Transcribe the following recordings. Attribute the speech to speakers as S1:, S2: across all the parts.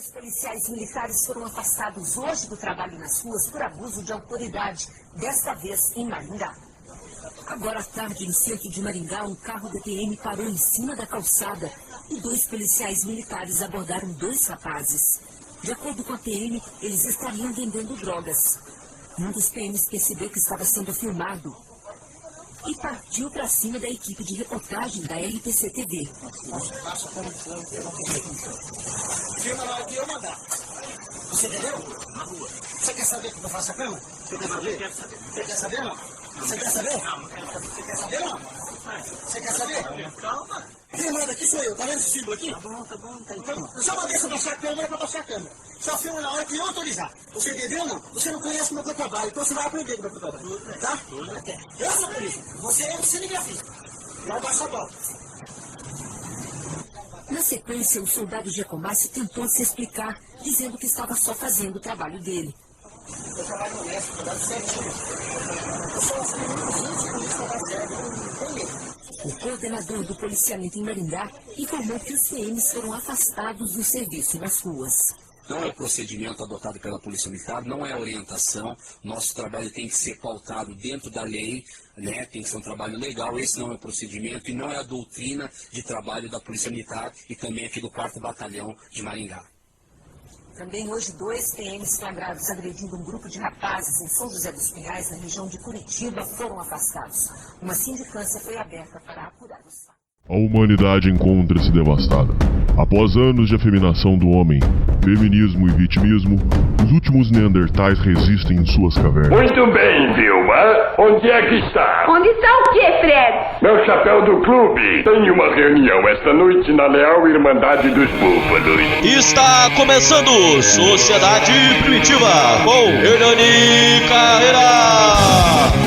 S1: Dois policiais militares foram afastados hoje do trabalho nas ruas por abuso de autoridade, desta vez em Maringá. Agora à tarde, no centro de Maringá, um carro da PM parou em cima da calçada e dois policiais militares abordaram dois rapazes. De acordo com a PM, eles estariam vendendo drogas. Um dos PMs percebeu que estava sendo filmado e partiu para cima da equipe de reportagem da RPC-TV.
S2: Filma na hora que eu mandar. Você entendeu? Na rua. Você quer saber como eu faço a cama? Você quer saber? Você quer saber ou não? Você quer saber? Você quer saber ou não? Você quer saber? Calma. Quem manda aqui sou eu. Tá vendo esse símbolo aqui? Tá bom. Tá então. Eu só mandei você baixar a câmera pra baixar a câmera. Só filma na hora que eu autorizar. Você entendeu ou não? Você não conhece como é que eu trabalho, então você vai aprender como é que eu trabalho. Tá? Eu sou polícia. Você é um cinegrafista. Vai baixar a bola.
S1: Na sequência, o soldado Giacomassi tentou se explicar, dizendo que estava só fazendo o trabalho dele.
S2: Eu trabalho honesto, eu trabalho certinho. Eu sou assim, gente, com isso trabalho sério, não tem medo.
S1: O coordenador do policiamento em Maringá informou que os PMs foram afastados do serviço nas ruas.
S3: Não é o procedimento adotado pela Polícia Militar, não é a orientação. Nosso trabalho tem que ser pautado dentro da lei, né? Tem que ser um trabalho legal. Esse não é o procedimento e não é a doutrina de trabalho da Polícia Militar e também aqui do 4º Batalhão de Maringá.
S1: Também hoje, dois PMs flagrados agredindo um grupo de rapazes em São José dos Pinhais, na região de Curitiba, foram afastados. Uma sindicância foi aberta para apurar os fatos.
S4: A humanidade encontra-se devastada. Após anos de afeminação do homem, feminismo e vitimismo, os últimos neandertais resistem em suas cavernas.
S5: Muito bem, Vilma. Onde é que está?
S6: Onde está o quê, Fred?
S5: Meu chapéu do clube. Tem uma reunião esta noite na Leal Irmandade dos Búfalos.
S7: Está começando Sociedade Primitiva com Hernani Carreira.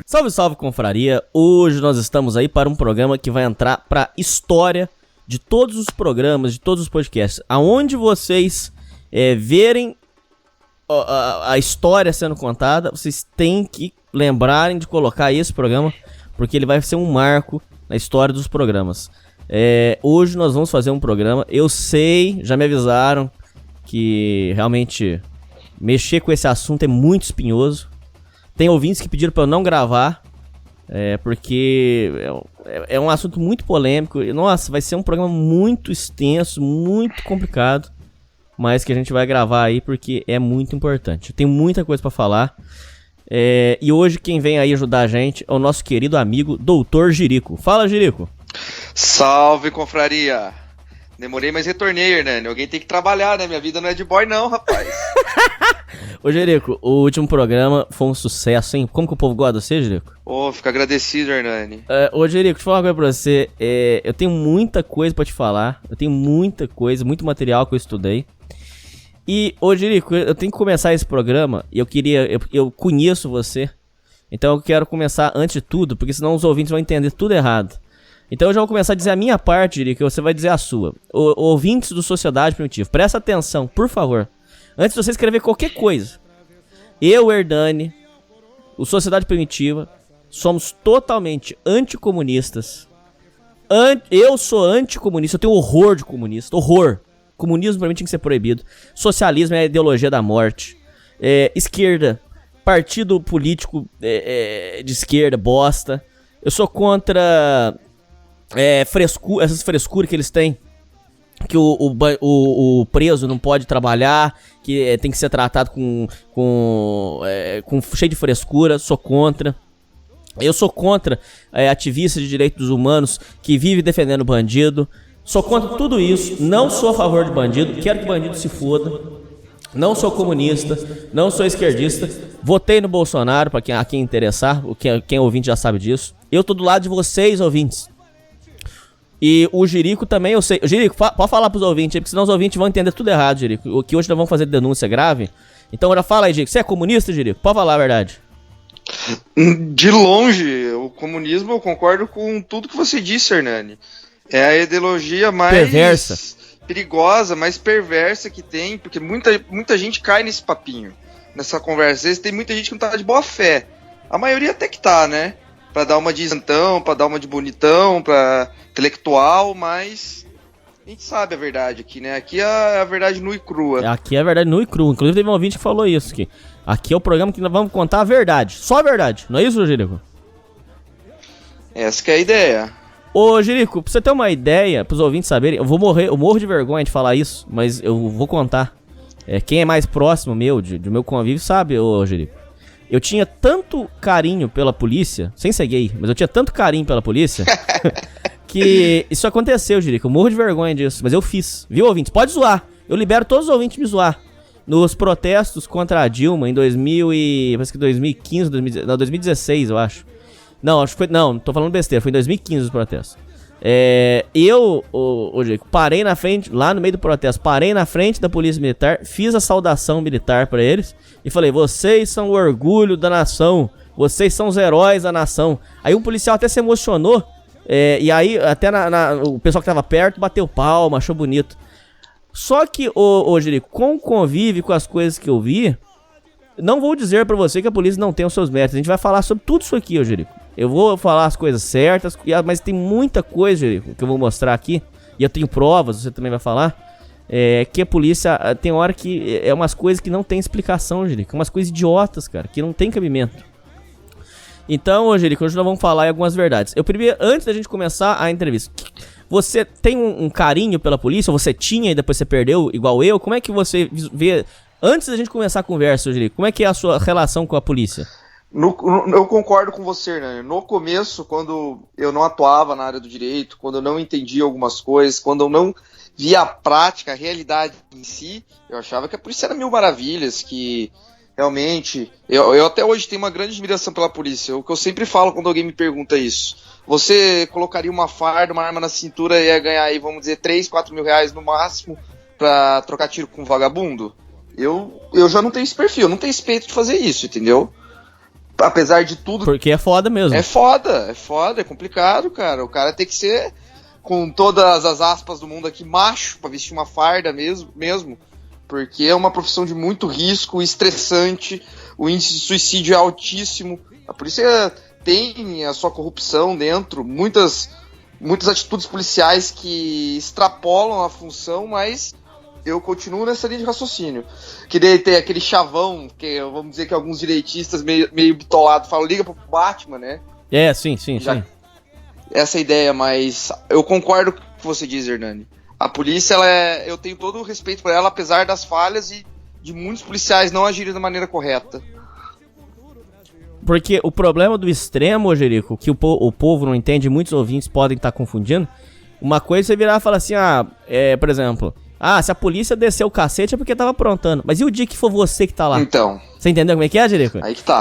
S7: Salve, salve, confraria! Hoje nós estamos aí para um programa que vai entrar para história de todos os programas, de todos os podcasts. Aonde vocês verem a história sendo contada, vocês têm que lembrarem de colocar esse programa, porque ele vai ser um marco na história dos programas. Hoje nós vamos fazer um programa, eu sei, já me avisaram que realmente mexer com esse assunto é muito espinhoso. Tem ouvintes que pediram para eu não gravar, porque é um assunto muito polêmico. Nossa, vai ser um programa muito extenso, muito complicado, mas que a gente vai gravar aí porque é muito importante. Tem muita coisa para falar. E hoje quem vem aí ajudar a gente é o nosso querido amigo Doutor Jerico. Fala, Jerico.
S8: Salve, confraria. Demorei, mas retornei, Hernani. Alguém tem que trabalhar, né? Minha vida não é de boy não, rapaz.
S7: Ô, Jerico, o último programa foi um sucesso, hein? Como que o povo gosta de você, Jerico?
S8: Fico agradecido, Hernani.
S7: Ô, Jerico, deixa eu falar uma coisa pra você. Eu tenho muita coisa pra te falar. Eu tenho muita coisa, muito material que eu estudei. E, ô, Jerico, eu tenho que começar esse programa e eu conheço você. Então eu quero começar antes de tudo, porque senão os ouvintes vão entender tudo errado. Então eu já vou começar a dizer a minha parte, Jerico, e você vai dizer a sua. Ouvintes do Sociedade Primitiva, presta atenção, por favor. Antes de você escrever qualquer coisa. Eu, Hernani, o Sociedade Primitiva, somos totalmente anticomunistas. Eu sou anticomunista, eu tenho horror de comunista. Horror. Comunismo pra mim tinha que ser proibido. Socialismo é a ideologia da morte. Esquerda, partido político de esquerda, bosta. Eu sou contra essas frescuras que eles têm. Que o preso não pode trabalhar, que tem que ser tratado com cheio de frescura. Sou contra. Eu sou contra ativistas de direitos humanos que vivem defendendo bandido. Sou contra tudo isso. Não sou a favor de bandido. Quero que bandido se foda. Não sou comunista. Não sou esquerdista. Votei no Bolsonaro, pra quem interessar. Quem é ouvinte já sabe disso. Eu tô do lado de vocês, ouvintes. E o Jerico também, eu sei. Jerico, pode falar pros ouvintes aí, porque senão os ouvintes vão entender tudo errado, Jerico. O que hoje nós vamos fazer de denúncia grave. Então já fala aí, Jerico. Você é comunista, Jerico? Pode falar a verdade.
S8: De longe, o comunismo, eu concordo com tudo que você disse, Hernani. É a ideologia mais
S7: perversa,
S8: perigosa, mais perversa que tem, porque muita gente cai nesse papinho, nessa conversa. Às vezes tem muita gente que não tá de boa fé. A maioria até que tá, né? Pra dar uma de isentão, pra dar uma de bonitão, pra intelectual, mas a gente sabe a verdade aqui, né? Aqui é a verdade nua e crua.
S7: Aqui é a verdade nua e crua. Inclusive teve um ouvinte que falou isso aqui. Aqui é o programa que nós vamos contar a verdade. Só a verdade. Não é isso, Jerico?
S8: Essa que é a ideia.
S7: Ô, Jerico, pra você ter uma ideia, pros ouvintes saberem, eu morro de vergonha de falar isso, mas eu vou contar. Quem é mais próximo do meu convívio sabe, ô, Jerico. Eu tinha tanto carinho pela polícia, sem ser gay, mas eu tinha tanto carinho pela polícia, que isso aconteceu, Jerico. Eu morro de vergonha disso, mas eu fiz. Viu, ouvintes? Pode zoar. Eu libero todos os ouvintes me zoar. Nos protestos contra a Dilma em 2015, 2016, eu acho. Não, acho que foi. Não, tô falando besteira, foi em 2015 os protestos. Jerico, parei na frente, lá no meio do protesto, parei na frente da polícia militar, fiz a saudação militar pra eles e falei: vocês são o orgulho da nação, vocês são os heróis da nação. Aí um policial até se emocionou, e aí até o pessoal que tava perto bateu palma, achou bonito. Só que, Jerico, com o convívio, com as coisas que eu vi, não vou dizer pra você que a polícia não tem os seus méritos. A gente vai falar sobre tudo isso aqui, Jerico. Eu vou falar as coisas certas, mas tem muita coisa, Jerico, que eu vou mostrar aqui. E eu tenho provas, você também vai falar. Que a polícia tem hora que é umas coisas que não tem explicação, Jerico. Umas coisas idiotas, cara, que não tem cabimento. Então, Jerico, hoje nós vamos falar algumas verdades. Eu primeiro, antes da gente começar a entrevista, você tem um carinho pela polícia? Ou você tinha e depois você perdeu, igual eu? Como é que você vê... Antes da gente começar a conversa, Jerico, como é que é a sua relação com a polícia?
S8: Eu concordo com você, né? No começo, quando eu não atuava na área do direito, quando eu não entendia algumas coisas, quando eu não via a prática, a realidade em si, eu achava que a polícia era mil maravilhas, que realmente... Eu até hoje tenho uma grande admiração pela polícia. O que eu sempre falo quando alguém me pergunta isso: você colocaria uma farda, uma arma na cintura e ia ganhar aí, vamos dizer, 3, 4 mil reais no máximo pra trocar tiro com um vagabundo? Eu já não tenho esse perfil, eu não tenho esse peito de fazer isso, entendeu? Apesar de tudo...
S7: Porque é foda mesmo.
S8: É foda, é complicado, cara. O cara tem que ser, com todas as aspas do mundo aqui, macho pra vestir uma farda mesmo. Porque é uma profissão de muito risco, estressante, o índice de suicídio é altíssimo. A polícia tem a sua corrupção dentro, muitas atitudes policiais que extrapolam a função, mas... eu continuo nessa linha de raciocínio. Que daí tem aquele chavão, que vamos dizer que alguns direitistas meio bitolados falam: liga pro Batman, né?
S7: Sim.
S8: Essa ideia, mas eu concordo com o que você diz, Hernani. A polícia, eu tenho todo o respeito por ela, apesar das falhas e de muitos policiais não agirem da maneira correta.
S7: Porque o problema do extremo, Jerico, que o povo não entende, muitos ouvintes podem estar confundindo. Uma coisa é você virar e falar assim: por exemplo... se a polícia desceu o cacete é porque tava aprontando. Mas e o dia que for você que tá lá?
S8: Então.
S7: Você entendeu como é que é, Jerico?
S8: Aí que tá.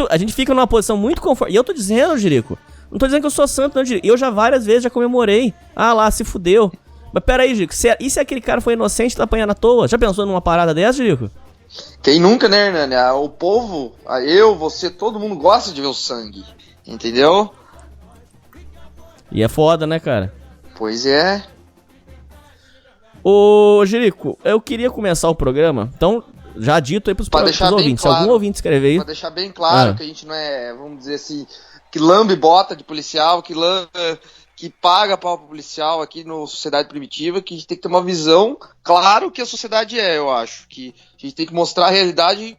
S7: A gente fica numa posição muito confortável. E eu tô dizendo, Jerico, não tô dizendo que eu sou santo, não, Jerico. Eu já várias vezes já comemorei. Lá, se fudeu. Mas pera aí, Jerico, e se aquele cara foi inocente e tá apanhando à toa? Já pensou numa parada dessa, Jerico?
S8: Quem nunca, né, Hernani? O povo, você, todo mundo gosta de ver o sangue. Entendeu?
S7: E é foda, né, cara?
S8: Pois é.
S7: Ô, Jerico, eu queria começar o programa, então, já dito aí pros ouvintes, claro, se algum ouvinte escrever aí...
S8: Pra deixar bem claro que a gente não é, vamos dizer assim, que lambe bota de policial, que paga pau pro policial aqui no Sociedade Primitiva, que a gente tem que ter uma visão, claro que a sociedade eu acho, que a gente tem que mostrar a realidade e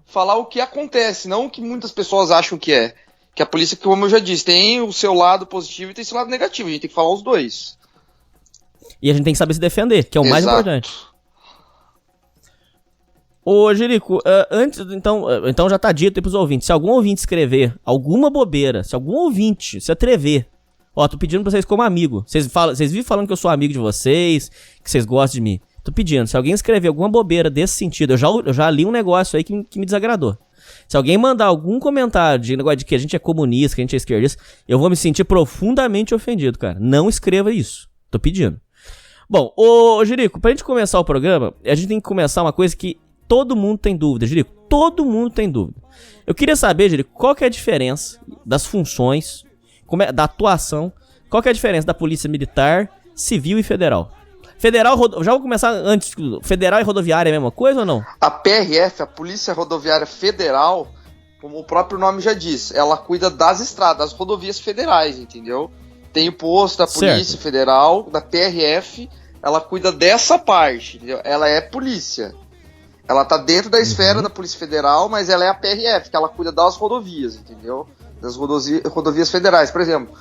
S8: falar o que acontece, não o que muitas pessoas acham que é. Que a polícia, como eu já disse, tem o seu lado positivo e tem o seu lado negativo, a gente tem que falar os dois.
S7: E a gente tem que saber se defender, que é o mais importante. Ô, Jerico, então já tá dito aí pros ouvintes. Se algum ouvinte escrever alguma bobeira, se algum ouvinte se atrever... tô pedindo pra vocês como amigo. Vocês vivem falando que eu sou amigo de vocês, que vocês gostam de mim. Tô pedindo, se alguém escrever alguma bobeira desse sentido... Eu já li um negócio aí que me desagradou. Se alguém mandar algum comentário de negócio de que a gente é comunista, que a gente é esquerdista, eu vou me sentir profundamente ofendido, cara. Não escreva isso. Tô pedindo. Bom, ô Jerico, pra gente começar o programa, a gente tem que começar uma coisa que todo mundo tem dúvida, Jerico. Todo mundo tem dúvida. Eu queria saber, Jerico, qual que é a diferença das funções, da atuação, qual que é a diferença da polícia militar, civil e federal? Federal, já vou começar antes, federal e rodoviária é a mesma coisa ou não?
S8: A PRF, a Polícia Rodoviária Federal, como o próprio nome já diz, ela cuida das estradas, das rodovias federais, entendeu? Tem o posto da Polícia Federal, da PRF, ela cuida dessa parte, entendeu? Ela é polícia. Ela tá dentro da esfera da Polícia Federal, mas ela é a PRF, que ela cuida das rodovias, entendeu? Das rodovias federais. Por exemplo,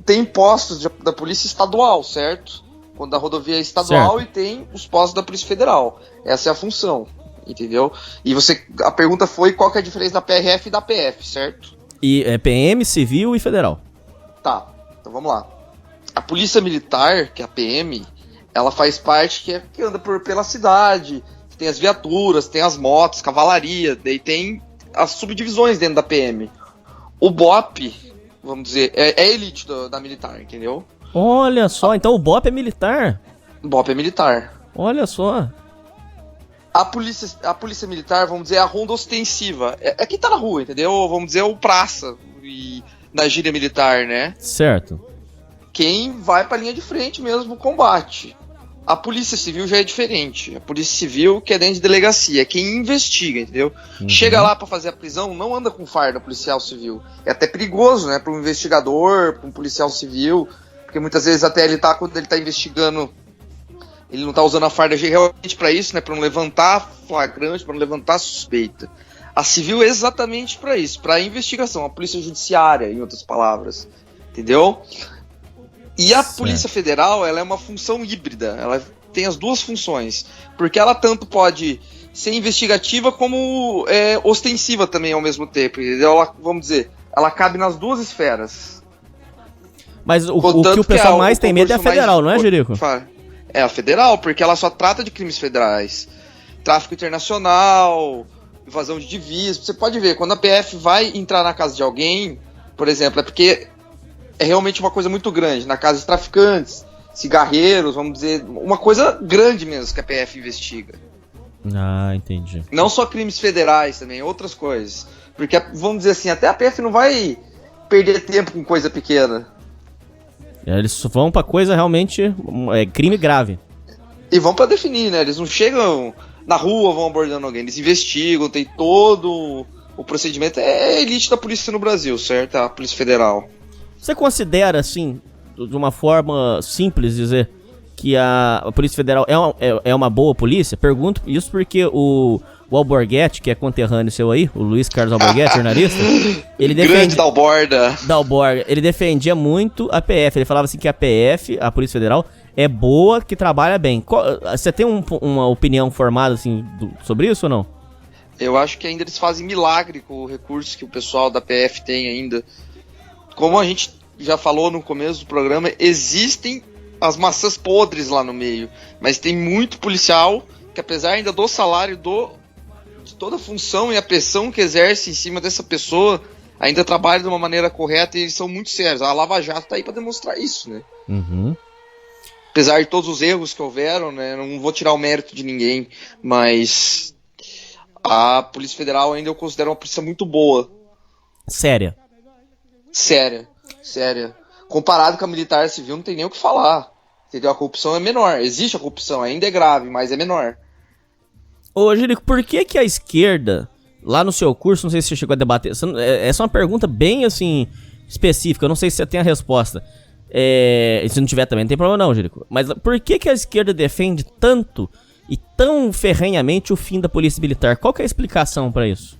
S8: tem postos da Polícia Estadual, certo? Quando a rodovia é estadual, certo. E tem os postos da Polícia Federal. Essa é a função, entendeu? E a pergunta foi qual que é a diferença da PRF e da PF, certo?
S7: E é PM, civil e federal.
S8: Tá, então vamos lá. A Polícia Militar, que é a PM, ela faz parte que anda pela cidade, tem as viaturas, tem as motos, cavalaria, daí tem as subdivisões dentro da PM. O BOP, vamos dizer, é a elite da militar, entendeu?
S7: Olha só, então o BOP é militar?
S8: O BOP é militar.
S7: Olha só.
S8: A polícia militar, vamos dizer, é a ronda ostensiva. É quem tá na rua, entendeu? Vamos dizer, o praça na gíria militar, né?
S7: Certo.
S8: Quem vai pra linha de frente mesmo, combate. A Polícia Civil já é diferente. A Polícia Civil, que é dentro de delegacia, é quem investiga, entendeu? Chega lá pra fazer a prisão, não anda com farda policial civil. É até perigoso, né? Pra um investigador, pra um policial civil, porque muitas vezes até quando ele tá investigando, ele não tá usando a farda realmente pra isso, né? Pra não levantar flagrante, pra não levantar suspeita. A civil é exatamente pra isso, pra investigação. A Polícia Judiciária, em outras palavras. Entendeu? E a Polícia Federal, ela é uma função híbrida, ela tem as duas funções, porque ela tanto pode ser investigativa como ostensiva também ao mesmo tempo, ela, vamos dizer, ela cabe nas duas esferas.
S7: Mas o que o pessoal mais tem medo é a federal, não é, Jerico?
S8: É a federal, porque ela só trata de crimes federais, tráfico internacional, invasão de divisas. Você pode ver, quando a PF vai entrar na casa de alguém, por exemplo, é porque é realmente uma coisa muito grande, na casa de traficantes, cigarreiros, vamos dizer, uma coisa grande mesmo que a PF investiga.
S7: Ah, entendi.
S8: Não só crimes federais também, outras coisas. Porque, vamos dizer assim, até a PF não vai perder tempo com coisa pequena.
S7: Eles vão pra coisa realmente, crime grave.
S8: E vão pra definir, né? Eles não chegam na rua, vão abordando alguém, eles investigam, tem todo o procedimento. É a elite da polícia no Brasil, certo? A Polícia Federal.
S7: Você considera, assim, de uma forma simples dizer que a Polícia Federal é uma boa polícia? Pergunto isso porque o Alborguete, que é conterrâneo seu aí, o Luiz Carlos Alborguete, jornalista, ele
S8: grande Dalborda,
S7: ele defendia muito a PF, ele falava assim que a PF, a Polícia Federal, é boa, que trabalha bem. Você tem uma opinião formada assim, sobre isso ou não?
S8: Eu acho que ainda eles fazem milagre com o recurso que o pessoal da PF tem ainda. Como a gente já falou no começo do programa, existem as maçãs podres lá no meio, mas tem muito policial que, apesar ainda do salário, de toda a função e a pressão que exerce em cima dessa pessoa, ainda trabalha de uma maneira correta e eles são muito sérios. A Lava Jato tá aí para demonstrar isso, né?
S7: Uhum.
S8: Apesar de todos os erros que houveram, né? Não vou tirar o mérito de ninguém, mas a Polícia Federal ainda eu considero uma polícia muito boa.
S7: Séria.
S8: Comparado com a militar civil, não tem nem o que falar. Entendeu? A corrupção é menor. Existe a corrupção, ainda é grave, mas é menor.
S7: Ô, Jerico, por que a esquerda, lá no seu curso, não sei se você chegou a debater, essa é uma pergunta bem, assim, específica, eu não sei se você tem a resposta. Se não tiver também, não tem problema não, Jerico. Mas por que a esquerda defende tanto e tão ferrenhamente o fim da polícia militar? Qual que é a explicação pra isso?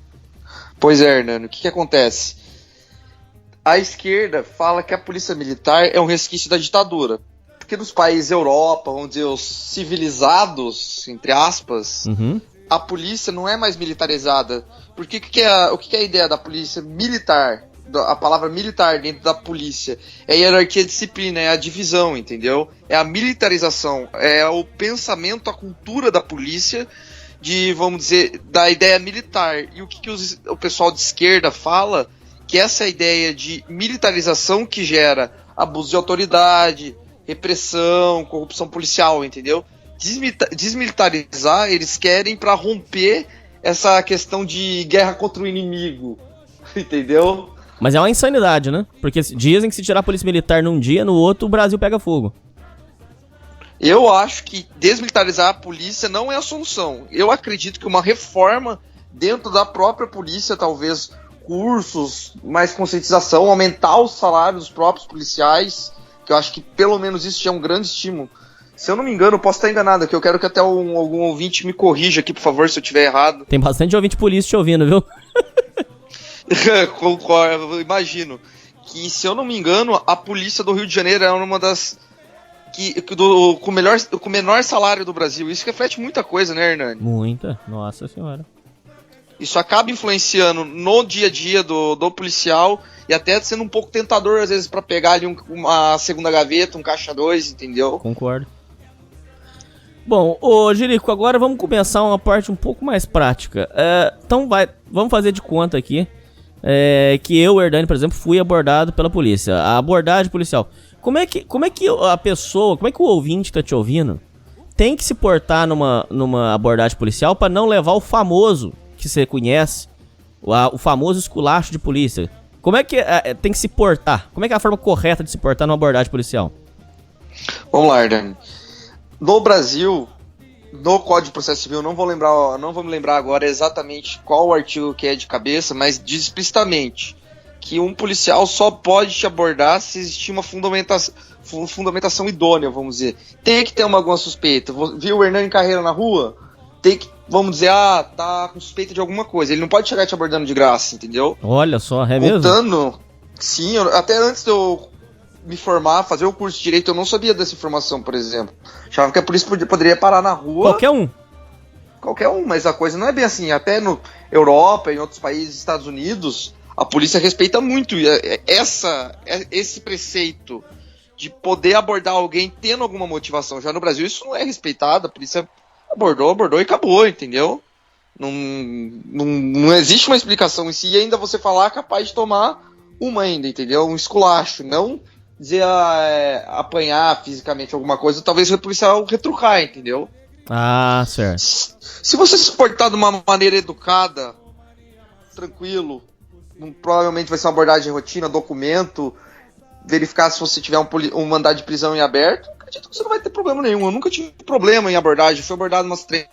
S8: Pois é, Hernando, o que acontece? A esquerda fala que a polícia militar é um resquício da ditadura. Porque nos países Europa, vamos dizer, os civilizados, entre aspas, a polícia não é mais militarizada. Porque o que é a ideia da polícia militar? A palavra militar dentro da polícia é a hierarquia, a disciplina, é a divisão, entendeu? É a militarização, é o pensamento, a cultura da polícia vamos dizer, da ideia militar. E o que o pessoal de esquerda fala, que essa ideia de militarização que gera abuso de autoridade, repressão, corrupção policial, entendeu? Desmilitarizar, eles querem para romper essa questão de guerra contra o inimigo, entendeu?
S7: Mas é uma insanidade, né? Porque dizem que se tirar a polícia militar num dia, no outro o Brasil pega fogo.
S8: Eu acho que desmilitarizar a polícia não é a solução. Eu acredito que uma reforma dentro da própria polícia, talvez cursos, mais conscientização, aumentar o salário dos próprios policiais, que eu acho que pelo menos isso já é um grande estímulo. Se eu não me engano, eu posso estar enganado, que eu quero que até algum ouvinte me corrija aqui, por favor, se eu estiver errado.
S7: Tem bastante ouvinte polícia te ouvindo, viu?
S8: Concordo, eu imagino. Que, se eu não me engano, a polícia do Rio de Janeiro é uma das... com o menor salário do Brasil. Isso reflete muita coisa, né, Hernani?
S7: Muita, nossa senhora.
S8: Isso acaba influenciando no dia a dia do policial e até sendo um pouco tentador, às vezes, pra pegar ali uma segunda gaveta, um caixa 2, entendeu?
S7: Concordo. Bom, ô Jerico, agora vamos começar uma parte um pouco mais prática. Então vamos fazer de conta aqui que eu, Hernani, por exemplo, fui abordado pela polícia. A abordagem policial. Como é que a pessoa, como é que o ouvinte que tá te ouvindo tem que se portar numa abordagem policial para não levar o famoso que você conhece, o famoso esculacho de polícia? Como é que tem que se portar? Como é que é a forma correta de se portar numa abordagem policial?
S8: Vamos lá, Hernani. No Brasil, no Código de Processo Civil, não vou me lembrar agora exatamente qual o artigo que é de cabeça, mas diz explicitamente que um policial só pode te abordar se existir uma fundamentação idônea, vamos dizer. Tem que ter alguma suspeita. Viu o Hernani Carreira na rua? Tem que, vamos dizer, tá com suspeita de alguma coisa. Ele não pode chegar te abordando de graça, entendeu?
S7: Olha só, é mesmo?
S8: Voltando, sim, até antes de eu me formar, fazer o curso de Direito, eu não sabia dessa informação, por exemplo. Achava que a polícia poderia parar na rua. Qualquer um, mas a coisa não é bem assim. Até na Europa, em outros países, Estados Unidos, a polícia respeita muito esse preceito de poder abordar alguém tendo alguma motivação. Já no Brasil isso não é respeitado, a polícia abordou e acabou, entendeu? Não existe uma explicação em si, e ainda você falar capaz de tomar uma ainda, entendeu? Um esculacho, não dizer apanhar fisicamente alguma coisa, talvez o policial retrucar, entendeu?
S7: Ah, certo.
S8: Se você se portar de uma maneira educada, tranquilo, provavelmente vai ser uma abordagem de rotina, documento, verificar se você tiver um mandado de prisão em aberto, acredito que você não vai ter problema nenhum. Eu nunca tive problema em abordagem, fui abordado umas 3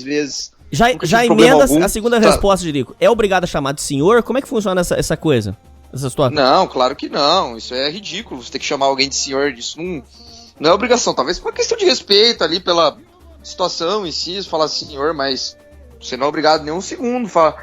S8: vezes.
S7: Já emenda a segunda resposta, Jerico. É obrigado a chamar de senhor? Como é que funciona essa coisa? Essa situação?
S8: Não, claro que não. Isso é ridículo. Você ter que chamar alguém de senhor, isso não é obrigação. Talvez por uma questão de respeito ali pela situação em si, falar senhor, mas você não é obrigado nem um segundo falar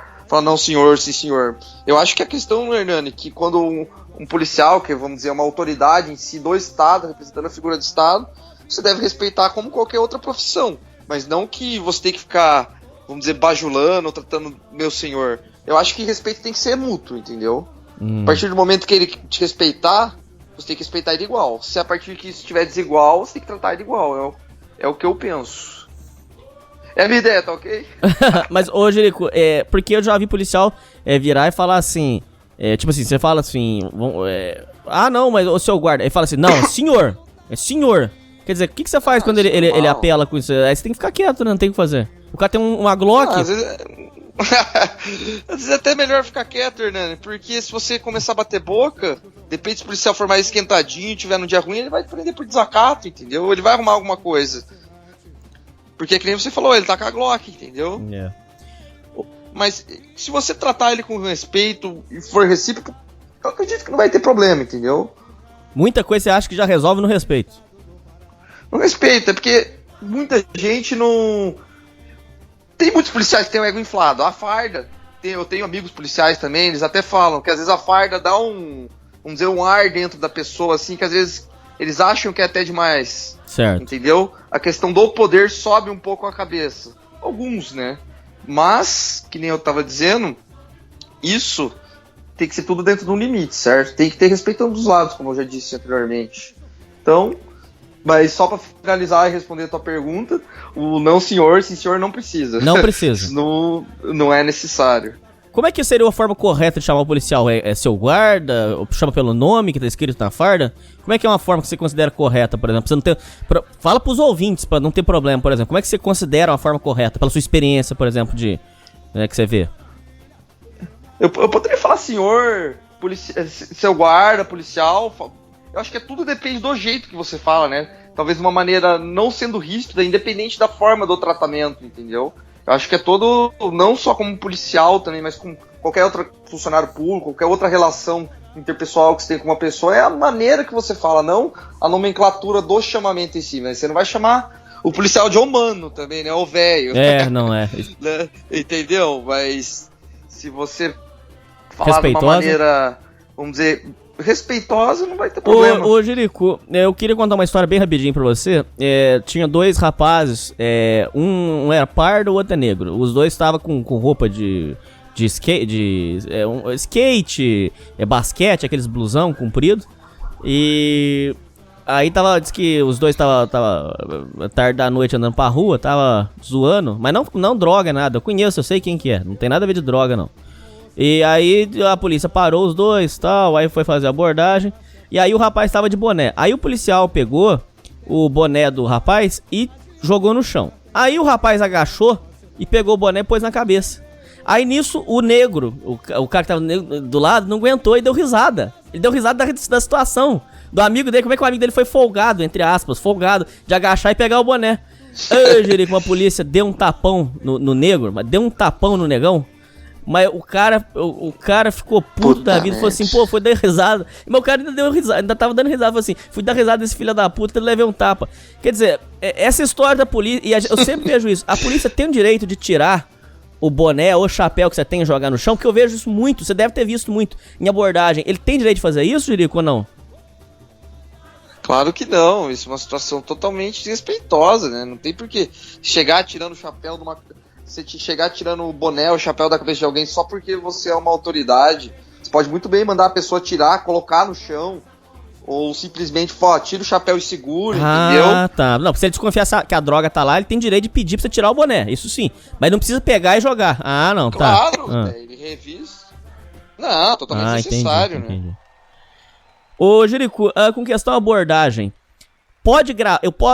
S8: não senhor, sim senhor. Eu acho que a questão, Hernani, que quando um policial, que vamos dizer, uma autoridade em si do Estado, representando a figura do Estado, você deve respeitar como qualquer outra profissão. Mas não que você tem que ficar, vamos dizer, bajulando ou tratando meu senhor. Eu acho que respeito tem que ser mútuo, entendeu? A partir do momento que ele te respeitar, você tem que respeitar ele igual. Se a partir que isso estiver desigual, você tem que tratar ele igual. É o que eu penso. É a minha ideia, tá ok?
S7: Mas, ô, Jerico, porque eu já vi policial virar e falar assim... tipo assim, você fala assim... não, mas o seu guarda... Ele fala assim, não, senhor. É senhor. Quer dizer, o que você faz quando ele apela com isso? Aí você tem que ficar quieto, né? Não tem o que fazer. O cara tem uma Glock...
S8: Às vezes é até melhor ficar quieto, Hernani, porque se você começar a bater boca, depende se o policial for mais esquentadinho e tiver num dia ruim, ele vai te prender por desacato, entendeu? Ele vai arrumar alguma coisa. Porque, que nem você falou, ele tá com a Glock, entendeu?
S7: Yeah.
S8: Mas se você tratar ele com respeito e for recíproco, eu acredito que não vai ter problema, entendeu?
S7: Muita coisa você acha que já resolve no respeito.
S8: No respeito, é porque muita gente não... Tem muitos policiais que têm o ego inflado. A farda, eu tenho amigos policiais também, eles até falam que às vezes a farda dá vamos dizer, um ar dentro da pessoa, assim, que às vezes eles acham que é até demais.
S7: Certo.
S8: Entendeu? A questão do poder sobe um pouco a cabeça. Alguns, né? Mas, que nem eu tava dizendo, isso tem que ser tudo dentro de um limite, certo? Tem que ter respeito a ambos os lados, como eu já disse anteriormente. Então, Mas só pra finalizar e responder a tua pergunta, o não senhor, sim senhor, não precisa.
S7: Não precisa.
S8: Não é necessário.
S7: Como é que seria a forma correta de chamar o policial? É seu guarda? Ou chama pelo nome que tá escrito na farda? Como é que é uma forma que você considera correta, por exemplo? Você não ter, fala pros ouvintes, pra não ter problema, por exemplo. Como é que você considera uma forma correta? Pela sua experiência, por exemplo, que você vê.
S8: Eu poderia falar senhor, seu guarda, policial. Eu acho que tudo depende do jeito que você fala, né? Talvez de uma maneira não sendo ríspida, independente da forma do tratamento, entendeu? Eu acho que é todo, não só como policial também, mas com qualquer outro funcionário público, qualquer outra relação interpessoal que você tem com uma pessoa, é a maneira que você fala, não a nomenclatura do chamamento em si, mas você não vai chamar o policial de humano também, né? O velho.
S7: Não é.
S8: Entendeu? Mas se você falar de uma maneira, vamos dizer, respeitosa, não vai ter problema.
S7: Ô Jerico, eu queria contar uma história bem rapidinho pra você. Tinha dois rapazes, um era pardo, o outro é negro. Os dois estavam com roupa de skate, basquete, aqueles blusão comprido. E aí diz que os dois tava tarde da noite andando pra rua, tava zoando, mas não droga, nada. Eu sei quem que é, não tem nada a ver de droga, não. E aí a polícia parou os dois, tal, aí foi fazer a abordagem. E aí o rapaz tava de boné. Aí o policial pegou o boné do rapaz e jogou no chão. Aí o rapaz agachou e pegou o boné e pôs na cabeça. Aí nisso o negro, o cara que tava do lado, não aguentou e deu risada. Ele deu risada da situação do amigo dele. Como é que o amigo dele foi folgado, entre aspas, folgado de agachar e pegar o boné. Ai, Jerico, a polícia deu um tapão no negro, mas deu um tapão no negão. Mas o cara ficou puto da vida, falou assim, pô, foi dar risada. Mas o cara ainda deu risada, ainda tava dando risada, falou assim, fui dar risada desse filho da puta, ele levei um tapa. Quer dizer, essa história da polícia, e eu sempre vejo isso, a polícia tem o direito de tirar o boné ou o chapéu que você tem e jogar no chão, porque eu vejo isso muito, você deve ter visto muito em abordagem. Ele tem direito de fazer isso, Jerico, ou não?
S8: Claro que não, isso é uma situação totalmente desrespeitosa, né? Não tem por que chegar tirando o chapéu de uma... Você chegar tirando o boné ou o chapéu da cabeça de alguém só porque você é uma autoridade. Você pode muito bem mandar a pessoa tirar, colocar no chão, ou simplesmente, tira o chapéu e segura, entendeu?
S7: Ah, tá. Não, se ele desconfiar que a droga tá lá, ele tem direito de pedir pra você tirar o boné, isso sim. Mas não precisa pegar e jogar. Ah, não, tá.
S8: Claro, ele revisa. Não, totalmente necessário,
S7: entendi. Né? Ô, Jerico, com questão abordagem,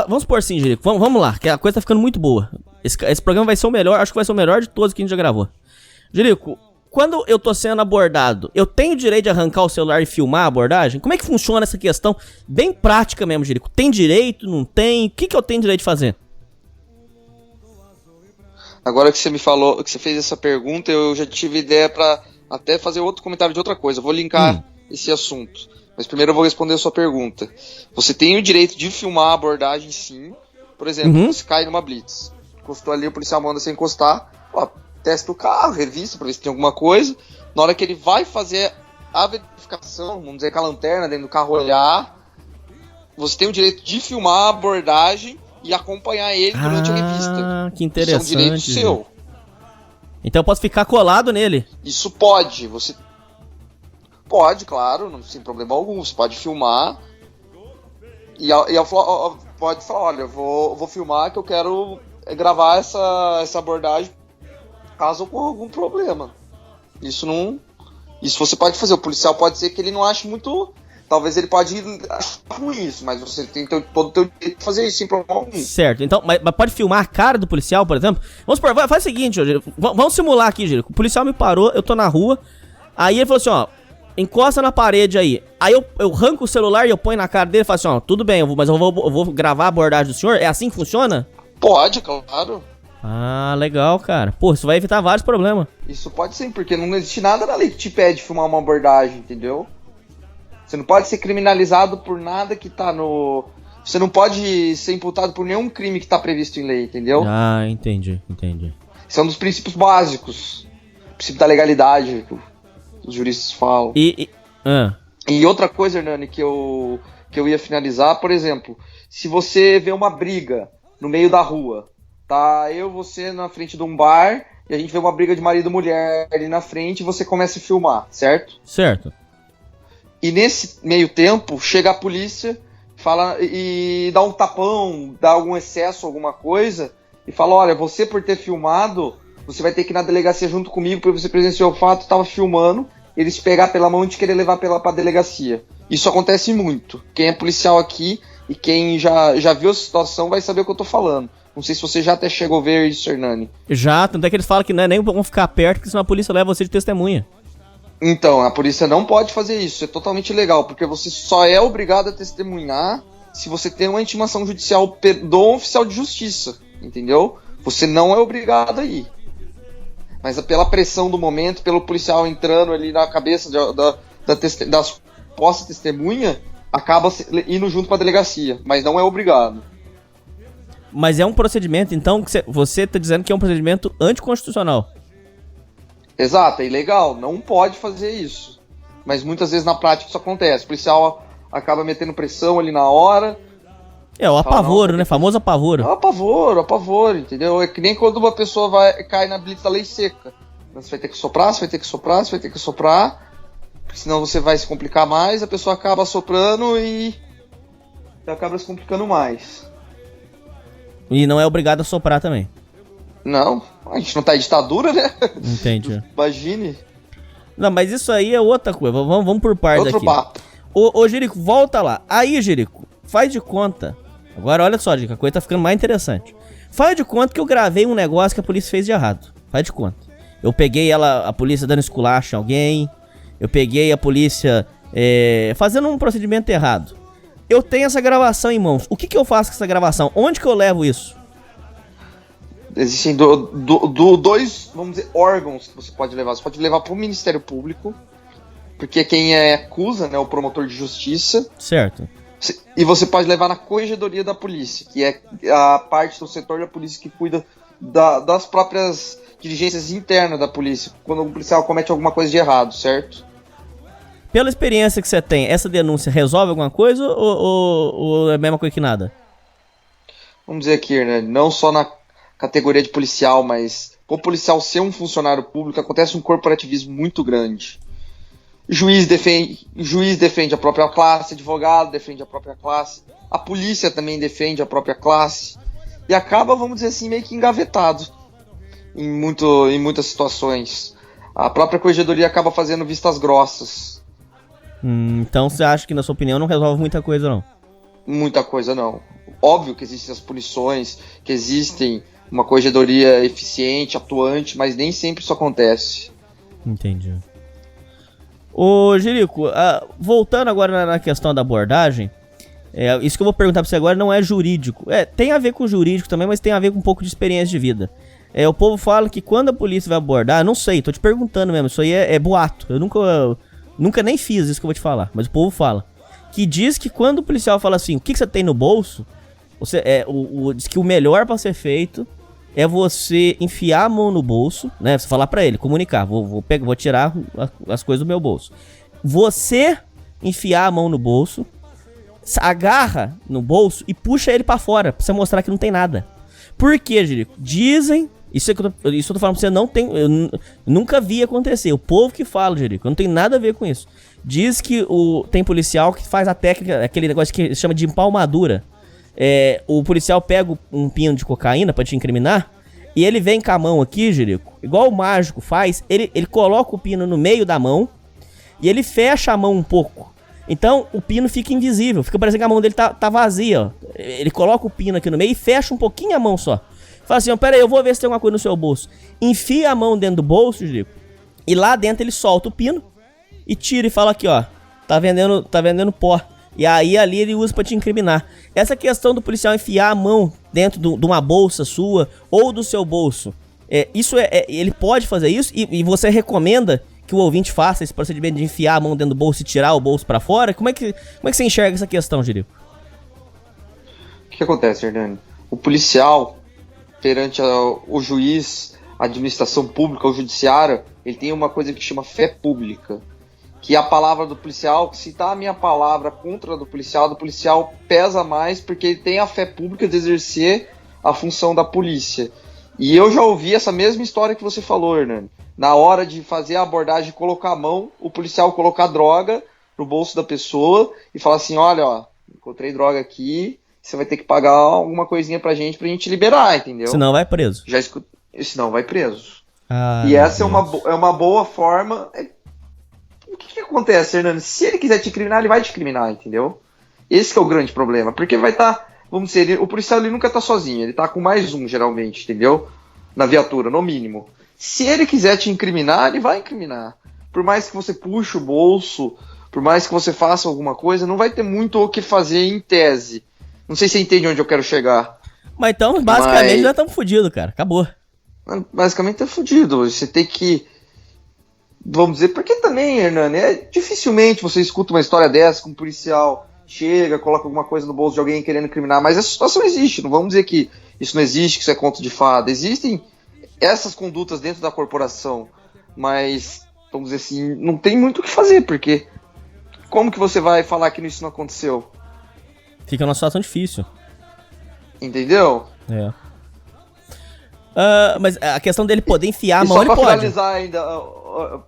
S7: vamos supor assim, Jerico, vamos lá, que a coisa tá ficando muito boa. Esse programa vai ser o melhor, acho que vai ser o melhor de todos que a gente já gravou. Jerico, quando eu tô sendo abordado, eu tenho direito de arrancar o celular e filmar a abordagem? Como é que funciona essa questão? Bem prática mesmo, Jerico. Tem direito, não tem? O que eu tenho direito de fazer?
S8: Agora que você me falou, que você fez essa pergunta, eu já tive ideia pra até fazer outro comentário de outra coisa. Eu vou linkar esse assunto. Mas primeiro eu vou responder a sua pergunta. Você tem o direito de filmar a abordagem, sim. Por exemplo, você cai numa blitz. Encostou ali, o policial manda você encostar. Testa o carro, revista pra ver se tem alguma coisa. Na hora que ele vai fazer a verificação, vamos dizer, com a lanterna dentro do carro olhar, você tem o direito de filmar a abordagem e acompanhar ele durante a revista.
S7: Ah, que interessante.
S8: Isso é um direito seu.
S7: Então eu posso ficar colado nele?
S8: Isso pode. Você pode, claro, não, sem problema algum. Você pode filmar e pode falar, olha, eu vou filmar que eu quero gravar essa abordagem caso com algum problema. Isso você pode fazer. O policial pode ser que ele não ache muito... Talvez ele pode achar ruim isso, mas você tem todo o teu direito de fazer isso sem problema algum.
S7: Certo, então, mas pode filmar a cara do policial, por exemplo? Vamos supor, faz o seguinte, vamos simular aqui, Jerico. O policial me parou, eu tô na rua, aí ele falou assim, encosta na parede aí. Aí eu arranco o celular e eu ponho na cara dele e falo assim, tudo bem, mas eu vou gravar a abordagem do senhor? É assim que funciona?
S8: Pode, claro.
S7: Ah, legal, cara. Pô, isso vai evitar vários problemas.
S8: Isso pode sim, porque não existe nada na lei que te pede filmar uma abordagem, entendeu? Você não pode ser criminalizado por nada que tá no... Você não pode ser imputado por nenhum crime que tá previsto em lei, entendeu?
S7: Ah, entendi.
S8: Esse é um dos princípios básicos. O princípio da legalidade, que os juristas falam. E outra coisa, Hernani, que eu ia finalizar, por exemplo, se você vê uma briga no meio da rua, tá você na frente de um bar, e a gente vê uma briga de marido e mulher ali na frente, e você começa a filmar, certo?
S7: Certo.
S8: E nesse meio tempo, chega a polícia, fala e dá um tapão, dá algum excesso, alguma coisa, e fala, olha, você por ter filmado, você vai ter que ir na delegacia junto comigo, porque você presenciou o fato, estava filmando, eles te pegar pela mão e te querer levar pra delegacia. Isso acontece muito. Quem é policial aqui e quem já viu a situação vai saber o que eu tô falando. Não sei se você já até chegou a ver isso, Hernani.
S7: Já, tanto é que eles falam que não é nem bom ficar perto, porque senão a polícia leva você de testemunha.
S8: Então, a polícia não pode fazer isso, é totalmente ilegal, porque você só é obrigado a testemunhar se você tem uma intimação judicial do oficial de justiça, entendeu? Você não é obrigado a ir. Mas pela pressão do momento, pelo policial entrando ali na cabeça da suposta testemunha, acaba indo junto pra delegacia, mas não é obrigado.
S7: Mas é um procedimento, então, que você tá dizendo que é um procedimento anticonstitucional.
S8: Exato, é ilegal, não pode fazer isso. Mas muitas vezes na prática isso acontece. O policial acaba metendo pressão ali na hora.
S7: É o apavoro, né? Famoso apavoro.
S8: É o apavoro, entendeu? É que nem quando uma pessoa cai na blitz da lei seca. Você vai ter que soprar, você vai ter que soprar, você vai ter que soprar. Porque senão você vai se complicar mais, a pessoa acaba soprando e acaba se complicando mais.
S7: E não é obrigado a soprar também.
S8: Não, a gente não tá em ditadura, né?
S7: Entendi.
S8: Imagine.
S7: Não, mas isso aí é outra coisa. Vamos por partes aqui.
S8: Outro papo.
S7: Ô, Jerico, volta lá. Aí, Jerico, faz de conta. Agora, olha só, Jerico, a coisa tá ficando mais interessante. Faz de conta que eu gravei um negócio que a polícia fez de errado. Faz de conta. Eu peguei a polícia dando esculacho em alguém. Eu peguei a polícia fazendo um procedimento errado. Eu tenho essa gravação em mãos. O que eu faço com essa gravação? Onde que eu levo isso?
S8: Existem dois, vamos dizer, órgãos que você pode levar. Você pode levar para o Ministério Público, porque quem acusa, né, o promotor de justiça.
S7: Certo.
S8: E você pode levar na Corregedoria da Polícia, que é a parte do setor da polícia que cuida das próprias diligências internas da polícia, quando o policial comete alguma coisa de errado, certo?
S7: Pela experiência que você tem, essa denúncia resolve alguma coisa ou é a mesma coisa que nada?
S8: Vamos dizer aqui, né, não só na categoria de policial, mas por policial ser um funcionário público, acontece um corporativismo muito grande. Juiz defende a própria classe, advogado defende a própria classe, a polícia também defende a própria classe, e acaba, vamos dizer assim, meio que engavetado em muitas situações. A própria Corregedoria acaba fazendo vistas grossas.
S7: Então você acha que, na sua opinião, não resolve muita coisa, não?
S8: Muita coisa, não. Óbvio que existem as punições, que existem uma corregedoria eficiente, atuante, mas nem sempre isso acontece.
S7: Entendi. Ô, Jerico, voltando agora na questão da abordagem, isso que eu vou perguntar pra você agora não é jurídico. Tem a ver com jurídico também, mas tem a ver com um pouco de experiência de vida. O povo fala que quando a polícia vai abordar, não sei, tô te perguntando mesmo, isso aí é boato. Eu nunca nem fiz isso que eu vou te falar, mas o povo fala. Que diz que quando o policial fala assim, o que você tem no bolso, diz que o melhor pra ser feito é você enfiar a mão no bolso, né? Você falar pra ele, comunicar, vou tirar as coisas do meu bolso. Você enfiar a mão no bolso, agarra no bolso e puxa ele pra fora, pra você mostrar que não tem nada. Por quê, Jerico? Dizem, isso eu tô falando pra você, eu nunca vi acontecer. O povo que fala, Jerico, não tem nada a ver com isso. Diz que tem policial que faz a técnica, aquele negócio que chama de empalmadura. O policial pega um pino de cocaína pra te incriminar e ele vem com a mão aqui, Jerico, igual o mágico faz, ele coloca o pino no meio da mão e ele fecha a mão um pouco. Então o pino fica invisível, fica parecendo que a mão dele tá vazia, ó. Ele coloca o pino aqui no meio e fecha um pouquinho a mão só. Fala assim, pera aí, eu vou ver se tem alguma coisa no seu bolso. Enfia a mão dentro do bolso, Jerico, e lá dentro ele solta o pino e tira e fala aqui, ó, tá vendendo pó. E aí ali ele usa pra te incriminar. Essa questão do policial enfiar a mão dentro de uma bolsa sua ou do seu bolso, ele pode fazer isso e você recomenda que o ouvinte faça esse procedimento de enfiar a mão dentro do bolso e tirar o bolso pra fora? Como é que você enxerga essa questão, Jerico?
S8: O que acontece, Hernani? O policial, perante o juiz, a administração pública, o judiciário, ele tem uma coisa que chama fé pública. Que a palavra do policial, se tá a minha palavra contra a do policial pesa mais porque ele tem a fé pública de exercer a função da polícia. E eu já ouvi essa mesma história que você falou, Hernani. Na hora de fazer a abordagem, colocar a mão, o policial colocar droga no bolso da pessoa e falar assim, olha, ó, encontrei droga aqui, você vai ter que pagar alguma coisinha pra gente liberar, entendeu?
S7: Senão vai preso.
S8: Senão vai preso.
S7: Ah,
S8: e essa é uma boa forma. O que acontece, Hernando? Se ele quiser te incriminar, ele vai te incriminar, entendeu? Esse que é o grande problema, porque vai estar, vamos dizer, o policial ele nunca tá sozinho, ele tá com mais um, geralmente, entendeu? Na viatura, no mínimo. Se ele quiser te incriminar, ele vai incriminar. Por mais que você puxe o bolso, por mais que você faça alguma coisa, não vai ter muito o que fazer em tese. Não sei se você entende onde eu quero chegar.
S7: Mas então, basicamente, já estamos fodidos, cara. Acabou.
S8: Basicamente tá fudido. Você tem que... Vamos dizer, porque também, Hernani, dificilmente você escuta uma história dessa com um policial chega, coloca alguma coisa no bolso de alguém querendo incriminar, mas essa situação existe. Não vamos dizer que isso não existe, que isso é conto de fada. Existem essas condutas dentro da corporação, mas, vamos dizer assim, não tem muito o que fazer, porque como que você vai falar que isso não aconteceu?
S7: Fica numa situação difícil.
S8: Entendeu?
S7: É. Mas a questão dele poder enfiar a mão,
S8: só
S7: ele
S8: pra
S7: pode.
S8: Finalizar ainda,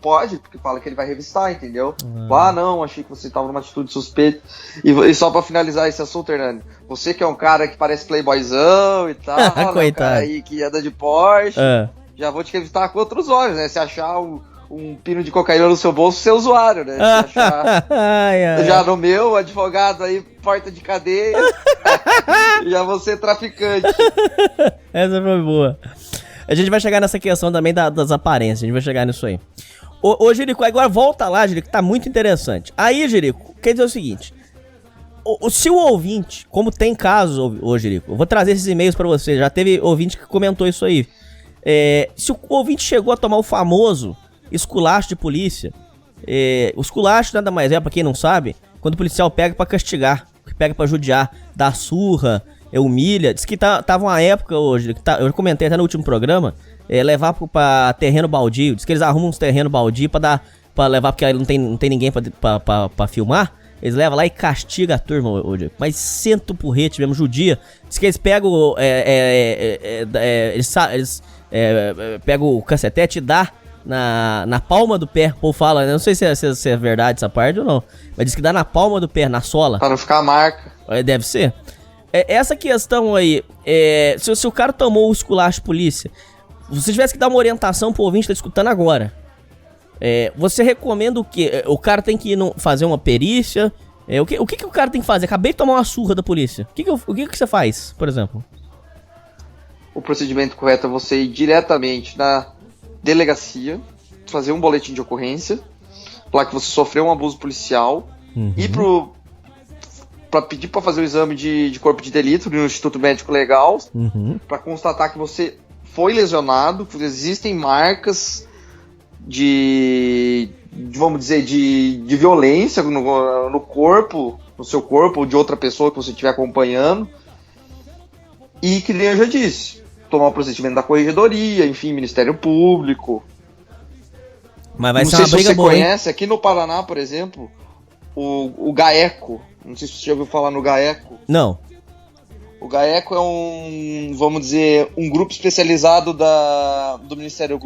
S8: pode, porque fala que ele vai revistar, entendeu? Não, achei que você tava numa atitude suspeita. E só pra finalizar esse assunto, Hernani, você que é um cara que parece playboyzão e tal, né, um cara aí que anda de Porsche, já vou te revistar com outros olhos, né? Se achar um pino de cocaína no seu bolso, você é usuário, né? Se achar já no meu, advogado aí, porta de cadeia, já vou ser traficante.
S7: Essa foi boa. A gente vai chegar nessa questão também das aparências, a gente vai chegar nisso aí. Ô Jerico, agora volta lá, Jerico, que tá muito interessante. Aí, Jerico, quer dizer o seguinte, se o ouvinte, como tem casos, ô Jerico, eu vou trazer esses e-mails pra você, já teve ouvinte que comentou isso aí. Se o ouvinte chegou a tomar o famoso esculacho de polícia, o esculacho nada mais é, pra quem não sabe, quando o policial pega pra castigar, pega pra judiar, dá surra, humilha. Diz que tava uma época hoje, eu comentei até no último programa, levar pra terreno baldio. Diz que eles arrumam uns terrenos baldio pra levar, porque aí não tem ninguém pra filmar. Eles levam lá e castigam a turma hoje. Mas senta o porrete mesmo, judia. Diz que eles pegam eles pegam o cacetete e dá na palma do pé. O povo fala, não sei se é verdade essa parte ou não, mas diz que dá na palma do pé, na sola.
S8: Pra não ficar a marca.
S7: Deve ser. Essa questão aí, se o cara tomou o esculacho polícia, se você tivesse que dar uma orientação pro ouvinte que tá escutando agora, você recomenda o quê? O cara tem que ir fazer uma perícia? O que o cara tem que fazer? Acabei de tomar uma surra da polícia. O que você faz, por exemplo?
S8: O procedimento correto é você ir diretamente na delegacia, fazer um boletim de ocorrência, falar que você sofreu um abuso policial, ir para pedir para fazer o exame de corpo de delito no Instituto Médico Legal, para constatar que você foi lesionado, que existem marcas vamos dizer, de violência no corpo, no seu corpo ou de outra pessoa que você estiver acompanhando, e que nem eu já disse, tomar o procedimento da corregedoria, enfim, Ministério Público.
S7: Mas vai
S8: não
S7: ser
S8: sei
S7: uma
S8: se
S7: briga
S8: você
S7: boa,
S8: conhece, aqui no Paraná, por exemplo, o GAECO. Não sei se você já ouviu falar no GAECO.
S7: Não.
S8: O GAECO é vamos dizer, um grupo especializado do Ministério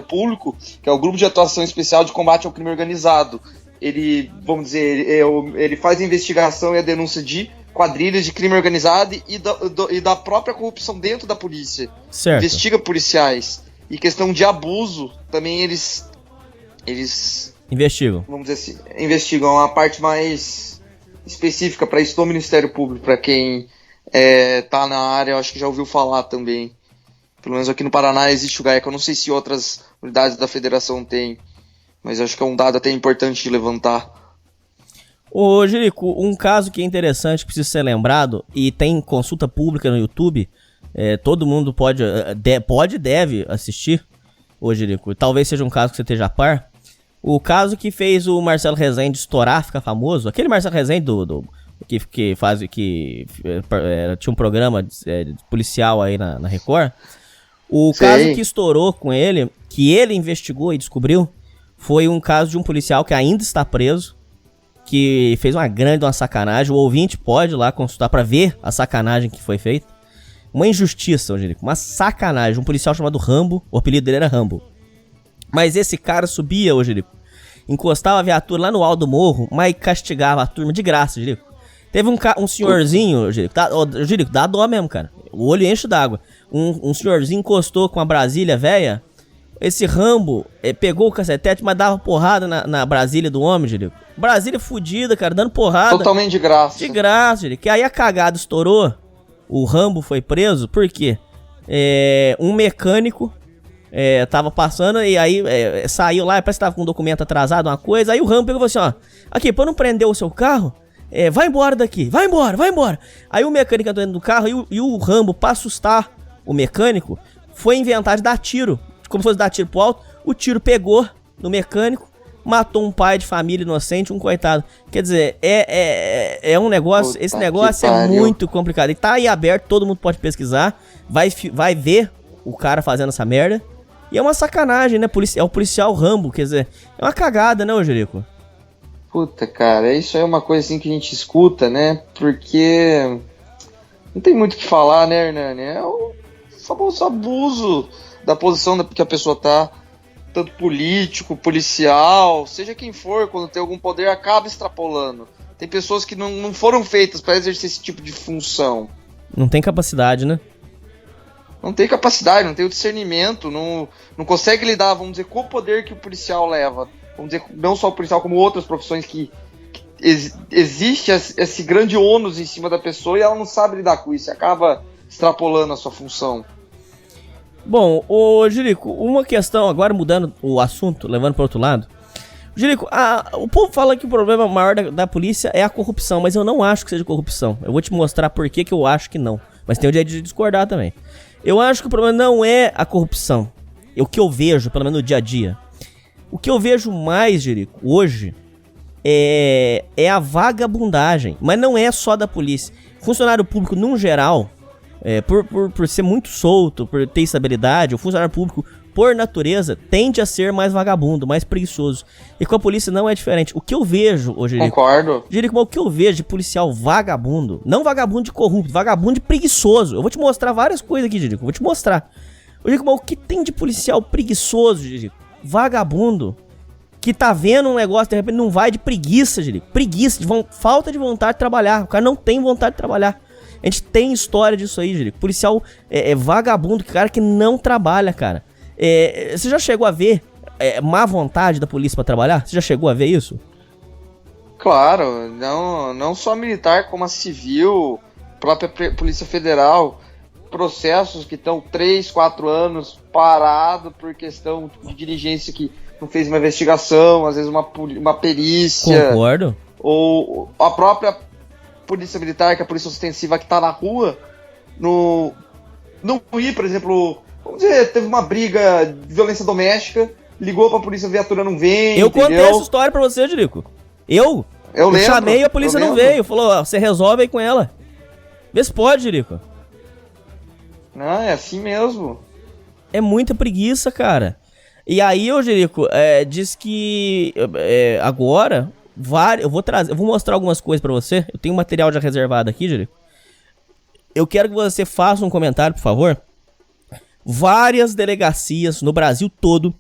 S8: Público, que é o Grupo de Atuação Especial de Combate ao Crime Organizado. Ele, vamos dizer, ele faz a investigação e a denúncia de quadrilhas de crime organizado e da própria corrupção dentro da polícia.
S7: Certo.
S8: Investiga policiais. E questão de abuso, também eles
S7: investigam.
S8: Vamos dizer assim, investigam a parte mais específica para isso do Ministério Público, para quem tá na área, eu acho que já ouviu falar também. Pelo menos aqui no Paraná existe o GAECO, eu não sei se outras unidades da federação têm, mas acho que é um dado até importante de levantar.
S7: Ô Jerico, um caso que é interessante, que precisa ser lembrado, e tem consulta pública no YouTube, todo mundo pode e deve assistir, ô Jerico, talvez seja um caso que você esteja a par. O caso que fez o Marcelo Rezende estourar, ficar famoso, aquele Marcelo Rezende que tinha um programa policial aí na Record. O caso que estourou com ele, que ele investigou e descobriu, foi um caso de um policial que ainda está preso, que fez uma sacanagem. O ouvinte pode ir lá consultar pra ver a sacanagem que foi feita. Uma injustiça, Angelico, uma sacanagem. Um policial chamado Rambo, o apelido dele era Rambo. Mas esse cara subia, Angelico, encostava a viatura lá no alto do morro, mas castigava a turma de graça, Angelico. Teve um senhorzinho, Jerico, dá dó mesmo, cara. O olho enche d'água. Um senhorzinho encostou com a Brasília velha. Esse Rambo pegou o cacetete, mas dava porrada na Brasília do homem, Jerico. Brasília fudida, cara, dando porrada.
S8: Totalmente de graça.
S7: De graça, Jerico. Que aí a cagada estourou. O Rambo foi preso, por quê? Um mecânico tava passando e aí saiu lá, parece que tava com um documento atrasado, uma coisa. Aí o Rambo pegou e falou assim, ó, aqui, pra não prender o seu carro, vai embora daqui, vai embora. Aí o mecânico entrou dentro do carro e o Rambo, pra assustar o mecânico, foi inventar de dar tiro. Como se fosse dar tiro pro alto, o tiro pegou no mecânico, matou um pai de família inocente, um coitado. Quer dizer, é um negócio,
S8: Puta,
S7: esse negócio é muito complicado. E tá aí aberto, todo mundo pode pesquisar, vai ver o cara fazendo essa merda. E é uma sacanagem, né? É o policial Rambo, quer dizer, é uma cagada, né, ô Jerico?
S8: Puta, cara, isso é uma coisa assim que a gente escuta, né? Porque não tem muito o que falar, né, Hernani? É o famoso abuso da posição que a pessoa tá, tanto político, policial, seja quem for, quando tem algum poder, acaba extrapolando. Tem pessoas que não foram feitas para exercer esse tipo de função.
S7: Não tem capacidade, né?
S8: Não tem capacidade, não tem o discernimento, não consegue lidar, vamos dizer, com o poder que o policial leva. Vamos dizer, não só o policial, como outras profissões que existe esse grande ônus em cima da pessoa e ela não sabe lidar com isso, acaba extrapolando a sua função.
S7: Bom, ô Jerico, uma questão, agora mudando o assunto, levando para outro lado. Jerico, o povo fala que o problema maior da polícia é a corrupção, mas eu não acho que seja corrupção. Eu vou te mostrar por que eu acho que não, mas tem o direito de discordar também. Eu acho que o problema não é a corrupção, é o que eu vejo, pelo menos no dia a dia. O que eu vejo mais, Jerico, hoje, é a vagabundagem, mas não é só da polícia. Funcionário público, num geral... por ser muito solto, por ter estabilidade, o funcionário público, por natureza, tende a ser mais vagabundo, mais preguiçoso. E com a polícia não é diferente. O que eu vejo, Jerico...
S8: Concordo.
S7: Jerico, o que eu vejo de policial vagabundo, não vagabundo de corrupto, vagabundo de preguiçoso. Eu vou te mostrar várias coisas aqui, Jerico, vou te mostrar. Jerico, o que tem de policial preguiçoso, Jerico? Vagabundo, que tá vendo um negócio, de repente não vai, de preguiça, Jerico. Preguiça, falta de vontade de trabalhar. O cara não tem vontade de trabalhar. A gente tem história disso aí, Jerico. Policial vagabundo, cara que não trabalha, cara. Você já chegou a ver má vontade da polícia pra trabalhar? Você já chegou a ver isso?
S8: Claro, não só militar, como a civil, própria Polícia Federal. Processos que estão 3, 4 anos parados por questão de diligência que não fez uma investigação, às vezes uma perícia.
S7: Concordo.
S8: Ou a própria polícia militar, que é a polícia ostensiva que tá na rua, não ir, por exemplo, vamos dizer, teve uma briga de violência doméstica, ligou pra polícia, a viatura não vem,
S7: Eu contei essa história pra você, Jerico. Eu lembro, chamei, a polícia não veio, falou, ó, você resolve aí com ela. Vê se pode, Jerico.
S8: Não, é assim mesmo.
S7: É muita preguiça, cara. E aí, ô Jerico, diz que agora... Eu vou mostrar algumas coisas pra você. Eu tenho um material já reservado aqui, Jerico. Eu quero que você faça um comentário, por favor. Várias delegacias no Brasil todo.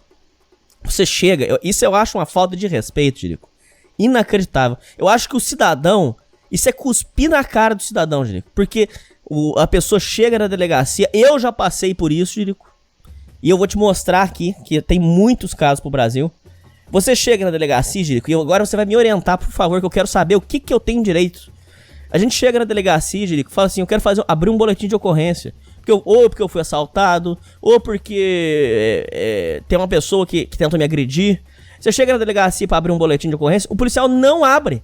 S7: Você chega... Isso eu acho uma falta de respeito, Jerico. Inacreditável. Eu acho que o cidadão... Isso é cuspir na cara do cidadão, Jerico. Porque a pessoa chega na delegacia... Eu já passei por isso, Jerico. E eu vou te mostrar aqui, que tem muitos casos pro Brasil. Você chega na delegacia, Jerico, e agora você vai me orientar, por favor, que eu quero saber o que eu tenho direito. A gente chega na delegacia, Jerico, e fala assim, eu quero abrir um boletim de ocorrência. Ou porque eu fui assaltado, ou porque tem uma pessoa que tentou me agredir. Você chega na delegacia pra abrir um boletim de ocorrência, o policial não abre.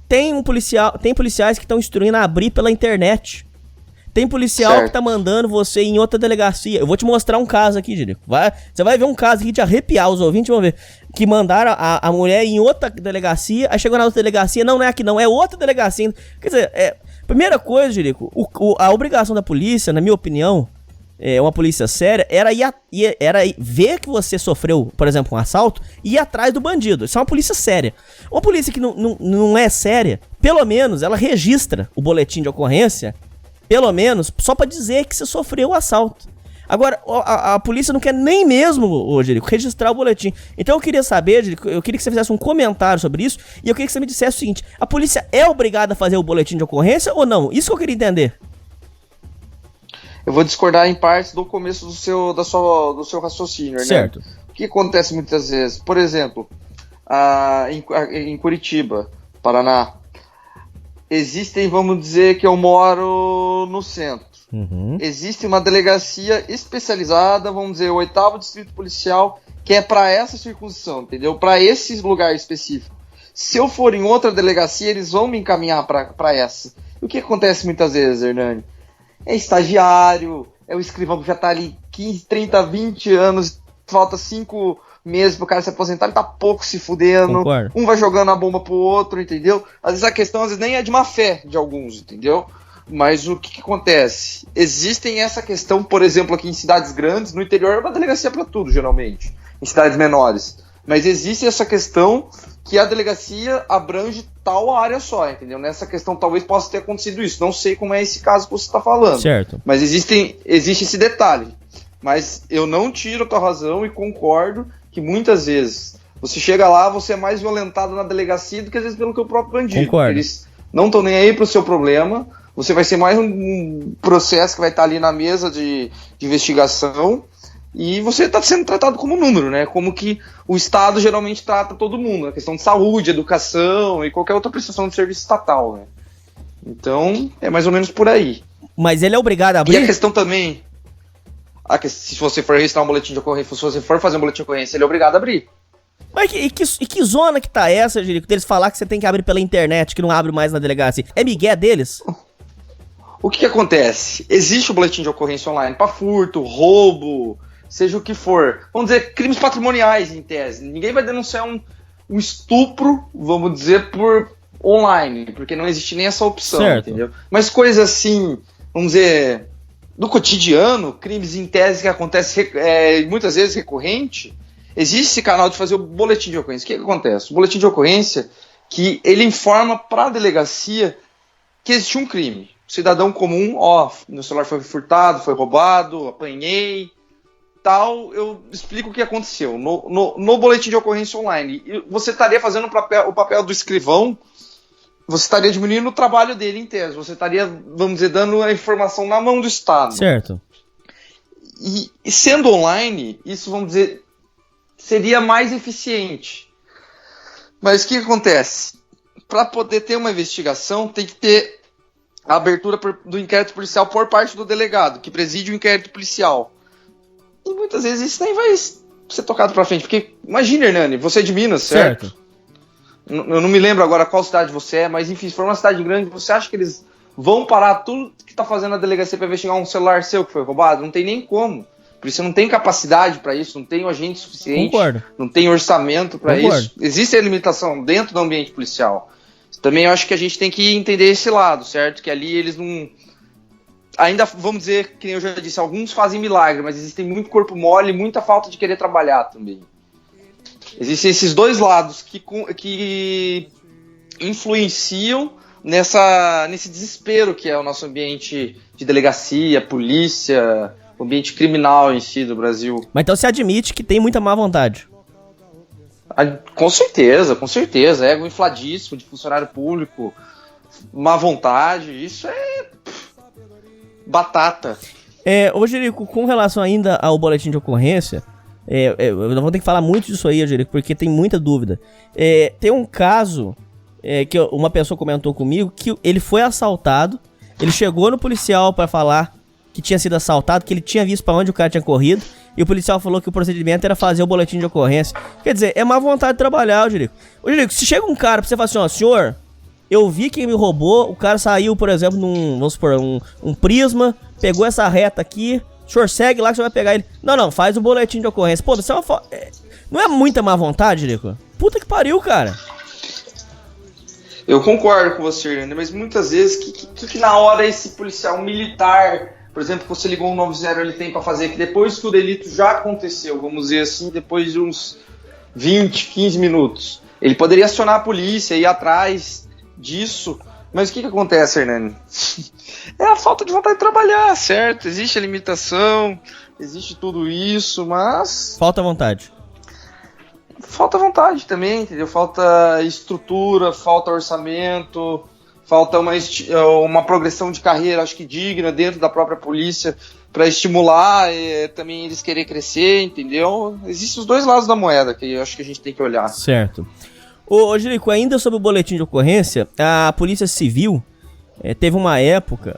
S7: Tem policiais que estão instruindo a abrir pela internet. Tem policial que tá mandando você em outra delegacia. Eu vou te mostrar um caso aqui, Jerico. Você vai ver um caso aqui de arrepiar, os ouvintes vão ver. Que mandaram a mulher em outra delegacia, aí chegou na outra delegacia, não é aqui não, é outra delegacia. Quer dizer, primeira coisa, Jerico, a obrigação da polícia, na minha opinião, uma polícia séria, era ver que você sofreu, por exemplo, um assalto, e ir atrás do bandido. Isso é uma polícia séria. Uma polícia que não é séria, pelo menos ela registra o boletim de ocorrência, pelo menos, só pra dizer que você sofreu o assalto. Agora, a polícia não quer nem mesmo, ô Jerico, registrar o boletim. Então eu queria saber, Jerico, eu queria que você fizesse um comentário sobre isso, e eu queria que você me dissesse o seguinte: a polícia é obrigada a fazer o boletim de ocorrência ou não? Isso que eu queria entender.
S8: Eu vou discordar em partes do começo do seu raciocínio,
S7: certo.
S8: Né? O que acontece muitas vezes? Por exemplo, em Curitiba, Paraná, existem, vamos dizer que eu moro no centro.
S7: Uhum.
S8: Existe uma delegacia especializada, vamos dizer, o 8º Distrito Policial, que é para essa circunstância, entendeu? Para esse lugar específico. Se eu for em outra delegacia, eles vão me encaminhar para essa. E o que acontece muitas vezes, Hernani? É estagiário, é o escrivão que já tá ali 15, 30, 20 anos, falta 5 meses pro cara se aposentar, ele tá pouco se fudendo.
S7: Concordo.
S8: Um vai jogando a bomba pro outro, entendeu? Às vezes a questão nem é de má fé de alguns, entendeu? Mas o que acontece? Existem essa questão, por exemplo, aqui em cidades grandes, no interior é uma delegacia para tudo, geralmente, em cidades menores. Mas existe essa questão que a delegacia abrange tal área só, entendeu? Nessa questão talvez possa ter acontecido isso. Não sei como é esse caso que você está falando.
S7: Certo.
S8: Mas existe esse detalhe. Mas eu não tiro a tua razão e concordo que muitas vezes você chega lá, você é mais violentado na delegacia do que às vezes pelo teu próprio bandido.
S7: Concordo.
S8: Eles não estão nem aí pro seu problema. Você vai ser mais um processo que vai estar ali na mesa de investigação e você está sendo tratado como número, né? Como que o Estado geralmente trata todo mundo, a questão de saúde, educação e qualquer outra prestação de serviço estatal, né? Então, é mais ou menos por aí.
S7: Mas ele é obrigado a abrir?
S8: E a questão também, se você for registrar um boletim de ocorrência, se você for fazer um boletim de ocorrência, ele é obrigado a abrir.
S7: Mas que zona que tá essa, Jerico, deles falar que você tem que abrir pela internet, que não abre mais na delegacia? É migué deles?
S8: O que acontece? Existe o boletim de ocorrência online para furto, roubo, seja o que for. Vamos dizer, crimes patrimoniais, em tese. Ninguém vai denunciar um estupro, vamos dizer, por online, porque não existe nem essa opção,
S7: certo.
S8: Entendeu? Mas coisas assim, vamos dizer, do cotidiano, crimes em tese que acontecem muitas vezes recorrente, existe esse canal de fazer o boletim de ocorrência. O que acontece? O boletim de ocorrência, que ele informa para a delegacia que existe um crime. Cidadão comum, meu celular foi furtado, foi roubado, apanhei, tal, eu explico o que aconteceu. No boletim de ocorrência online, você estaria fazendo o papel do escrivão, você estaria diminuindo o trabalho dele em tese, você estaria, vamos dizer, dando a informação na mão do Estado.
S7: Certo.
S8: E sendo online, isso, vamos dizer, seria mais eficiente. Mas o que acontece? Para poder ter uma investigação, tem que ter a abertura do inquérito policial por parte do delegado, que preside o inquérito policial. E muitas vezes isso nem vai ser tocado pra frente. Porque, imagina, Hernani, você é de Minas, certo? Eu não me lembro agora qual cidade você é, mas enfim, se for uma cidade grande, você acha que eles vão parar tudo que tá fazendo a delegacia pra investigar um celular seu que foi roubado? Não tem nem como. Por isso não tem capacidade pra isso, não tem agente suficiente.
S7: Concordo.
S8: Não tem orçamento pra isso. Existe a limitação dentro do ambiente policial. Também eu acho que a gente tem que entender esse lado, certo? Que ali eles não... Ainda, vamos dizer, que eu já disse, alguns fazem milagre, mas existem muito corpo mole e muita falta de querer trabalhar também. Existem esses dois lados que influenciam nesse desespero que é o nosso ambiente de delegacia, polícia, o ambiente criminal em si do Brasil.
S7: Mas então você admite que tem muita má vontade?
S8: Com certeza. Ego infladíssimo de funcionário público, má vontade, isso é batata.
S7: Ô Jerico, com relação ainda ao boletim de ocorrência, eu vou ter que falar muito disso aí, Jerico, porque tem muita dúvida. Tem um caso que uma pessoa comentou comigo que ele foi assaltado, ele chegou no policial pra falar que tinha sido assaltado, que ele tinha visto pra onde o cara tinha corrido, e o policial falou que o procedimento era fazer o boletim de ocorrência. Quer dizer, é má vontade de trabalhar, Jerico. Ô, Jerico, se chega um cara pra você falar assim, senhor, eu vi quem me roubou, o cara saiu, por exemplo, vamos supor, um prisma, pegou essa reta aqui, o senhor segue lá que você vai pegar ele. Não, faz o boletim de ocorrência. Pô, isso é não é muita má vontade, Jerico? Puta que pariu, cara.
S8: Eu concordo com você, Hernani, mas muitas vezes, que na hora esse policial militar... Por exemplo, que você ligou um 90, ele tem para fazer que depois que o delito já aconteceu, vamos dizer assim, depois de uns 20, 15 minutos, ele poderia acionar a polícia e ir atrás disso Mas o que acontece, Hernani? É a falta de vontade de trabalhar, certo? Existe a limitação, existe tudo isso, mas...
S7: Falta vontade.
S8: Falta vontade também, entendeu? Falta estrutura, falta orçamento, falta uma progressão de carreira, acho que digna, dentro da própria polícia, para estimular também eles querer crescer, entendeu? Existem os dois lados da moeda, que eu acho que a gente tem que olhar.
S7: Certo. Ô, Jerico, ainda sobre o boletim de ocorrência, a Polícia Civil teve uma época,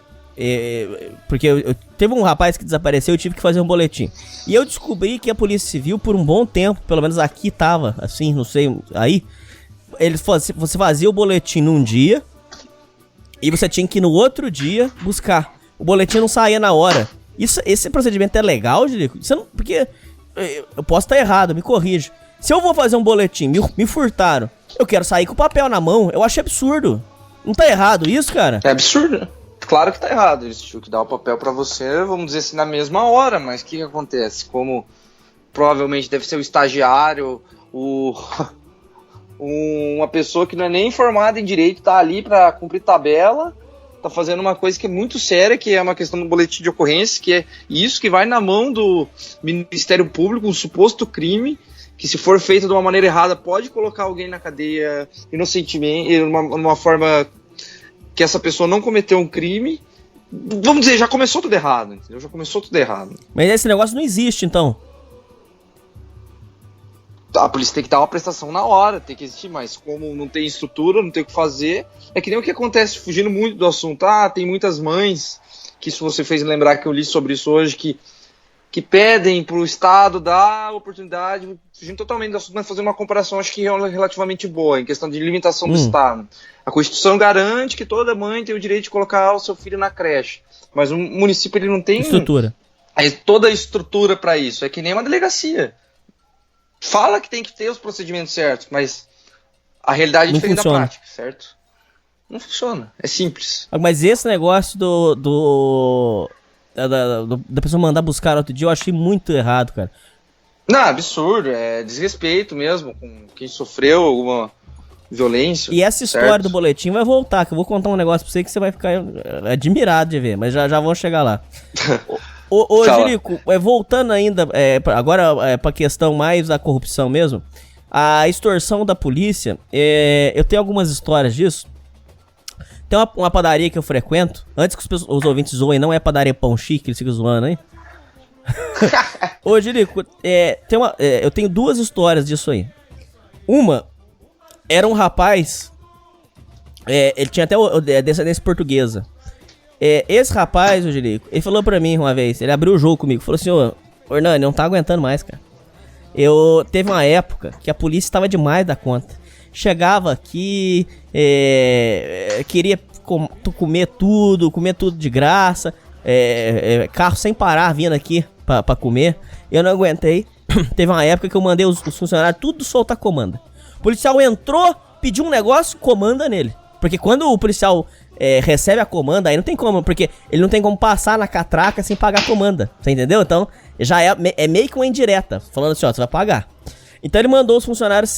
S7: porque teve um rapaz que desapareceu e eu tive que fazer um boletim. E eu descobri que a Polícia Civil, por um bom tempo, pelo menos aqui tava, assim, não sei, aí, você fazia o boletim num dia e você tinha que ir no outro dia buscar. O boletim não saía na hora. Esse procedimento é legal, Jerico? Porque eu posso estar errado, me corrija. Se eu vou fazer um boletim, me furtaram, eu quero sair com o papel na mão, eu acho absurdo. Não tá errado isso, cara?
S8: É absurdo. Claro que tá errado. Eles tinham que dar o papel pra você, vamos dizer assim, na mesma hora, mas o que acontece? Como provavelmente deve ser o estagiário, uma pessoa que não é nem formada em direito, tá ali pra cumprir tabela, tá fazendo uma coisa que é muito séria, que é uma questão do boletim de ocorrência, que é isso que vai na mão do Ministério Público, um suposto crime, que se for feito de uma maneira errada, pode colocar alguém na cadeia inocentemente, numa forma que essa pessoa não cometeu um crime. Vamos dizer, já começou tudo errado, entendeu? Já começou tudo errado.
S7: Mas esse negócio não existe, então.
S8: A polícia tem que dar uma prestação na hora, tem que existir, mas como não tem estrutura, não tem o que fazer, é que nem o que acontece, fugindo muito do assunto. Tem muitas mães, que isso você fez lembrar que eu li sobre isso hoje, que pedem pro Estado dar oportunidade, fugindo totalmente do assunto, mas fazendo uma comparação, acho que relativamente boa, em questão de limitação do Estado. A Constituição garante que toda mãe tem o direito de colocar o seu filho na creche, mas o município ele não tem
S7: estrutura.
S8: Toda a estrutura para isso, é que nem uma delegacia. Fala que tem que ter os procedimentos certos, mas a realidade é diferente da prática, certo? Não funciona, é simples.
S7: Mas esse negócio da pessoa mandar buscar outro dia, eu achei muito errado, cara.
S8: Não, absurdo, é desrespeito mesmo com quem sofreu alguma violência.
S7: E essa história do boletim vai voltar, que eu vou contar um negócio pra você que você vai ficar admirado de ver, mas já vou chegar lá. Ô Jerico, voltando ainda, agora pra questão mais da corrupção mesmo, a extorsão da polícia, eu tenho algumas histórias disso. Tem uma padaria que eu frequento, antes que os ouvintes zoem, não é padaria Pão Chique, eles ficam zoando aí. Ô Jerico, eu tenho duas histórias disso aí. Uma, era um rapaz, ele tinha até descendência portuguesa. Esse rapaz, ô Jerico, ele falou pra mim uma vez, ele abriu o jogo comigo, falou assim, ô Hernani, não tá aguentando mais, cara. Teve uma época que a polícia estava demais da conta. Chegava aqui, queria comer tudo de graça, carro sem parar vindo aqui pra comer. Eu não aguentei. Teve uma época que eu mandei os funcionários tudo soltar comanda. O policial entrou, pediu um negócio, comanda nele. Porque quando o policial recebe a comanda, aí não tem como, porque ele não tem como passar na catraca sem pagar a comanda. Você entendeu? Então, já é meio que uma indireta, falando assim, ó, você vai pagar. Então ele mandou os funcionários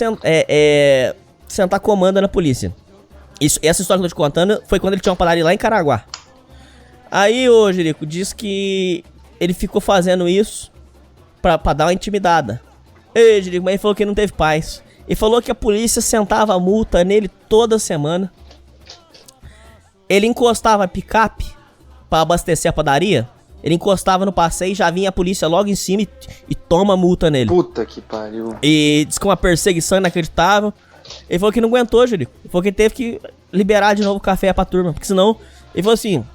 S7: sentar comanda na polícia. Essa história que eu tô te contando foi quando ele tinha uma padaria lá em Caraguá. Aí o Jerico diz que ele ficou fazendo isso pra dar uma intimidada. Ei, Jerico, mas ele falou que não teve paz. Ele falou que a polícia sentava a multa nele toda semana. Ele encostava a picape pra abastecer a padaria. Ele encostava no passeio e já vinha a polícia logo em cima e toma multa nele.
S8: Puta que pariu.
S7: E diz que uma perseguição inacreditável. Ele falou que não aguentou, Jerico. Ele falou que ele teve que liberar de novo o café pra turma. Porque senão, ele falou assim,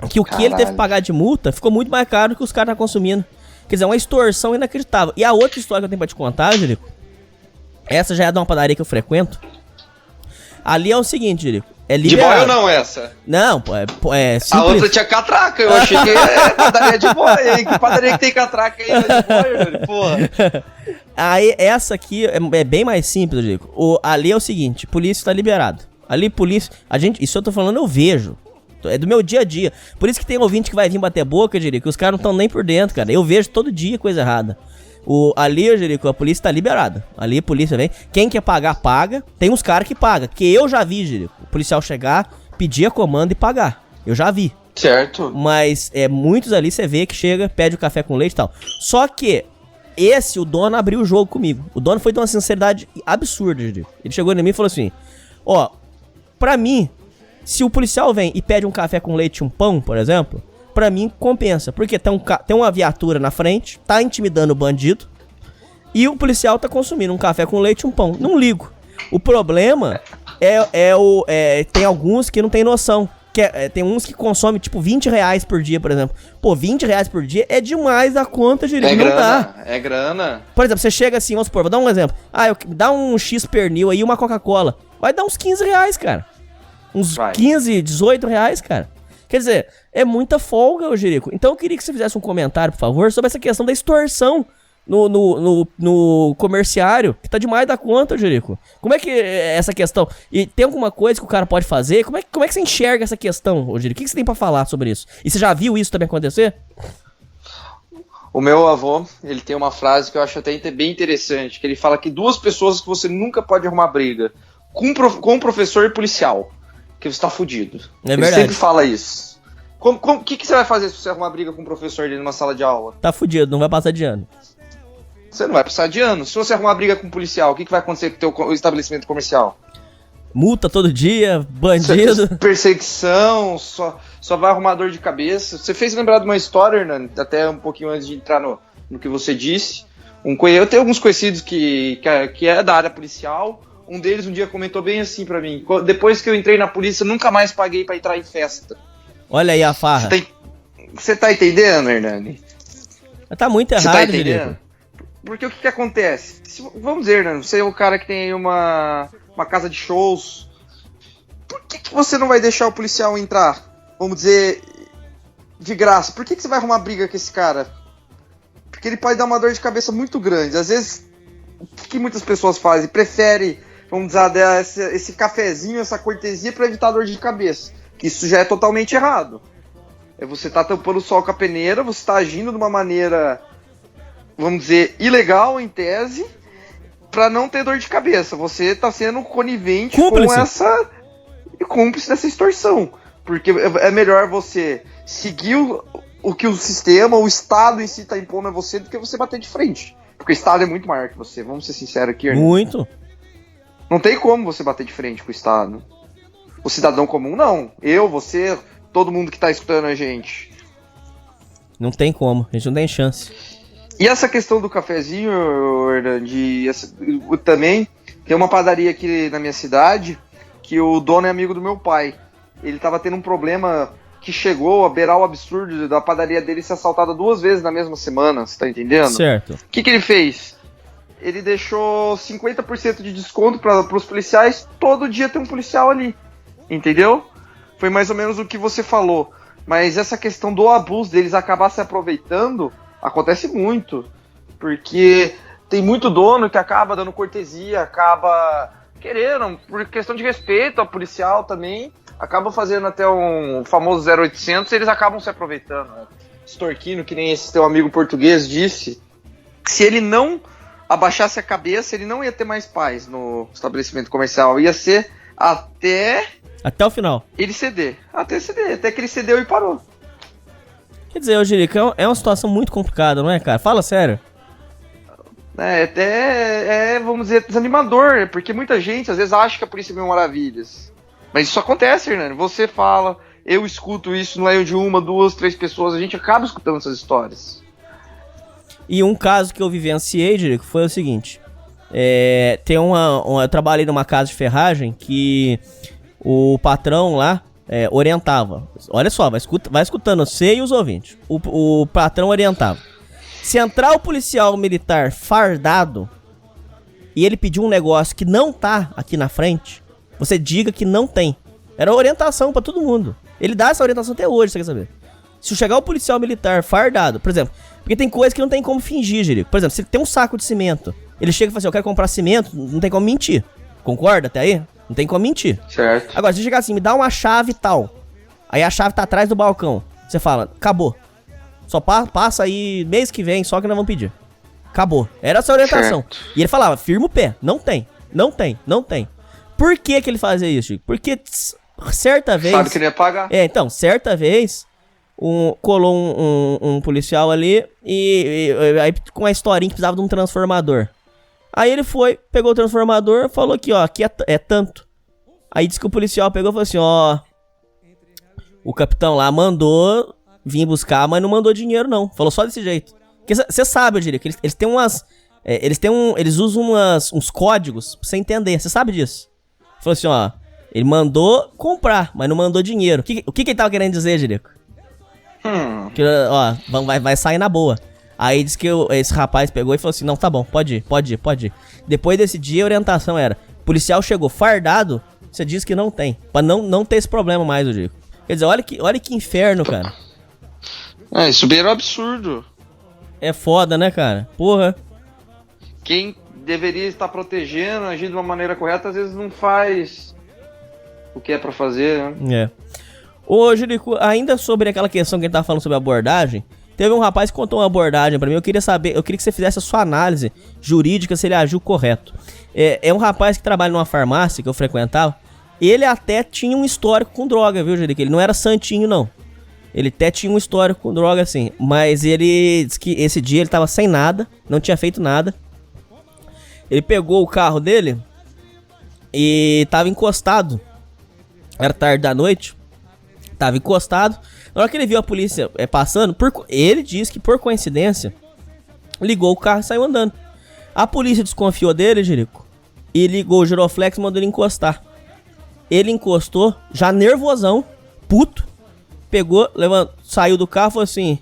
S7: que o que ele teve que pagar de multa ficou muito mais caro do que os caras estão consumindo. Quer dizer, uma extorsão inacreditável. E a outra história que eu tenho pra te contar, Jerico, essa já é de uma padaria que eu frequento. Ali é o seguinte, Jerico. É liberado.
S8: De boia ou não essa?
S7: Não, pô, é simples.
S8: A outra tinha catraca, eu achei que padaria de boia. Que padaria que tem catraca aí, de boia, velho, porra.
S7: Aí, essa aqui é bem mais simples, Jerico. Ali é o seguinte, polícia tá liberado. Ali, polícia, isso eu tô falando, eu vejo. É do meu dia a dia. Por isso que tem ouvinte que vai vir bater boca, Jerico, que os caras não estão nem por dentro, cara. Eu vejo todo dia coisa errada. Ali, Jerico, a polícia tá liberada. Ali a polícia vem. Quem quer pagar, paga. Tem uns caras que pagam. Que eu já vi, Jerico. O policial chegar, pedir a comanda e pagar. Eu já vi.
S8: Certo.
S7: Mas muitos ali você vê que chega, pede o café com leite e tal. Só que o dono abriu o jogo comigo. O dono foi de uma sinceridade absurda, Jerico. Ele chegou em mim e falou assim, ó, pra mim, se o policial vem e pede um café com leite e um pão, por exemplo, pra mim compensa. Porque tem uma viatura na frente, tá intimidando o bandido, e o policial tá consumindo um café com leite e um pão. Não ligo. O problema tem alguns que não tem noção. Tem uns que consomem, tipo, 20 reais por dia, por exemplo. Pô, 20 reais por dia é demais da conta, Jerico. Não dá.
S8: É grana.
S7: Por exemplo, você chega assim, vamos supor, vou dar um exemplo. Dá um X pernil aí, uma Coca-Cola. Vai dar uns 15 reais, cara. Uns 15, 18 reais, cara. Quer dizer, é muita folga, Jerico. Então eu queria que você fizesse um comentário, por favor, sobre essa questão da extorsão no comerciário, que tá demais da conta, Jerico. Como é que é essa questão? E tem alguma coisa que o cara pode fazer? Como é que você enxerga essa questão, Jerico? O que você tem pra falar sobre isso? E você já viu isso também acontecer?
S8: O meu avô, ele tem uma frase que eu acho até bem interessante, que ele fala que 2 pessoas que você nunca pode arrumar briga, com um professor e policial, que você tá fudido. Ele sempre fala isso. O que você vai fazer se você arrumar briga com um professor ali numa sala de aula?
S7: Tá fudido, não vai passar de ano.
S8: Você não vai passar de ano. Se você arrumar briga com um policial, o que vai acontecer com o teu estabelecimento comercial?
S7: Multa todo dia, bandido. Perseguição,
S8: só vai arrumar dor de cabeça. Você fez lembrar de uma história, Hernani, até um pouquinho antes de entrar no que você disse. Eu tenho alguns conhecidos que é da área policial. Um deles um dia comentou bem assim pra mim: depois que eu entrei na polícia, nunca mais paguei pra entrar em festa.
S7: Olha aí a farra.
S8: Você tá entendendo, Hernani?
S7: Tá muito errado,
S8: tá entendendo? Porque o que acontece? Vamos dizer, né? Você é um cara que tem aí uma casa de shows. Por que você não vai deixar o policial entrar? Vamos dizer, de graça. Por que você vai arrumar briga com esse cara? Porque ele pode dar uma dor de cabeça muito grande. Às vezes, o que muitas pessoas fazem? Prefere, vamos dizer, esse cafezinho, essa cortesia para evitar dor de cabeça. Que isso já é totalmente errado. Você tá tampando o sol com a peneira, você tá agindo de uma maneira, vamos dizer, ilegal em tese, pra não ter dor de cabeça. Você tá sendo conivente
S7: cúmplice.
S8: Com essa... cúmplice dessa extorsão. Porque é melhor você seguir o que o sistema, o Estado em si tá impondo a você, do que você bater de frente. Porque o Estado é muito maior que você. Vamos ser sinceros aqui, Hernani.
S7: Muito.
S8: Não tem como você bater de frente com o Estado. O cidadão comum, não. Eu, você, todo mundo que tá escutando a gente.
S7: Não tem como. A gente não tem chance.
S8: E essa questão do cafezinho, Hernani, também tem uma padaria aqui na minha cidade que o dono é amigo do meu pai. Ele tava tendo um problema que chegou a beirar o absurdo da padaria dele ser assaltada 2 vezes na mesma semana, você tá entendendo?
S7: Certo.
S8: O que ele fez? Ele deixou 50% de desconto para os policiais, todo dia tem um policial ali, entendeu? Foi mais ou menos o que você falou. Mas essa questão do abuso deles acabar se aproveitando, acontece muito. Porque tem muito dono que acaba dando cortesia, acaba querendo, por questão de respeito ao policial também, acaba fazendo até um famoso 0800 e eles acabam se aproveitando, né? Extorquindo, que nem esse teu amigo português disse, que se ele não abaixasse a cabeça, ele não ia ter mais paz no estabelecimento comercial, ia ser até
S7: o final.
S8: Ele ceder, até que ele cedeu e parou.
S7: Quer dizer, Jerico, é uma situação muito complicada, não é, cara? Fala sério.
S8: Vamos dizer, desanimador, porque muita gente às vezes acha que a polícia é mil maravilhas. Mas isso acontece, Hernani. Você fala, eu escuto isso, não é de 1, 2, 3 pessoas, a gente acaba escutando essas histórias.
S7: E um caso que eu vivenciei, Jerico, foi o seguinte. Eu trabalhei numa casa de ferragem que o patrão lá orientava. Olha só, vai escutando você e os ouvintes. O patrão orientava. Se entrar o policial militar fardado e ele pedir um negócio que não tá aqui na frente, você diga que não tem. Era orientação pra todo mundo. Ele dá essa orientação até hoje, você quer saber? Se chegar o policial militar fardado, por exemplo, porque tem coisa que não tem como fingir, Jerico. Por exemplo, se ele tem um saco de cimento, ele chega e fala assim, eu quero comprar cimento, não tem como mentir. Concorda até aí? Não tem como mentir.
S8: Certo.
S7: Agora, se chegar assim, me dá uma chave tal. Aí a chave tá atrás do balcão. Você fala, acabou. Só passa aí mês que vem, só que nós vamos pedir. Acabou. Era essa a orientação.
S8: Certo.
S7: E ele falava, firma o pé. Não tem. Por que ele fazia isso, Chico? Porque certa vez...
S8: Sabe que não ia pagar.
S7: Então, certa vez, colou um policial ali e aí com a historinha que precisava de um transformador. Aí ele foi, pegou o transformador, falou que, ó, aqui é tanto. Aí disse que o policial pegou e falou assim, ó, o capitão lá mandou vir buscar, mas não mandou dinheiro não. Falou só desse jeito. Porque você sabe, eu diria, que eles têm umas... Eles usam uns códigos pra você entender, você sabe disso. Falou assim, ó, ele mandou comprar, mas não mandou dinheiro. O que ele tava querendo dizer, Jerico? Que, ó, vai sair na boa. Aí disse que esse rapaz pegou e falou assim, não, tá bom, pode ir. Depois desse dia, a orientação era, o policial chegou fardado, você diz que não tem. Pra não ter esse problema mais, Jerico. Quer dizer, olha que inferno, cara.
S8: Isso beira um absurdo.
S7: É foda, né, cara? Porra.
S8: Quem deveria estar protegendo, agindo de uma maneira correta, às vezes não faz o que é pra fazer, né?
S7: Ô, Jerico, ainda sobre aquela questão que a gente tava falando sobre abordagem, teve um rapaz que contou uma abordagem pra mim, eu queria que você fizesse a sua análise jurídica se ele agiu correto. É um rapaz que trabalha numa farmácia que eu frequentava, ele até tinha um histórico com droga, viu, Jerico? Ele não era santinho, não. Ele até tinha um histórico com droga, assim, mas ele disse que esse dia ele tava sem nada, não tinha feito nada. Ele pegou o carro dele e tava encostado. Era tarde da noite. Tava encostado. Na hora que ele viu a polícia passando, ele disse que por coincidência ligou o carro e saiu andando. A polícia desconfiou dele, Jerico, e ligou o giroflex e mandou ele encostar. Ele encostou, já nervosão, puto. Pegou, saiu do carro e falou assim,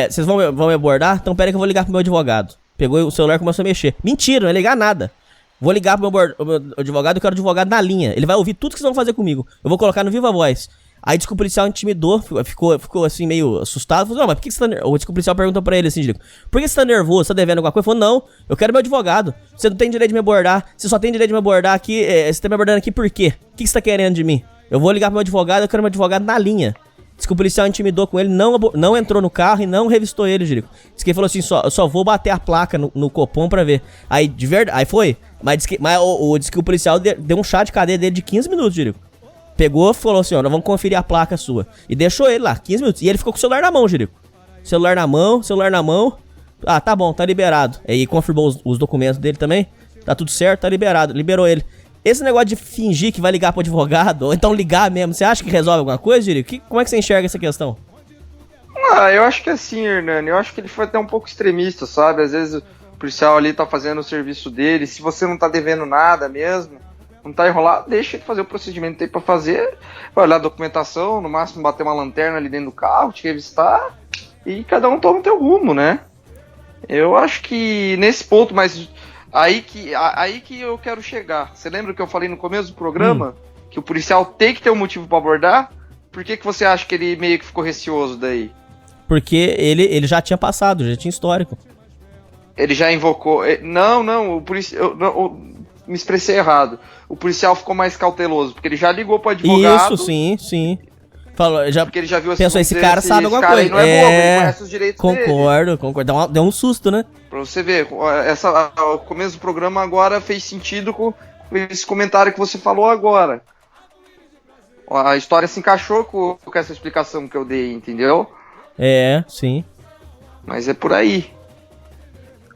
S7: vocês vão me abordar? Então pera aí que eu vou ligar pro meu advogado. Pegou o celular e começou a mexer. Mentira, não ia ligar nada. Vou ligar pro meu advogado, eu quero o advogado na linha. Ele vai ouvir tudo que vocês vão fazer comigo. Eu vou colocar no Viva Voz. Aí disse que o policial intimidou, ficou assim meio assustado. Falou, não, mas por que você tá nervoso? O policial perguntou pra ele assim, Diego, por que você tá nervoso? Você tá devendo alguma coisa? Ele falou, não, eu quero meu advogado. Você não tem direito de me abordar. Você só tem direito de me abordar aqui. Você tá me abordando aqui por quê? O que você tá querendo de mim? Eu vou ligar pro meu advogado, eu quero meu advogado na linha. Diz que o policial intimidou com ele, não entrou no carro e não revistou ele, Jerico. Diz que ele falou assim, eu só vou bater a placa no Copom pra ver. Aí, de verdade, aí foi. Mas diz que o policial deu um chá de cadeia dele de 15 minutos, Jerico. Pegou e falou assim, ó, nós vamos conferir a placa sua. E deixou ele lá, 15 minutos. E ele ficou com o celular na mão, Jerico. Celular na mão. Ah, tá bom, tá liberado. Aí confirmou os documentos dele também. Tá tudo certo, tá liberado. Liberou ele. Esse negócio de fingir que vai ligar pro advogado, ou então ligar mesmo, você acha que resolve alguma coisa, Jerico? Como é que você enxerga essa questão?
S8: Eu acho que assim, Hernani, eu acho que ele foi até um pouco extremista, sabe? Às vezes o policial ali tá fazendo o serviço dele, se você não tá devendo nada mesmo, não tá enrolado, deixa ele fazer o procedimento que tem pra fazer, vai olhar a documentação, no máximo bater uma lanterna ali dentro do carro, te revistar, e cada um toma o teu rumo, né? Eu acho que nesse ponto, mas... Aí que eu quero chegar. Você lembra que eu falei no começo do programa? Que o policial tem que ter um motivo pra abordar? Por que você acha que ele meio que ficou receoso daí?
S7: Porque ele já tinha passado, já tinha histórico.
S8: Ele já invocou... Não, o policial... Me expressei errado. O policial ficou mais cauteloso, porque ele já ligou pro advogado...
S7: Isso, sim. Falou,
S8: porque ele já viu
S7: pensou, esse cara sabe alguma coisa. Ele
S8: não é bobo, ele conhece os direitos dele.
S7: Concordo. Deu um susto, né?
S8: Pra você ver, o começo do programa agora fez sentido com esse comentário que você falou agora. A história se encaixou com essa explicação que eu dei, entendeu?
S7: Sim.
S8: Mas é por aí.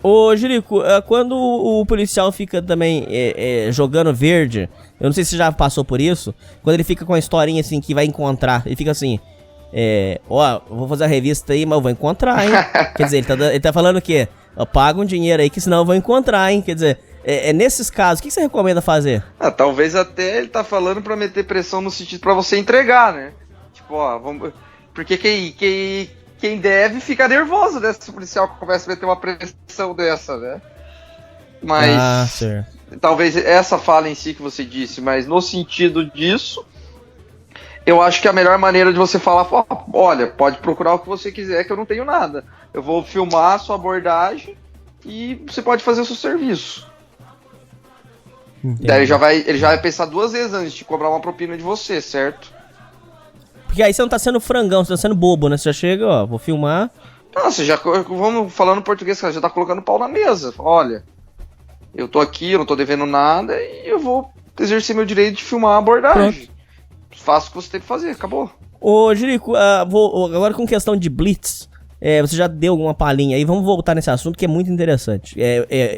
S7: Ô, Jerico, quando o policial fica também jogando verde, eu não sei se você já passou por isso, quando ele fica com a historinha assim que vai encontrar, ele fica assim, eu vou fazer a revista aí, mas eu vou encontrar, hein? Quer dizer, ele tá falando o quê? Paga um dinheiro aí que senão eu vou encontrar, hein? Quer dizer, nesses casos, o que você recomenda fazer?
S8: Talvez até ele tá falando pra meter pressão no sentido pra você entregar, né? Tipo, porque quem deve fica nervoso, né? Se o policial começa a meter uma pressão dessa, né? Mas
S7: certo.
S8: Talvez essa fala em si que você disse, mas no sentido disso, eu acho que a melhor maneira de você falar, olha, pode procurar o que você quiser, que eu não tenho nada. Eu vou filmar a sua abordagem e você pode fazer o seu serviço. Daí ele já vai pensar 2 vezes antes de cobrar uma propina de você, certo?
S7: Porque aí você não tá sendo frangão, você tá sendo bobo, né? Você já chega, vou filmar.
S8: Não, você já, vamos falando português, cara, já tá colocando pau na mesa. Olha, eu tô aqui, eu não tô devendo nada e eu vou exercer meu direito de filmar a abordagem. faça o que você tem que fazer, acabou.
S7: Ô, Jerico, agora com questão de blitz, você já deu alguma palhinha aí, vamos voltar nesse assunto que é muito interessante.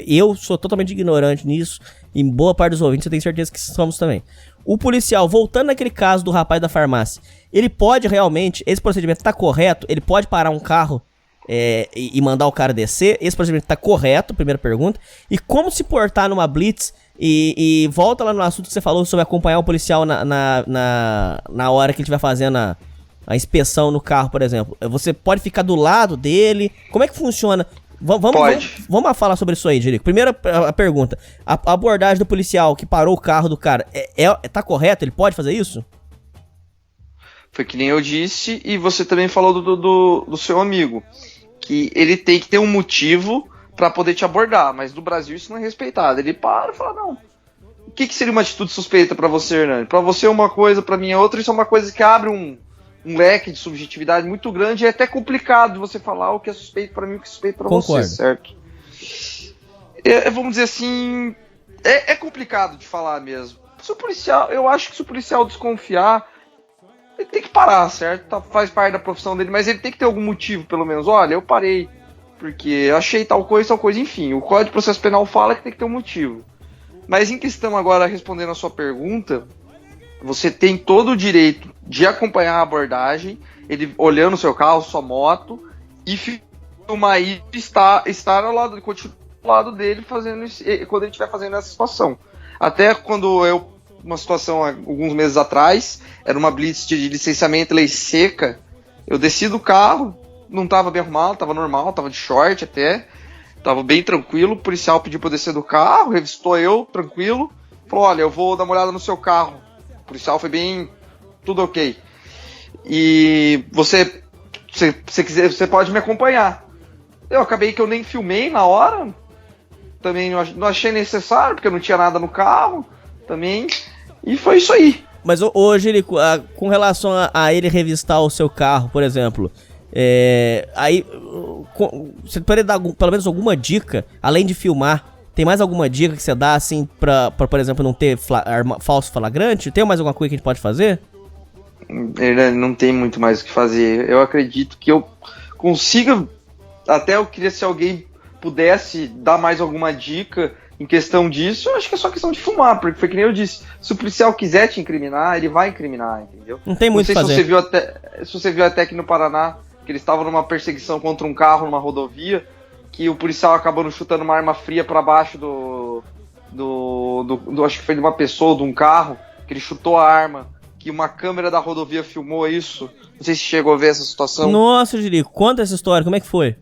S7: Eu sou totalmente ignorante nisso, e boa parte dos ouvintes eu tenho certeza que somos também. O policial, voltando naquele caso do rapaz da farmácia, ele pode realmente, esse procedimento tá correto, ele pode parar um carro e mandar o cara descer, esse procedimento tá correto, primeira pergunta, e como se portar numa blitz, e volta lá no assunto que você falou sobre acompanhar o policial na hora que ele estiver fazendo a inspeção no carro, por exemplo. Você pode ficar do lado dele, como é que funciona? Vamos falar sobre isso aí, Jerico. Primeira pergunta, a abordagem do policial que parou o carro do cara, tá correto? Ele pode fazer isso?
S8: Foi que nem eu disse, e você também falou do seu amigo, que ele tem que ter um motivo para poder te abordar, mas no Brasil isso não é respeitado. Ele para e fala, não, o que seria uma atitude suspeita para você, Hernani? Para você é uma coisa, para mim é outra, isso é uma coisa que abre um leque de subjetividade muito grande, e é até complicado de você falar o que é suspeito para mim e o que é suspeito para você, certo? Vamos dizer assim, é complicado de falar mesmo. Se o policial, eu acho que se o policial desconfiar, ele tem que parar, certo? Faz parte da profissão dele, mas ele tem que ter algum motivo, pelo menos. Olha, eu parei porque eu achei tal coisa, enfim. O Código de Processo Penal fala que tem que ter um motivo. Mas em questão agora, respondendo a sua pergunta, você tem todo o direito de acompanhar a abordagem, ele olhando o seu carro, sua moto, e filmar e estar ao lado, continuar ao lado dele fazendo isso, quando ele estiver fazendo essa situação. Até quando uma situação alguns meses atrás, era uma blitz de licenciamento, lei seca, eu desci do carro, não tava bem arrumado, tava normal, tava de short até, tava bem tranquilo, o policial pediu pra eu descer do carro, revistou eu, tranquilo, falou, olha, eu vou dar uma olhada no seu carro. O policial foi bem, tudo ok. E você quiser, você pode me acompanhar. Eu acabei que eu nem filmei na hora, também não achei necessário, porque eu não tinha nada no carro, também, e foi isso aí.
S7: Mas, Jerico, com relação a ele revistar o seu carro, por exemplo, aí você pode dar pelo menos alguma dica, além de filmar, tem mais alguma dica que você dá, assim, pra por exemplo, não ter falso flagrante? Tem mais alguma coisa que a gente pode fazer?
S8: Não tem muito mais o que fazer. Eu acredito que eu consiga, até eu queria se alguém pudesse dar mais alguma dica em questão disso, eu acho que é só questão de filmar, porque foi que nem eu disse, se o policial quiser te incriminar, ele vai incriminar, entendeu?
S7: Não tem muito o que fazer.
S8: Se você viu até aqui no Paraná, que eles estavam numa perseguição contra um carro numa rodovia, que o policial acabou chutando uma arma fria para baixo acho que foi de uma pessoa, de um carro, que ele chutou a arma, que uma câmera da rodovia filmou isso. Não sei se chegou a ver essa situação.
S7: Nossa, Jerico, conta essa história, como é que foi?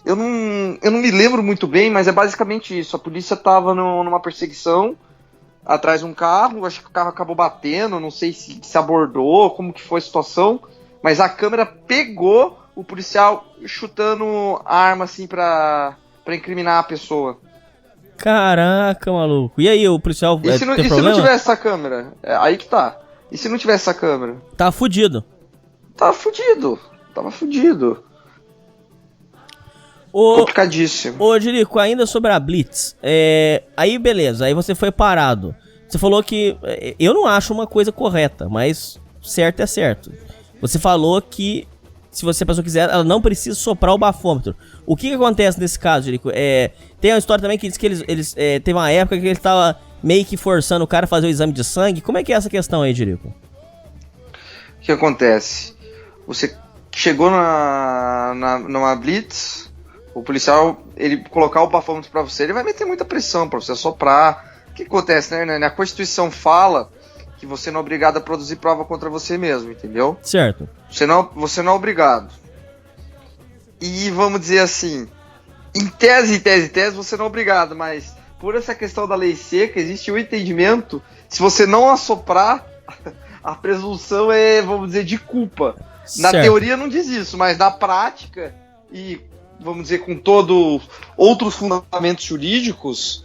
S8: Eu não me lembro muito bem, mas é basicamente isso. A polícia estava numa perseguição atrás de um carro, acho que o carro acabou batendo, não sei se abordou, como que foi a situação, mas a câmera pegou o policial chutando a arma assim pra incriminar a pessoa.
S7: Caraca, maluco. E aí, o policial
S8: e se não tivesse essa câmera? Aí que tá. E se não tivesse essa câmera?
S7: Tava fudido.
S8: Tava fudido. Complicadíssimo.
S7: Ô, Jerico, ainda sobre a blitz, aí beleza, aí você foi parado. Você falou que, eu não acho uma coisa correta, mas certo é certo. Você falou que, se a pessoa quiser, ela não precisa soprar o bafômetro. O que acontece nesse caso, Jerico? Tem uma história também que diz que eles teve uma época que ele tava meio que forçando o cara a fazer o exame de sangue. Como é que é essa questão aí, Jerico?
S8: O que acontece? Você chegou numa blitz, o policial, ele colocar o bafômetro pra você, ele vai meter muita pressão pra você assoprar. O que acontece, né, Hernani? A Constituição fala que você não é obrigado a produzir prova contra você mesmo, entendeu?
S7: Certo.
S8: Você não é obrigado. E vamos dizer assim, em tese, você não é obrigado, mas por essa questão da lei seca, existe um entendimento, se você não assoprar, a presunção é, vamos dizer, de culpa. Na teoria não diz isso, mas na prática, e vamos dizer, com todos outros fundamentos jurídicos,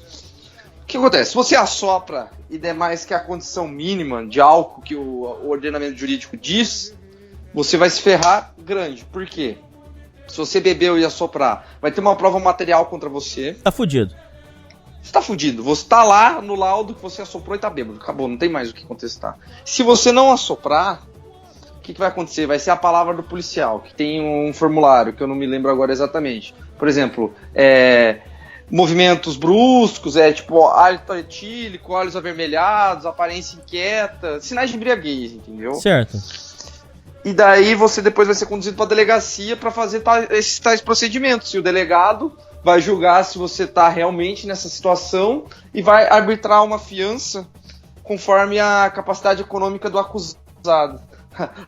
S8: o que acontece? Se você assopra e der mais que a condição mínima de álcool que o ordenamento jurídico diz, você vai se ferrar grande. Por quê? Se você bebeu e assoprar, vai ter uma prova material contra você.
S7: Tá fudido.
S8: você tá fudido. Você tá lá no laudo que você assoprou e tá bêbado. Acabou, não tem mais o que contestar. Se você não assoprar, o que vai acontecer? Vai ser a palavra do policial, que tem um formulário, que eu não me lembro agora exatamente. Por exemplo, movimentos bruscos, tipo hálito etílico, olhos avermelhados, aparência inquieta, sinais de embriaguez, entendeu?
S7: Certo.
S8: E daí você depois vai ser conduzido para a delegacia para fazer esses tais procedimentos. E o delegado vai julgar se você está realmente nessa situação e vai arbitrar uma fiança conforme a capacidade econômica do acusado.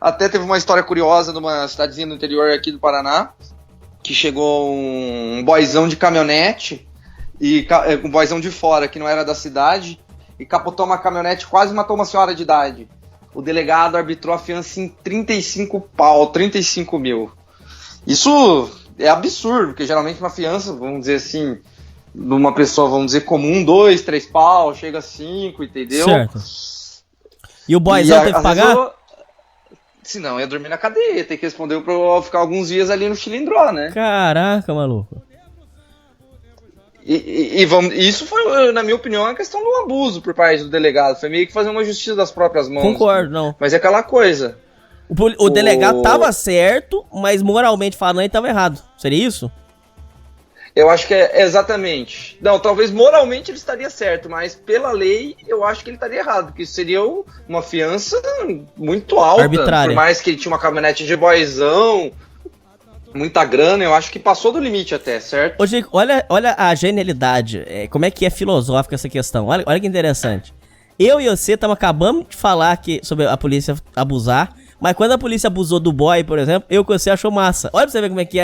S8: Até teve uma história curiosa numa cidadezinha do interior aqui do Paraná, que chegou um boyzão de caminhonete, e um boyzão de fora, que não era da cidade, e capotou uma caminhonete, quase matou uma senhora de idade. O delegado arbitrou a fiança em 35 mil. Isso é absurdo, porque geralmente uma fiança, vamos dizer assim, de uma pessoa, vamos dizer, comum, 2, 3 pau, chega a 5, entendeu?
S7: Certo. E o boyzão teve que pagar?
S8: Senão ia dormir na cadeia, tem que responder pra ficar alguns dias ali no Chilindró, né?
S7: Caraca, maluco.
S8: Isso foi, na minha opinião, uma questão do abuso por parte do delegado. Foi meio que fazer uma justiça das próprias mãos.
S7: Concordo, não.
S8: Mas é aquela coisa.
S7: O delegado tava certo, mas moralmente falando ele tava errado. Seria isso?
S8: Eu acho que é exatamente. Não, talvez moralmente ele estaria certo, mas pela lei eu acho que ele estaria errado, porque isso seria uma fiança muito alta.
S7: Arbitrária.
S8: Por mais que ele tinha uma caminhonete de boyzão, muita grana, eu acho que passou do limite até, certo?
S7: Ô, Chico, olha a genialidade, como é que é filosófica essa questão. Olha que interessante. Eu e você acabamos de falar sobre a polícia abusar, mas quando a polícia abusou do boy, por exemplo, eu que você achou massa. Olha pra você ver como é que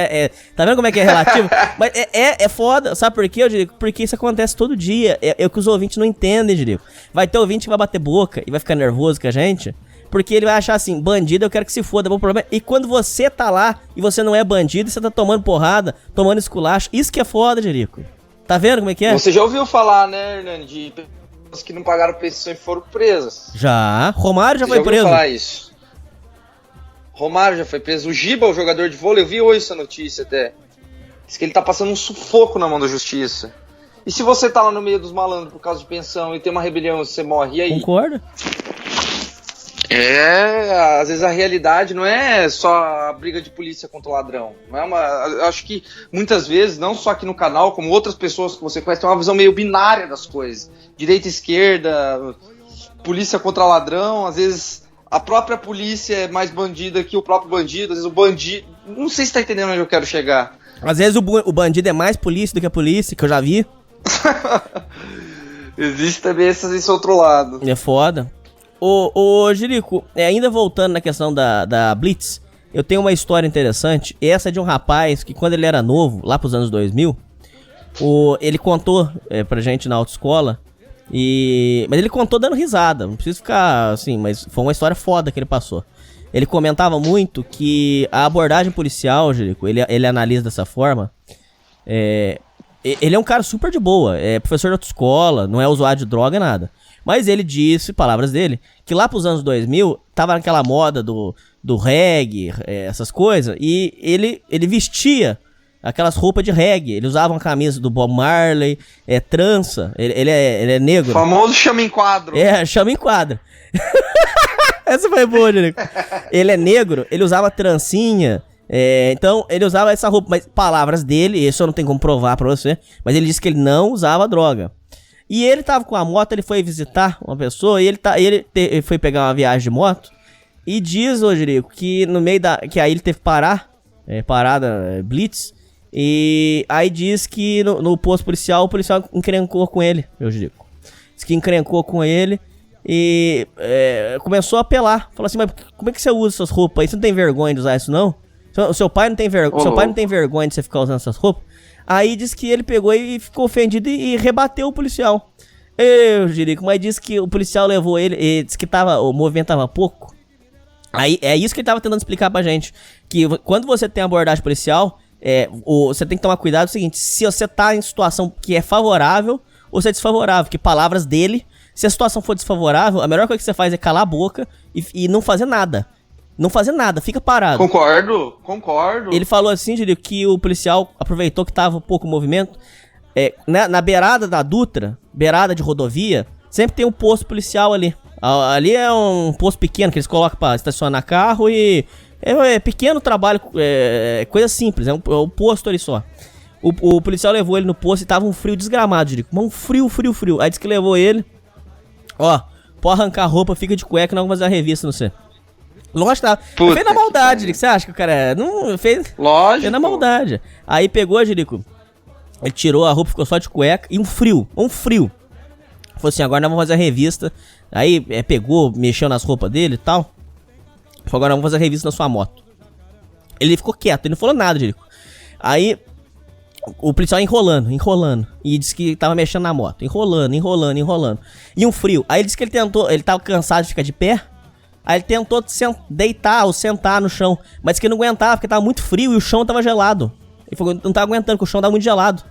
S7: tá vendo como é que é relativo? Mas é foda, sabe por quê, Jerico? Porque isso acontece todo dia. É o que os ouvintes não entendem, Jerico. Vai ter ouvinte que vai bater boca e vai ficar nervoso com a gente, porque ele vai achar assim, bandido eu quero que se foda, bom problema. E quando você tá lá e você não é bandido, você tá tomando porrada, tomando esculacho, isso que é foda, Jerico. Tá vendo como é que é?
S8: Você já ouviu falar, né, Hernani, de pessoas que não pagaram pensão e foram presas?
S7: Já. Romário já foi preso.
S8: Já ouviu falar isso? Romário já foi preso. O Giba, o jogador de vôlei, eu vi hoje essa notícia até. Diz que ele tá passando um sufoco na mão da justiça. E se você tá lá no meio dos malandros por causa de pensão e tem uma rebelião e você morre, e aí?
S7: Concorda?
S8: Às vezes a realidade não é só a briga de polícia contra o ladrão. Não é eu acho que muitas vezes, não só aqui no canal, como outras pessoas que você conhece, tem uma visão meio binária das coisas. Direita e esquerda, polícia contra ladrão, às vezes a própria polícia é mais bandida que o próprio bandido, às vezes o bandido... Não sei se tá entendendo onde eu quero chegar.
S7: Às vezes o bandido é mais polícia do que a polícia, que eu já vi.
S8: Existe também esse outro lado.
S7: É foda. Ô Jerico, ainda voltando na questão da Blitz, eu tenho uma história interessante. Essa é de um rapaz que quando ele era novo, lá pros anos 2000, ele contou pra gente na autoescola, mas ele contou dando risada, não precisa ficar assim, mas foi uma história foda que ele passou. Ele comentava muito que a abordagem policial, Jerico, ele analisa dessa forma, ele é um cara super de boa, é professor de autoescola, não é usuário de droga, nada. Mas ele disse, palavras dele, que lá pros anos 2000, tava naquela moda do reggae, essas coisas, e ele vestia aquelas roupas de reggae. Ele usava uma camisa do Bob Marley, trança, ele é negro.
S8: O famoso chama em quadro.
S7: Chama em quadro. Essa foi boa, Jerico. Ele é negro, ele usava trancinha, então ele usava essa roupa, mas palavras dele, isso eu não tenho como provar pra você, mas ele disse que ele não usava droga. E ele tava com a moto, ele foi visitar uma pessoa, e ele foi pegar uma viagem de moto, e diz, ô Jerico, que no meio que aí ele teve que parar, parada, blitz, e aí diz que no posto policial, o policial encrencou com ele, ô Jerico. Diz que encrencou com ele, e começou a apelar, falou assim, mas como é que você usa essas roupas aí, você não tem vergonha de usar isso não? Seu pai não tem vergonha de você ficar usando essas roupas? Aí disse que ele pegou e ficou ofendido e rebateu o policial. Jerico, mas disse que o policial levou ele, e disse que o movimento tava pouco. Aí é isso que ele tava tentando explicar pra gente. Que quando você tem abordagem policial, você tem que tomar cuidado é o seguinte, se você tá em situação que é favorável ou se é desfavorável, que palavras dele, se a situação for desfavorável, a melhor coisa que você faz é calar a boca e não fazer nada. Não fazer nada, fica parado.
S8: Concordo.
S7: Ele falou assim, Jerico, que o policial aproveitou que tava pouco movimento. Na beirada da Dutra, beirada de rodovia, sempre tem um posto policial ali. Ali é um posto pequeno que eles colocam pra estacionar carro e... É pequeno trabalho, coisa simples, é um posto ali só. O policial levou ele no posto e tava um frio desgramado, Jerico. Um frio. Aí disse que levou ele. Ó, pode arrancar a roupa, fica de cueca, não vamos fazer a revista no você. Lógico que tava. Fez na maldade, Jerico. Você acha que o cara não fez?
S8: Lógico.
S7: Fez na maldade. Aí pegou, Jerico. Ele tirou a roupa, ficou só de cueca e um frio. Falou assim, agora nós vamos fazer a revista. Aí pegou, mexeu nas roupas dele e tal. Falou, agora vamos fazer a revista na sua moto. Ele ficou quieto, ele não falou nada, Jerico. Aí o policial enrolando. E disse que tava mexendo na moto. Enrolando. E um frio. Aí ele disse que ele tava cansado de ficar de pé. Aí ele tentou deitar ou sentar no chão. Mas disse que não aguentava, porque tava muito frio e o chão tava gelado. Ele falou que não tava aguentando, porque o chão tava muito gelado.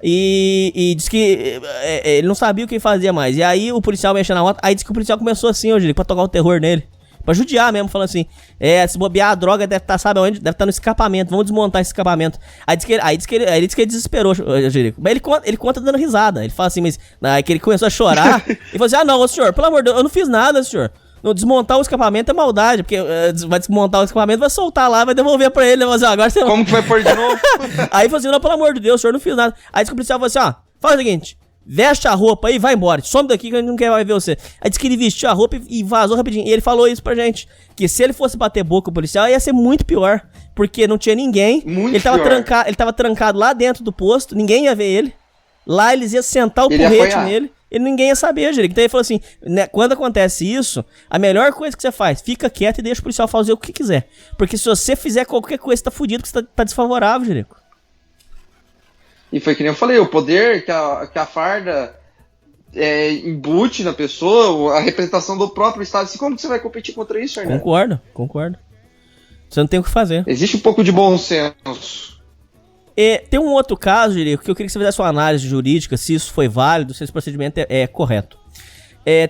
S7: E disse que ele não sabia o que fazia mais. E aí o policial mexendo na moto. Aí disse que o policial começou assim, hoje, pra tocar o terror nele. Pra judiar mesmo, falando assim, se bobear a droga deve estar, sabe onde? Deve estar no escapamento, vamos desmontar esse escapamento. Aí disse que ele desesperou, Jerico. Mas ele conta dando risada. Ele fala assim, mas aí que ele começou a chorar. E falou assim, não, senhor, pelo amor de Deus, eu não fiz nada, senhor. Não, desmontar o escapamento é maldade, porque vai desmontar o escapamento, vai soltar lá, vai devolver pra ele. Mas, agora você...
S8: Como que vai pôr de novo?
S7: Aí falou assim, não, pelo amor de Deus, senhor, não fiz nada. Aí disse que o policial falou assim, faz o seguinte... Veste a roupa aí e vai embora. Some daqui que a gente não quer mais ver você. Aí disse que ele vestiu a roupa e vazou rapidinho. E ele falou isso pra gente. Que se ele fosse bater boca com o policial, ia ser muito pior. Porque não tinha ninguém. Ele tava trancado lá dentro do posto. Ninguém ia ver ele. Lá eles iam sentar o porrete nele. E ninguém ia saber, Jerico. Então ele falou assim, né, quando acontece isso, a melhor coisa que você faz, fica quieto e deixa o policial fazer o que quiser. Porque se você fizer qualquer coisa, você tá fudido, porque você tá desfavorável, Jerico.
S8: E foi que nem eu falei, o poder que a farda embute na pessoa, a representação do próprio Estado. Assim, como que você vai competir contra isso, Arnaldo?
S7: Concordo. Você não tem o que fazer.
S8: Existe um pouco de bom senso.
S7: Tem um outro caso, Jerico, que eu queria que você fizesse uma análise jurídica, se isso foi válido, se esse procedimento é correto.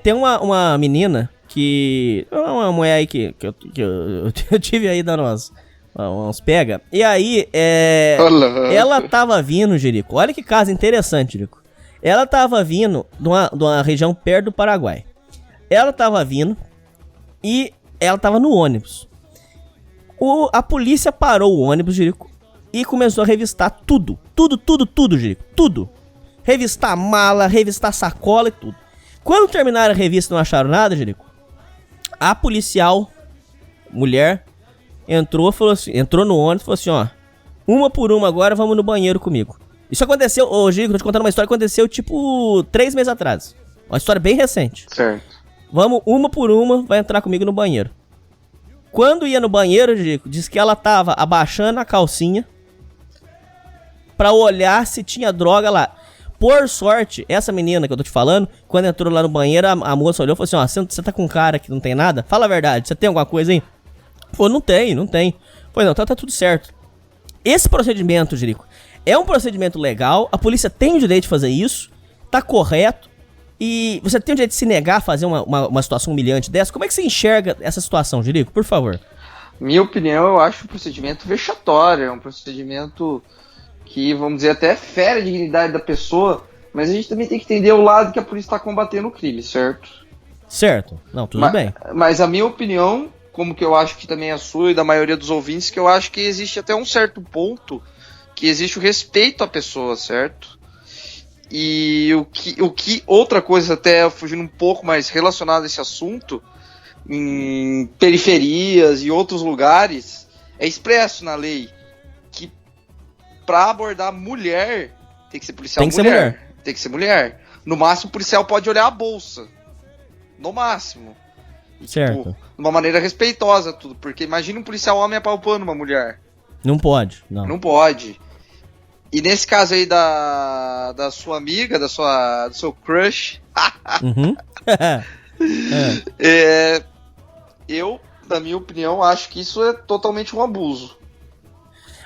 S7: Tem uma menina que... Uma mulher aí que eu tive aí dando uns pega. E aí, ela tava vindo, Jerico. Olha que caso interessante, Jerico. Ela tava vindo de uma região perto do Paraguai. Ela tava vindo e ela tava no ônibus. A polícia parou o ônibus, Jerico, e começou a revistar tudo, Jerico. Tudo. Revistar mala, revistar sacola e tudo. Quando terminaram a revista e não acharam nada, Jerico, a policial, mulher... Entrou no ônibus e falou assim, uma por uma agora, vamos no banheiro comigo. Isso aconteceu, Gico, tô te contando uma história que aconteceu, 3 meses atrás. Uma história bem recente.
S8: Certo.
S7: Vamos, uma por uma, vai entrar comigo no banheiro. Quando ia no banheiro, Gico, disse que ela tava abaixando a calcinha pra olhar se tinha droga lá. Por sorte, essa menina que eu tô te falando, quando entrou lá no banheiro, a moça olhou e falou assim, você tá com cara que não tem nada? Fala a verdade, você tem alguma coisa aí? Falou, não tem. Falei, não, tá tudo certo. Esse procedimento, Jerico, é um procedimento legal, a polícia tem o direito de fazer isso, tá correto, e você tem o direito de se negar a fazer uma situação humilhante dessa. Como é que você enxerga essa situação, Jerico, por favor?
S8: Minha opinião, eu acho um procedimento vexatório, é um procedimento que, vamos dizer, até fere a dignidade da pessoa, mas a gente também tem que entender o lado que a polícia está combatendo o crime, certo?
S7: Certo, não, tudo bem.
S8: Mas a minha opinião... como que eu acho que também é a sua e da maioria dos ouvintes, que eu acho que existe até um certo ponto que existe o respeito à pessoa, certo? E o que outra coisa, até fugindo um pouco mais relacionada a esse assunto, em periferias e outros lugares, é expresso na lei que para abordar mulher tem que ser policial mulher. Tem que ser mulher. No máximo o policial pode olhar a bolsa. No máximo.
S7: Certo.
S8: Tipo, de uma maneira respeitosa, tudo. Porque imagina um policial homem apalpando uma mulher.
S7: Não pode, não.
S8: Não pode. E nesse caso aí da sua amiga, do seu crush...
S7: Uhum.
S8: Eu, na minha opinião, acho que isso é totalmente um abuso.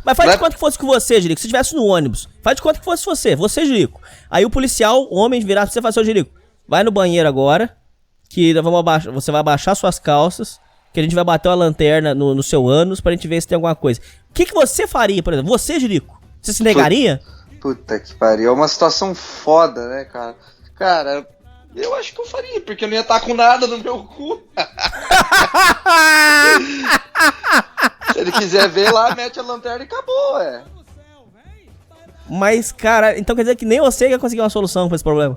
S7: Mas faz de conta que fosse com você, Jerico. Se estivesse no ônibus, faz de conta que fosse você, Jerico. Aí o policial, o homem, virar pra você e falar assim, Jerico, vai no banheiro agora... que você vai abaixar suas calças, que a gente vai bater uma lanterna no seu ânus pra gente ver se tem alguma coisa. O que você faria, por exemplo? Você, Jerico? Você se negaria?
S8: Puta que pariu. É uma situação foda, né, cara? Cara, eu acho que eu faria, porque eu não ia estar com nada no meu cu. Se ele quiser ver lá, mete a lanterna e acabou,
S7: Mas, cara, então quer dizer que nem você ia conseguir uma solução pra esse problema.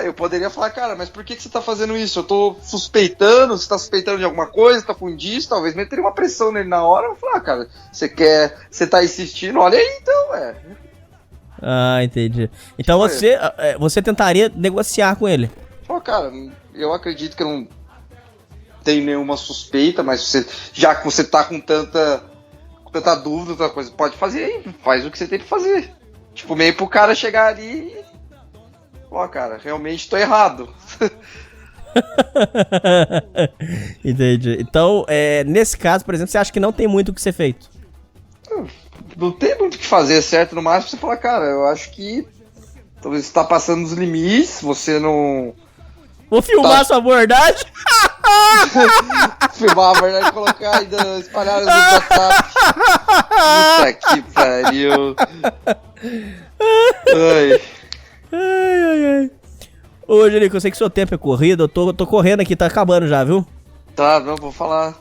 S8: Eu poderia falar, cara, mas por que você tá fazendo isso? Eu tô suspeitando, você tá suspeitando de alguma coisa, tá com indício, talvez meteria uma pressão nele na hora. Eu falar, cara, você tá insistindo, olha aí então,
S7: Ah, entendi. Então você tentaria negociar com ele?
S8: Pô, cara, eu acredito que eu não tenho nenhuma suspeita, mas já que você tá com tanta dúvida, tanta coisa, pode fazer aí, faz o que você tem que fazer. Tipo, meio pro cara chegar ali e... Ó, cara, realmente tô errado.
S7: Entendi. Então, nesse caso, por exemplo, você acha que não tem muito o que ser feito?
S8: Não tem muito o que fazer, certo? No máximo você fala, cara, eu acho que talvez você tá passando dos limites, você não...
S7: Vou filmar sua abordagem?
S8: Filmar a verdade e colocar ainda espalhar no WhatsApp. Puta que pariu.
S7: Ai. Ô, Jerico, eu sei que seu tempo é corrido, eu tô correndo aqui, tá acabando já, viu?
S8: Tá, não, vou falar.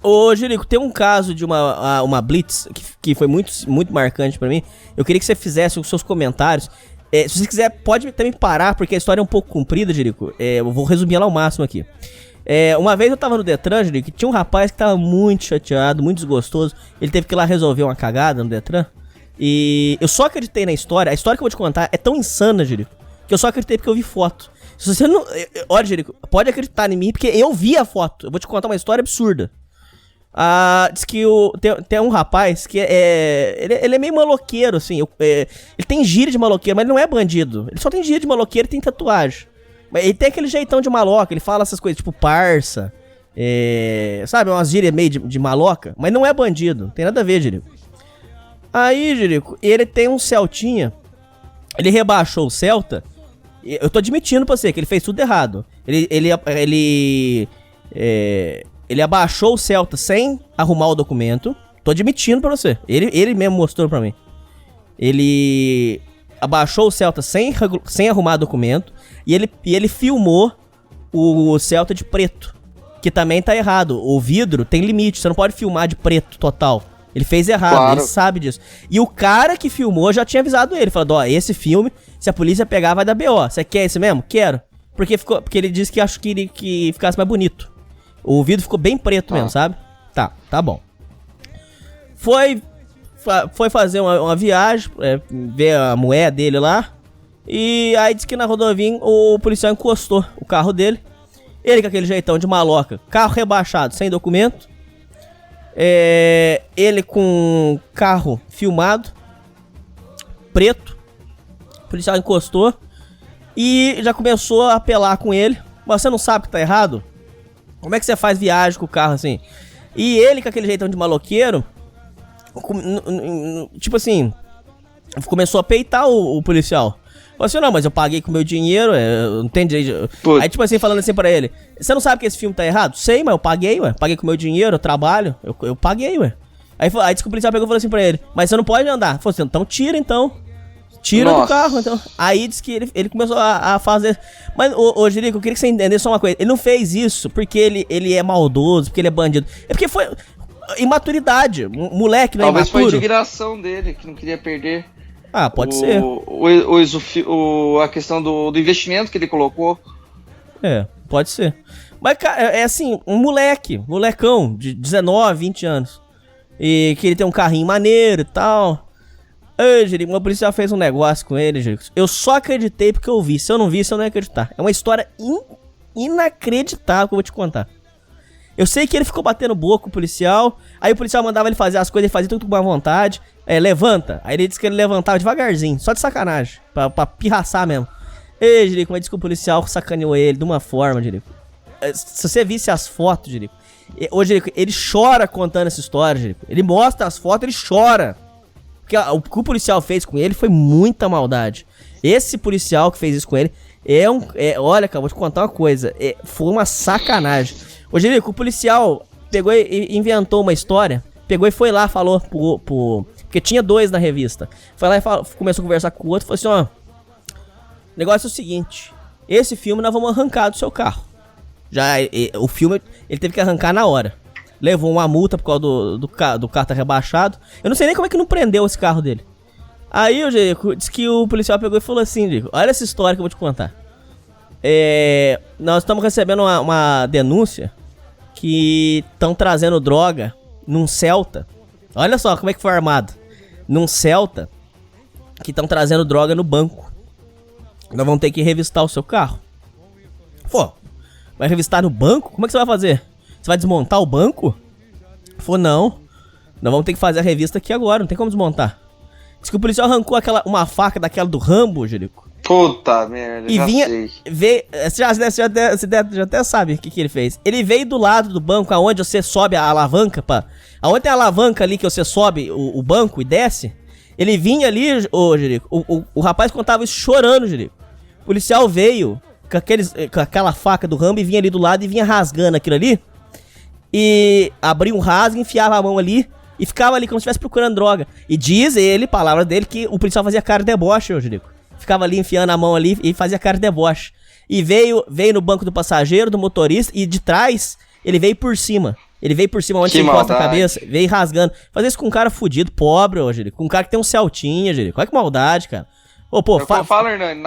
S7: Ô, Jerico, tem um caso de uma blitz que foi muito, muito marcante pra mim. Eu queria que você fizesse os seus comentários. Se você quiser, pode também parar, porque a história é um pouco comprida, Jerico. Eu vou resumir ela ao máximo aqui. Uma vez eu tava no Detran, Jerico, e tinha um rapaz que tava muito chateado, muito desgostoso. Ele teve que ir lá resolver uma cagada no Detran. E eu só acreditei na história. A história que eu vou te contar é tão insana, Jerico, que eu só acreditei porque eu vi foto. Se você não... Olha, Jerico, pode acreditar em mim, porque eu vi a foto. Eu vou te contar uma história absurda. Diz que tem um rapaz que ele é meio maloqueiro, assim. Ele tem gíria de maloqueiro, mas ele não é bandido. Ele só tem gíria de maloqueiro e tem tatuagem. Mas ele tem aquele jeitão de maloca, ele fala essas coisas, tipo parça. Sabe, umas gírias meio de maloca. Mas não é bandido, não tem nada a ver, Jerico. Aí, Jerico, ele tem um Celtinha. Ele rebaixou o Celta. Eu tô admitindo pra você que ele fez tudo errado. Ele abaixou o Celta sem arrumar o documento. Tô admitindo pra você. Ele mesmo mostrou pra mim. Ele abaixou o Celta sem arrumar documento. E ele filmou o Celta de preto. Que também tá errado. O vidro tem limite. Você não pode filmar de preto total. Ele fez errado, claro. Ele sabe disso. E o cara que filmou já tinha avisado ele. Falando, esse filme, se a polícia pegar, vai dar BO. Você quer esse mesmo? Quero. Porque ele disse que acho que ficasse mais bonito. O vidro ficou bem preto mesmo, sabe? Tá bom. Foi fazer uma viagem, ver a mulher dele lá. E aí disse que na rodovia o policial encostou o carro dele. Ele com aquele jeitão de maloca. Carro rebaixado, sem documento. Ele com carro filmado, preto. O policial encostou e já começou a apelar com ele. Mas você não sabe que tá errado? Como é que você faz viagem com o carro assim? E ele com aquele jeitão de maloqueiro, tipo assim, começou a peitar o policial. Falou assim, não, mas eu paguei com o meu dinheiro, não tem direito. Aí tipo assim, falando assim pra ele, você não sabe que esse filme tá errado? Sei, mas eu paguei, paguei com o meu dinheiro, eu trabalho, eu paguei, Aí disse que o policial pegou e falou assim pra ele, mas você não pode andar. Falou assim, então tira do carro, então. Aí disse que ele começou a fazer. Mas, ô Jerico, eu queria que você entendesse só uma coisa. Ele não fez isso porque ele é maldoso, porque ele é bandido. É porque foi imaturidade. Moleque não é imaturo.
S8: Talvez foi a indignação dele, que não queria perder.
S7: Pode ser.
S8: A questão do investimento que ele colocou.
S7: Pode ser. Mas, cara, é assim, um molecão de 19, 20 anos. E que ele tem um carrinho maneiro e tal. Ei, Jerico, meu policial fez um negócio com ele, Jerico. Eu só acreditei porque eu vi. Se eu não visse, eu não ia acreditar. É uma história inacreditável que eu vou te contar. Eu sei que ele ficou batendo boca com o policial. Aí o policial mandava ele fazer as coisas, ele fazia tudo com boa vontade. Levanta. Aí ele disse que ele levantava devagarzinho, só de sacanagem, pra pirraçar mesmo. Ei, Jerico, mas disse que o policial sacaneou ele de uma forma, Jerico. Se você visse as fotos, Jerico. Ô, Jerico, ele chora contando essa história, Jerico. Ele mostra as fotos, ele chora. Porque o que o policial fez com ele foi muita maldade. Esse policial que fez isso com ele olha, cara, vou te contar uma coisa. Foi uma sacanagem. Ô, Jerico, o policial pegou e inventou uma história pegou e foi lá, falou porque tinha 2 na revista. Foi lá e começou a conversar com o outro, falou assim, ó, o negócio é o seguinte, esse filme nós vamos arrancar do seu carro. O filme, ele teve que arrancar na hora. Levou uma multa por causa do carro tá rebaixado. Eu não sei nem como é que não prendeu esse carro dele. Aí, Jerico, disse que o policial pegou e falou assim, Jerico, olha essa história que eu vou te contar. Nós estamos recebendo uma denúncia que estão trazendo droga num Celta. Olha só como é que foi armado. Num Celta, que estão trazendo droga no banco. Nós vamos ter que revistar o seu carro. Pô, vai revistar no banco? Como é que você vai fazer? Você vai desmontar o banco? Falou, não. Nós vamos ter que fazer a revista aqui agora, não tem como desmontar. Diz que o policial arrancou uma faca daquela do Rambo, Jerico.
S8: Puta merda,
S7: e
S8: já
S7: vinha,
S8: sei.
S7: Você já até sabe o que ele fez. Ele veio do lado do banco, aonde você sobe a alavanca, aonde tem a alavanca ali que você sobe o banco e desce. Ele vinha ali, Jerico, o rapaz contava isso chorando, Jerico. O policial veio com aquela faca do Rambo e vinha ali do lado e vinha rasgando aquilo ali. E abria um rasgo, enfiava a mão ali e ficava ali como se estivesse procurando droga. E diz ele, palavra dele, que o policial fazia cara de deboche, Jerico. Ficava ali enfiando a mão ali e fazia cara de deboche. E veio no banco do passageiro, do motorista, e de trás ele veio por cima. Ele veio por cima onde você encosta a cabeça, veio rasgando. Fazer isso com um cara fudido, pobre, Jerico. Com um cara que tem um Celtinha, Jerico. Olha que maldade, cara.
S8: Fala, Hernani,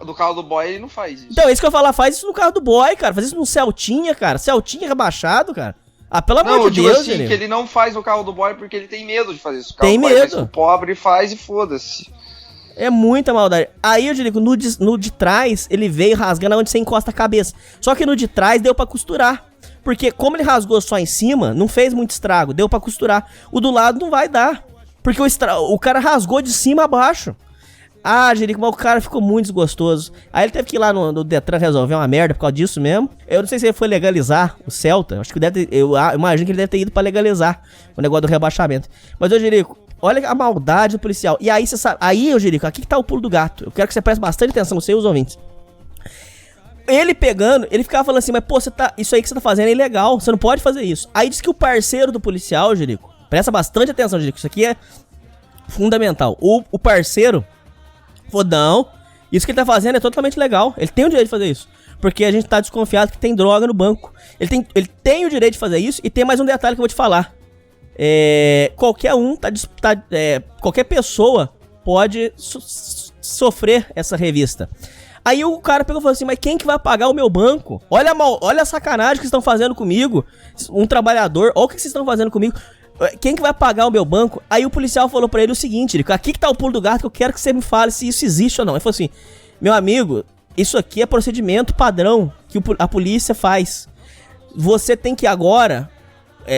S8: no carro do boy ele não faz isso.
S7: Então, é isso que eu falo, faz isso no carro do boy, cara. Faz isso num Celtinha, cara. Celtinha rebaixado, cara. Ah, pelo amor de Deus,
S8: assim,
S7: Jerico.
S8: Que ele não faz no carro do boy porque ele tem medo de fazer isso.
S7: Tem medo.
S8: Mas o pobre faz e foda-se.
S7: É muita maldade. Aí, eu digo, no de trás, ele veio rasgando onde você encosta a cabeça. Só que no de trás deu pra costurar. Porque como ele rasgou só em cima, não fez muito estrago. Deu pra costurar. O do lado não vai dar. Porque o cara rasgou de cima a baixo. Ah, Jerico, mas o cara ficou muito desgostoso. Aí ele teve que ir lá no Detran resolver uma merda por causa disso mesmo. Eu não sei se ele foi legalizar o Celta. Acho que eu imagino que ele deve ter ido pra legalizar o negócio do rebaixamento. Mas, ô Jerico, olha a maldade do policial. E aí, você sabe... Aí, ô Jerico, aqui que tá o pulo do gato. Eu quero que você preste bastante atenção, você e os ouvintes. Ele pegando, ele ficava falando assim, mas pô, isso aí que você tá fazendo é ilegal. Você não pode fazer isso. Aí diz que o parceiro do policial, Jerico... Presta bastante atenção, Jerico. Isso aqui é fundamental. O parceiro... Falou, não, isso que ele tá fazendo é totalmente legal. Ele tem o direito de fazer isso. Porque a gente tá desconfiado que tem droga no banco. Ele tem o direito de fazer isso. E tem mais um detalhe que eu vou te falar. Qualquer pessoa pode sofrer essa revista. Aí o cara pegou e falou assim, mas quem que vai pagar o meu banco? Olha a sacanagem que vocês estão fazendo comigo. Um trabalhador, olha o que vocês estão fazendo comigo. Quem que vai pagar o meu banco? Aí o policial falou pra ele o seguinte, aqui que tá o pulo do gato, que eu quero que você me fale se isso existe ou não. Ele falou assim, meu amigo, isso aqui é procedimento padrão que a polícia faz. Você tem que agora,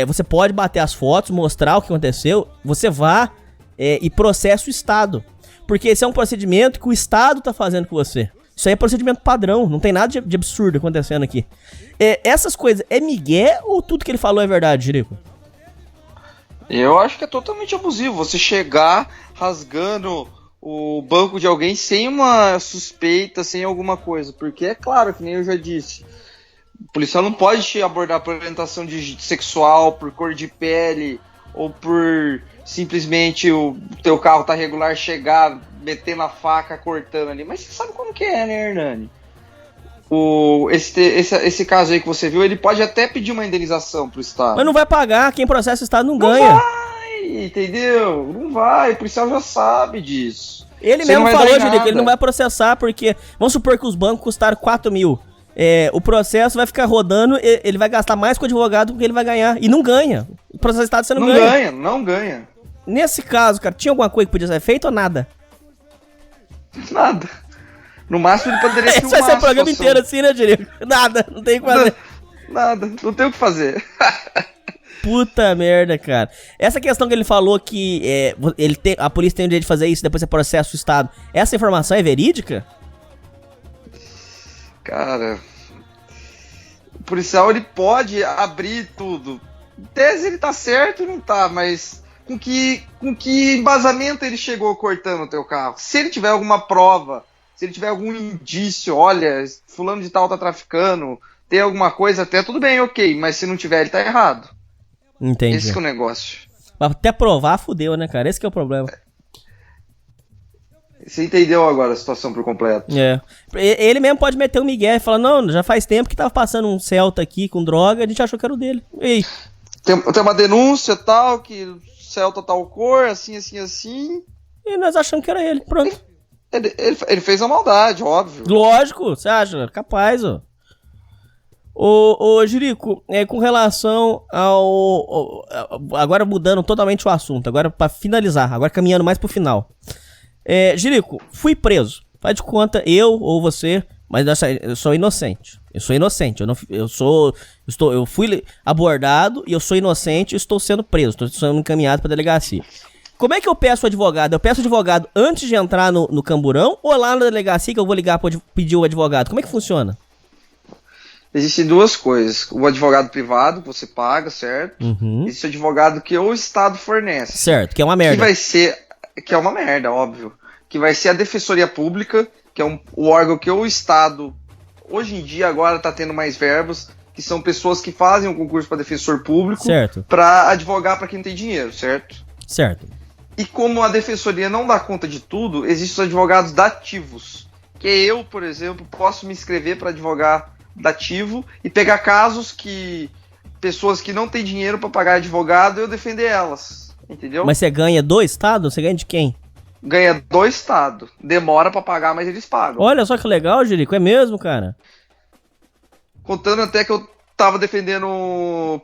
S7: você pode bater as fotos, mostrar o que aconteceu, você vá e processa o Estado. Porque esse é um procedimento que o Estado tá fazendo com você. Isso aí é procedimento padrão, não tem nada de absurdo acontecendo aqui. Essas coisas, é migué ou tudo que ele falou é verdade, Jerico?
S8: Eu acho que é totalmente abusivo você chegar rasgando o banco de alguém sem uma suspeita, sem alguma coisa. Porque é claro, que nem eu já disse, o policial não pode te abordar por orientação sexual, por cor de pele, ou por simplesmente o teu carro tá regular, chegar, metendo a faca, cortando ali. Mas você sabe como que é, né, Hernani? Esse caso aí que você viu, ele pode até pedir uma indenização pro Estado.
S7: Mas não vai pagar, quem processa o Estado não
S8: ganha.
S7: Não
S8: vai, entendeu? Não vai, o policial já sabe disso.
S7: Ele mesmo falou, Jerico, que ele não vai processar porque, vamos supor que os bancos custaram 4 mil. O processo vai ficar rodando, ele vai gastar mais com o advogado do que ele vai ganhar. E não ganha. O processo do Estado você não ganha.
S8: Não ganha.
S7: Nesse caso, cara, tinha alguma coisa que podia ser feita ou nada?
S8: Nada. No máximo ele poderia filmar.
S7: Esse vai ser o programa inteiro assim, né, Jerico? Nada, não tem o que fazer.
S8: Nada, não tem o que fazer.
S7: Puta merda, cara. Essa questão que ele falou que a polícia tem o direito de fazer isso, depois você processa o Estado. Essa informação é verídica?
S8: Cara, o policial ele pode abrir tudo. Em tese ele tá certo, não tá, mas com que embasamento ele chegou cortando o teu carro? Se ele tiver alguma prova, se ele tiver algum indício, olha, fulano de tal tá traficando, tem alguma coisa, até tudo bem, ok, mas se não tiver, ele tá errado.
S7: Entendi.
S8: Esse que é o negócio.
S7: Mas até provar, fudeu, né, cara? Esse que é o problema.
S8: Você entendeu agora a situação por completo.
S7: É. Ele mesmo pode meter um migué e falar, não, já faz tempo que tava passando um Celta aqui com droga, a gente achou que era o dele. E aí?
S8: Tem uma denúncia tal, que o Celta tal cor, assim.
S7: E nós achamos que era ele, pronto.
S8: Ele fez a maldade, óbvio.
S7: Lógico, você acha? Capaz, ó. Ô Jerico, com relação agora mudando totalmente o assunto, agora pra finalizar, agora caminhando mais pro final. Jerico, fui preso. Faz de conta, eu ou você, mas eu sou inocente. Eu sou inocente. Eu fui abordado e eu sou inocente e estou sendo preso. Estou sendo encaminhado pra delegacia. Como é que eu peço o advogado? Eu peço o advogado antes de entrar no camburão ou lá na delegacia que eu vou ligar pra pedir o advogado? Como é que funciona?
S8: Existem duas coisas. O advogado privado, que você paga, certo?
S7: Uhum.
S8: Existe o advogado que o Estado fornece.
S7: Certo, que é uma merda.
S8: Que é uma merda, óbvio. Que vai ser a Defensoria Pública, que é o órgão que o Estado, hoje em dia, agora está tendo mais verbas, que são pessoas que fazem um concurso para defensor público para advogar para quem não tem dinheiro, certo?
S7: Certo.
S8: E como a Defensoria não dá conta de tudo, existem os advogados dativos. Que eu, por exemplo, posso me inscrever para advogar dativo e pegar casos que pessoas que não têm dinheiro para pagar advogado, eu defender elas, entendeu?
S7: Mas você ganha do Estado? Você ganha de quem?
S8: Ganha do Estado. Demora pra pagar, mas eles pagam.
S7: Olha só que legal, Jerico. É mesmo, cara?
S8: Contando até que eu tava defendendo...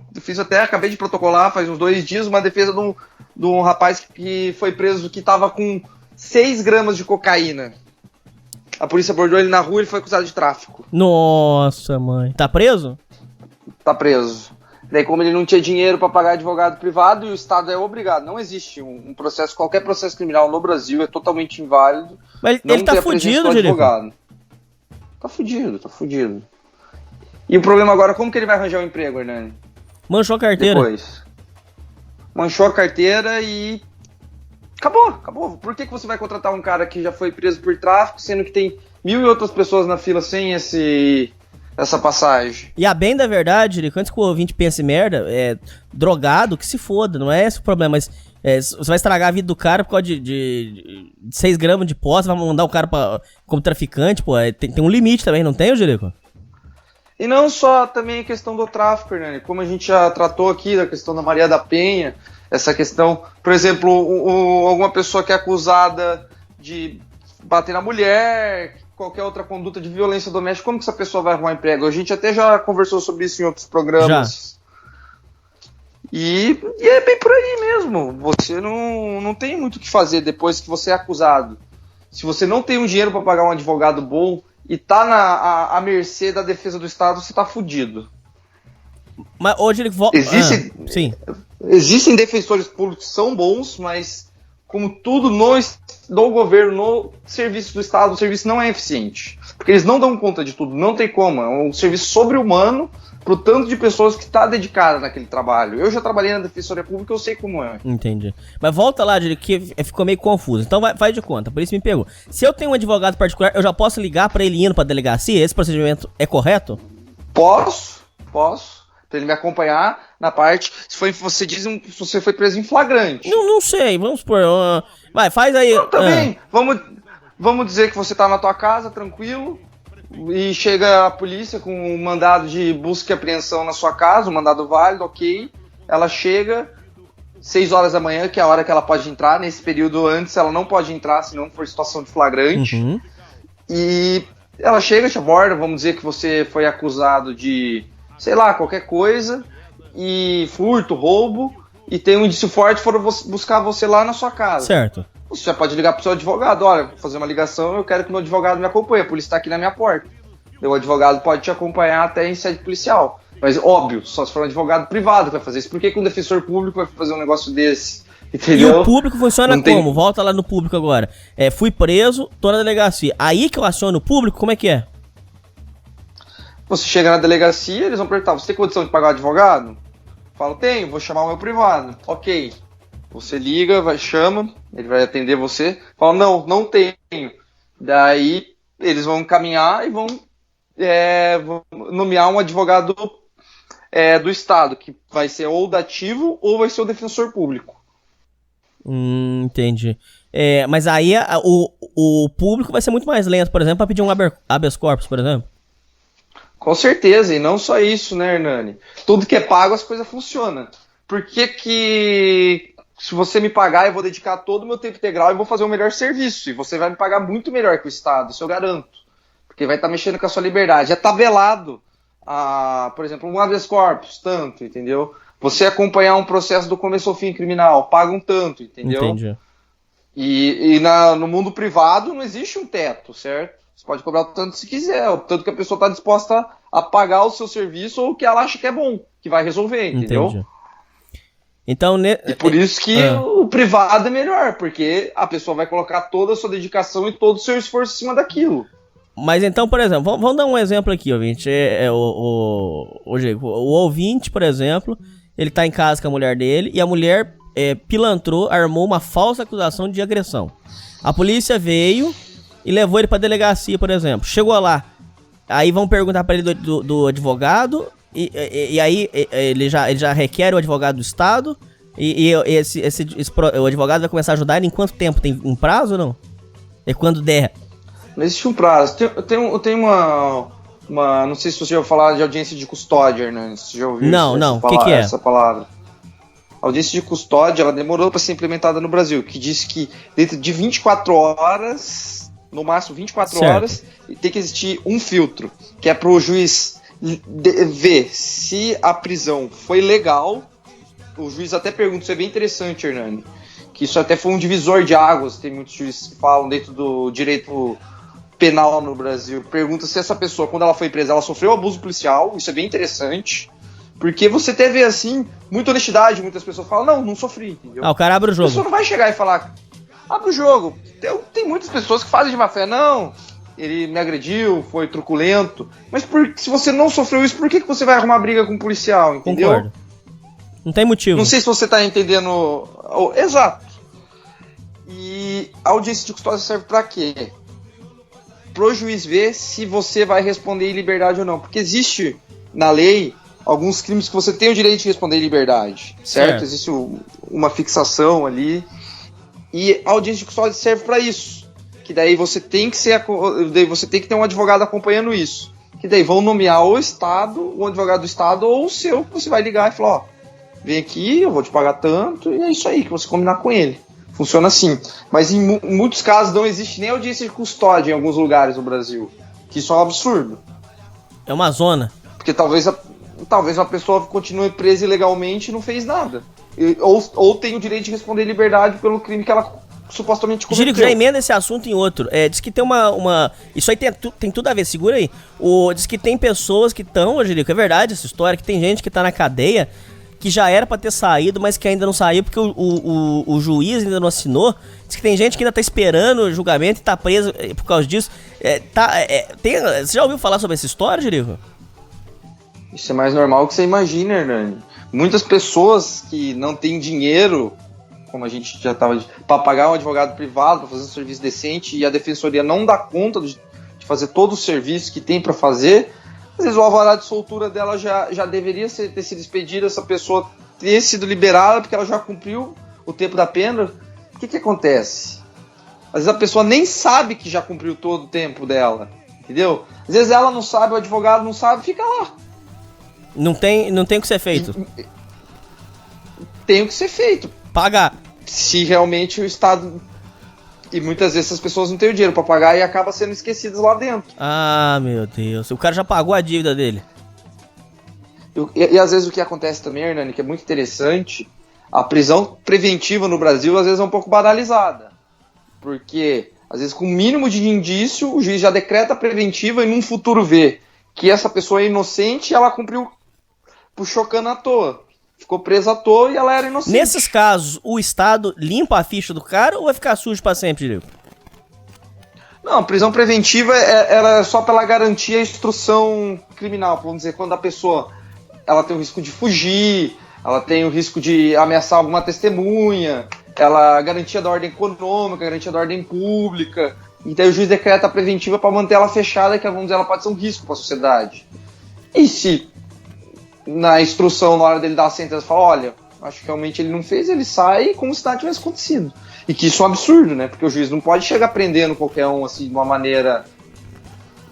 S8: Acabei de protocolar faz uns 2 dias uma defesa de um rapaz que foi preso que tava com 6 gramas de cocaína. A polícia abordou ele na rua e ele foi acusado de tráfico.
S7: Nossa, mãe. Tá preso?
S8: Tá preso. Daí, como ele não tinha dinheiro para pagar advogado privado, e o Estado é obrigado. Não existe um processo, qualquer processo criminal no Brasil é totalmente inválido.
S7: Mas ele tá fudido, Jerico.
S8: Tá fudido. E o problema agora, como que ele vai arranjar um emprego, Hernani?
S7: Manchou a carteira.
S8: Depois. Manchou a carteira e... Acabou. Por que você vai contratar um cara que já foi preso por tráfico, sendo que tem 1.000 e outras pessoas na fila sem essa passagem?
S7: E a bem da verdade, Jerico, antes que o ouvinte pense merda, drogado, que se foda, não é esse o problema, mas você vai estragar a vida do cara por causa de 6 gramas de pó, você vai mandar o cara como traficante, pô, tem um limite também, não tem, Jerico?
S8: E não só também a questão do tráfico, né? Como a gente já tratou aqui, da questão da Maria da Penha, essa questão, por exemplo, alguma pessoa que é acusada de bater na mulher, qualquer outra conduta de violência doméstica, como que essa pessoa vai arrumar emprego? A gente até já conversou sobre isso em outros programas. E é bem por aí mesmo. Você não tem muito o que fazer depois que você é acusado. Se você não tem um dinheiro para pagar um advogado bom e tá à mercê da defesa do Estado, você tá fudido.
S7: Mas hoje ele sim.
S8: Existem defensores públicos que são bons, mas como tudo no governo, no serviço do Estado, o serviço não é eficiente. Porque eles não dão conta de tudo, não tem como. É um serviço sobre-humano pro tanto de pessoas que está dedicada naquele trabalho. Eu já trabalhei na Defensoria Pública, eu sei como é.
S7: Entendi. Mas volta lá, Jerico, que ficou meio confuso. Então faz de conta, por isso me pegou. Se eu tenho um advogado particular, eu já posso ligar pra ele indo pra delegacia? Esse procedimento é correto?
S8: Posso. Pra ele me acompanhar na parte... Se você foi preso em flagrante.
S7: Não sei, vamos supor... Vai, faz aí...
S8: Também, vamos dizer que você tá na tua casa, tranquilo, e chega a polícia com um mandado de busca e apreensão na sua casa, um mandado válido, ok. Ela chega 6 horas da manhã, que é a hora que ela pode entrar. Nesse período antes ela não pode entrar, se não for situação de flagrante.
S7: Uhum.
S8: E ela chega, te aborda, vamos dizer que você foi acusado de, sei lá, qualquer coisa, e furto, roubo, e tem um indício forte, foram buscar você lá na sua casa.
S7: Certo.
S8: Você já pode ligar pro seu advogado, olha, vou fazer uma ligação, eu quero que meu advogado me acompanhe, a polícia está aqui na minha porta. O advogado pode te acompanhar até em sede policial. Mas, óbvio, só se for um advogado privado que vai fazer isso. Por que um defensor público vai fazer um negócio desse? Entendeu?
S7: E o público funciona como? Volta lá no público agora. Fui preso, tô na delegacia. Aí que eu aciono o público, como é que é?
S8: Você chega na delegacia, eles vão perguntar, você tem condição de pagar o advogado? Falo, tenho, vou chamar o meu privado. Ok. Você liga, chama, ele vai atender você. Fala, não tenho. Daí eles vão encaminhar e vão nomear um advogado do Estado, que vai ser ou dativo ou vai ser o defensor público.
S7: Entendi. Mas aí o público vai ser muito mais lento, por exemplo, para pedir um habeas corpus, por exemplo.
S8: Com certeza, e não só isso, né, Hernani? Tudo que é pago, as coisas funcionam. Por que se você me pagar, eu vou dedicar todo o meu tempo integral e vou fazer o melhor serviço? E você vai me pagar muito melhor que o Estado, isso eu garanto. Porque vai estar mexendo com a sua liberdade. É tabelado, por exemplo, um habeas corpus, tanto, entendeu? Você acompanhar um processo do começo ao fim criminal, paga um tanto, entendeu?
S7: Entendi.
S8: E no mundo privado não existe um teto, certo? Você pode cobrar o tanto se quiser, o tanto que a pessoa está disposta a pagar o seu serviço ou o que ela acha que é bom, que vai resolver, entendeu?
S7: Entendi. Então,
S8: E por isso que o privado é melhor, porque a pessoa vai colocar toda a sua dedicação e todo o seu esforço em cima daquilo.
S7: Mas então, por exemplo, vamos dar um exemplo aqui, ouvinte. O ouvinte, por exemplo, ele tá em casa com a mulher dele e a mulher pilantrou, armou uma falsa acusação de agressão. A polícia veio e levou ele pra delegacia, por exemplo. Chegou lá, aí vão perguntar pra ele do advogado, e aí ele já requer o advogado do Estado, e o advogado vai começar a ajudar ele em quanto tempo? Tem um prazo ou não? É quando der.
S8: Não existe um prazo. Tem uma... Não sei se você já ouviu falar de audiência de custódia, Hernani. Você já ouviu
S7: Não. O que é?
S8: Essa palavra. A audiência de custódia, ela demorou para ser implementada no Brasil, que diz que dentro de 24 horas, no máximo 24 horas, tem que existir um filtro, que é para o juiz ver se a prisão foi legal. O juiz até pergunta, isso é bem interessante, Hernani, que isso até foi um divisor de águas, tem muitos juízes que falam dentro do direito penal no Brasil, pergunta se essa pessoa, quando ela foi presa, ela sofreu abuso policial, isso é bem interessante, porque você teve, assim, muita honestidade, muitas pessoas falam, não sofri, entendeu?
S7: O cara abre o jogo.
S8: A pessoa não vai chegar e falar, abre o jogo. Tem muitas pessoas que fazem de má fé, ele me agrediu, foi truculento, mas se você não sofreu isso, por que você vai arrumar briga com um policial, entendeu?
S7: Concordo. Não tem motivo.
S8: Não sei se você tá entendendo. Exato. E a audiência de custódia serve pra quê? Pro juiz ver se você vai responder em liberdade ou não. Porque existe na lei alguns crimes que você tem o direito de responder em liberdade, certo? Existe uma fixação ali. E a audiência de custódia serve pra isso. Que daí você tem que ter um advogado acompanhando isso. Que daí vão nomear o Estado, o advogado do Estado ou o seu, que você vai ligar e falar, vem aqui, eu vou te pagar tanto, e é isso aí, que você combinar com ele. Funciona assim. Mas em muitos casos não existe nem audiência de custódia em alguns lugares no Brasil. Que isso é um absurdo.
S7: É uma zona.
S8: Porque talvez a pessoa continue presa ilegalmente e não fez nada. Ou tem o direito de responder em liberdade pelo crime que ela supostamente cometeu.
S7: Girico, já emenda esse assunto em outro. Diz que tem isso aí tem tudo a ver, segura aí. Diz que tem pessoas que estão, Girico, é verdade essa história, que tem gente que tá na cadeia que já era pra ter saído, mas que ainda não saiu porque o juiz ainda não assinou. Diz que tem gente que ainda tá esperando o julgamento e tá preso por causa disso. Você já ouviu falar sobre essa história, Girico?
S8: Isso é mais normal que você imagina, Hernani. Muitas pessoas que não têm dinheiro, como a gente já estava, para pagar um advogado privado, para fazer um serviço decente, e a defensoria não dá conta de fazer todo o serviço que tem para fazer, às vezes o alvará de soltura dela já deveria ter sido expedido, essa pessoa ter sido liberada porque ela já cumpriu o tempo da pena. O que acontece? Às vezes a pessoa nem sabe que já cumpriu todo o tempo dela, entendeu? Às vezes ela não sabe, o advogado não sabe, fica lá.
S7: Não tem o que ser feito.
S8: Tem o que ser feito.
S7: Pagar.
S8: Se realmente o Estado... E muitas vezes as pessoas não têm o dinheiro pra pagar e acabam sendo esquecidas lá dentro.
S7: Ah, meu Deus. O cara já pagou a dívida dele.
S8: E às vezes o que acontece também, Hernani, que é muito interessante, a prisão preventiva no Brasil às vezes é um pouco banalizada. Porque, às vezes, com o mínimo de indício, o juiz já decreta a preventiva e num futuro vê que essa pessoa é inocente e ela cumpriu puxou cana à toa. Ficou presa à toa e ela era inocente.
S7: Nesses casos, o Estado limpa a ficha do cara ou vai ficar sujo pra sempre, Diego?
S8: Não, prisão preventiva era só pela garantia a instrução criminal. Vamos dizer, quando a pessoa ela tem o risco de fugir, ela tem o risco de ameaçar alguma testemunha, ela garantia da ordem econômica, garantia da ordem pública. Então o juiz decreta a preventiva para manter ela fechada, que vamos dizer, ela pode ser um risco para a sociedade. E se na instrução, na hora dele dar a sentença, fala, olha, Acho que realmente ele não fez, ele sai como se nada tivesse acontecido. E que isso é um absurdo, né? Porque o juiz não pode chegar prendendo qualquer um assim de uma maneira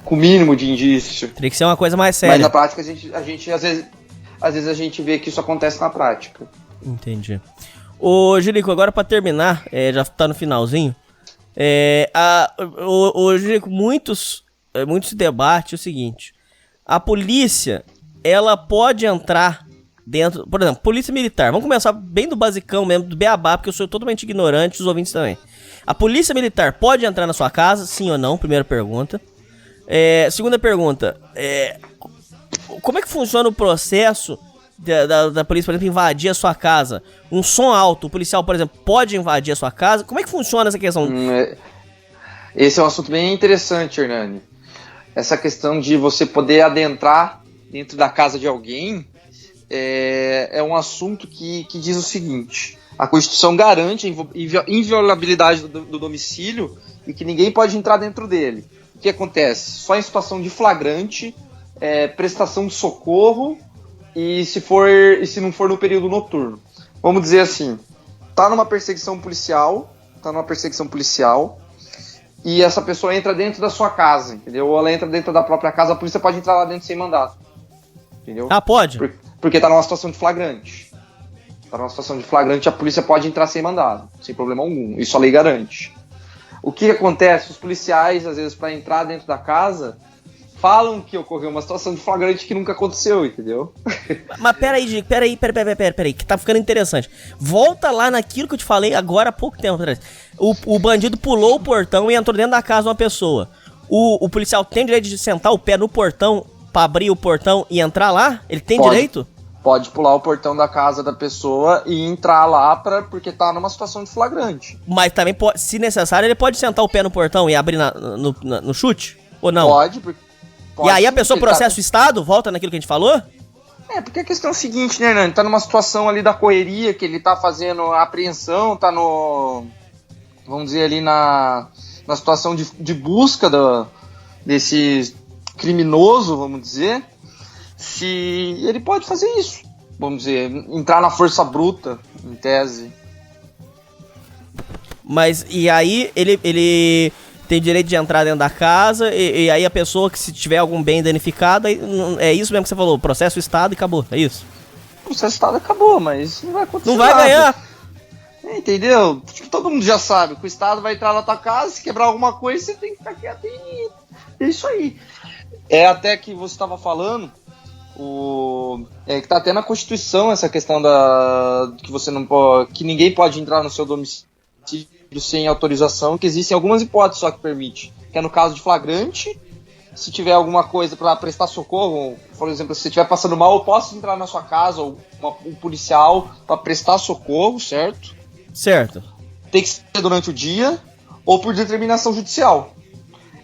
S8: com o mínimo de indício.
S7: Teria que ser uma coisa mais séria.
S8: Mas na prática a gente às vezes a gente vê que isso acontece na prática.
S7: Entendi. Ô, Jerico, agora pra terminar, já tá no finalzinho. Jerico, muitos se debate o seguinte: a polícia, ela pode entrar dentro, por exemplo, polícia militar. Vamos começar bem do basicão mesmo, do beabá, porque eu sou totalmente ignorante, os ouvintes também. A polícia militar pode entrar na sua casa, sim ou não? Primeira pergunta. Segunda pergunta, como é que funciona o processo da polícia, por exemplo, invadir a sua casa? Um som alto, o policial, por exemplo, pode invadir a sua casa? Como é que funciona essa questão?
S8: Esse é um assunto bem interessante, Hernani. Essa questão de você poder adentrar dentro da casa de alguém é um assunto que diz o seguinte: a Constituição garante a inviolabilidade do domicílio e que ninguém pode entrar dentro dele. O que acontece? Só em situação de flagrante, prestação de socorro e se não for no período noturno. Vamos dizer assim, tá numa perseguição policial e essa pessoa entra dentro da sua casa, entendeu? Ou ela entra dentro da própria casa, a polícia pode entrar lá dentro sem mandato, entendeu?
S7: Ah, pode?
S8: Porque tá numa situação de flagrante. A polícia pode entrar sem mandado, sem problema algum. Isso a lei garante. O que acontece? Os policiais, às vezes, para entrar dentro da casa, falam que ocorreu uma situação de flagrante que nunca aconteceu, entendeu?
S7: Mas peraí, que tá ficando interessante. Volta lá naquilo que eu te falei agora há pouco tempo atrás. O bandido pulou o portão e entrou dentro da casa de uma pessoa. O policial tem direito de sentar o pé no portão pra abrir o portão e entrar lá? Ele tem direito?
S8: Pode pular o portão da casa da pessoa e entrar lá porque tá numa situação de flagrante.
S7: Mas também, pode, se necessário, ele pode sentar o pé no portão e abrir no chute? Ou não?
S8: Pode,
S7: e aí a pessoa processa o Estado? Volta naquilo que a gente falou?
S8: Porque a questão é o seguinte, né, Hernani? Tá numa situação ali da correria, que ele tá fazendo a apreensão, tá vamos dizer ali na situação de busca desse criminoso, vamos dizer. Se ele pode fazer isso, vamos dizer, entrar na força bruta, em tese.
S7: Mas, e aí, ele tem direito de entrar dentro da casa, e aí a pessoa que se tiver algum bem danificado, é isso mesmo que você falou, processo o Estado e acabou, é isso?
S8: O processo o Estado acabou, mas não vai acontecer
S7: Não vai
S8: nada.
S7: ganhar!
S8: Entendeu? Todo mundo já sabe que o Estado vai entrar na tua casa, se quebrar alguma coisa, você tem que ficar quieto e é isso aí. Até que você estava falando, que tá até na Constituição essa questão que você não pode, que ninguém pode entrar no seu domicílio sem autorização, que existem algumas hipóteses só que permite, que é no caso de flagrante, se tiver alguma coisa para prestar socorro, por exemplo, se você estiver passando mal, eu posso entrar na sua casa, ou um policial para prestar socorro, certo?
S7: Certo.
S8: Tem que ser durante o dia ou por determinação judicial.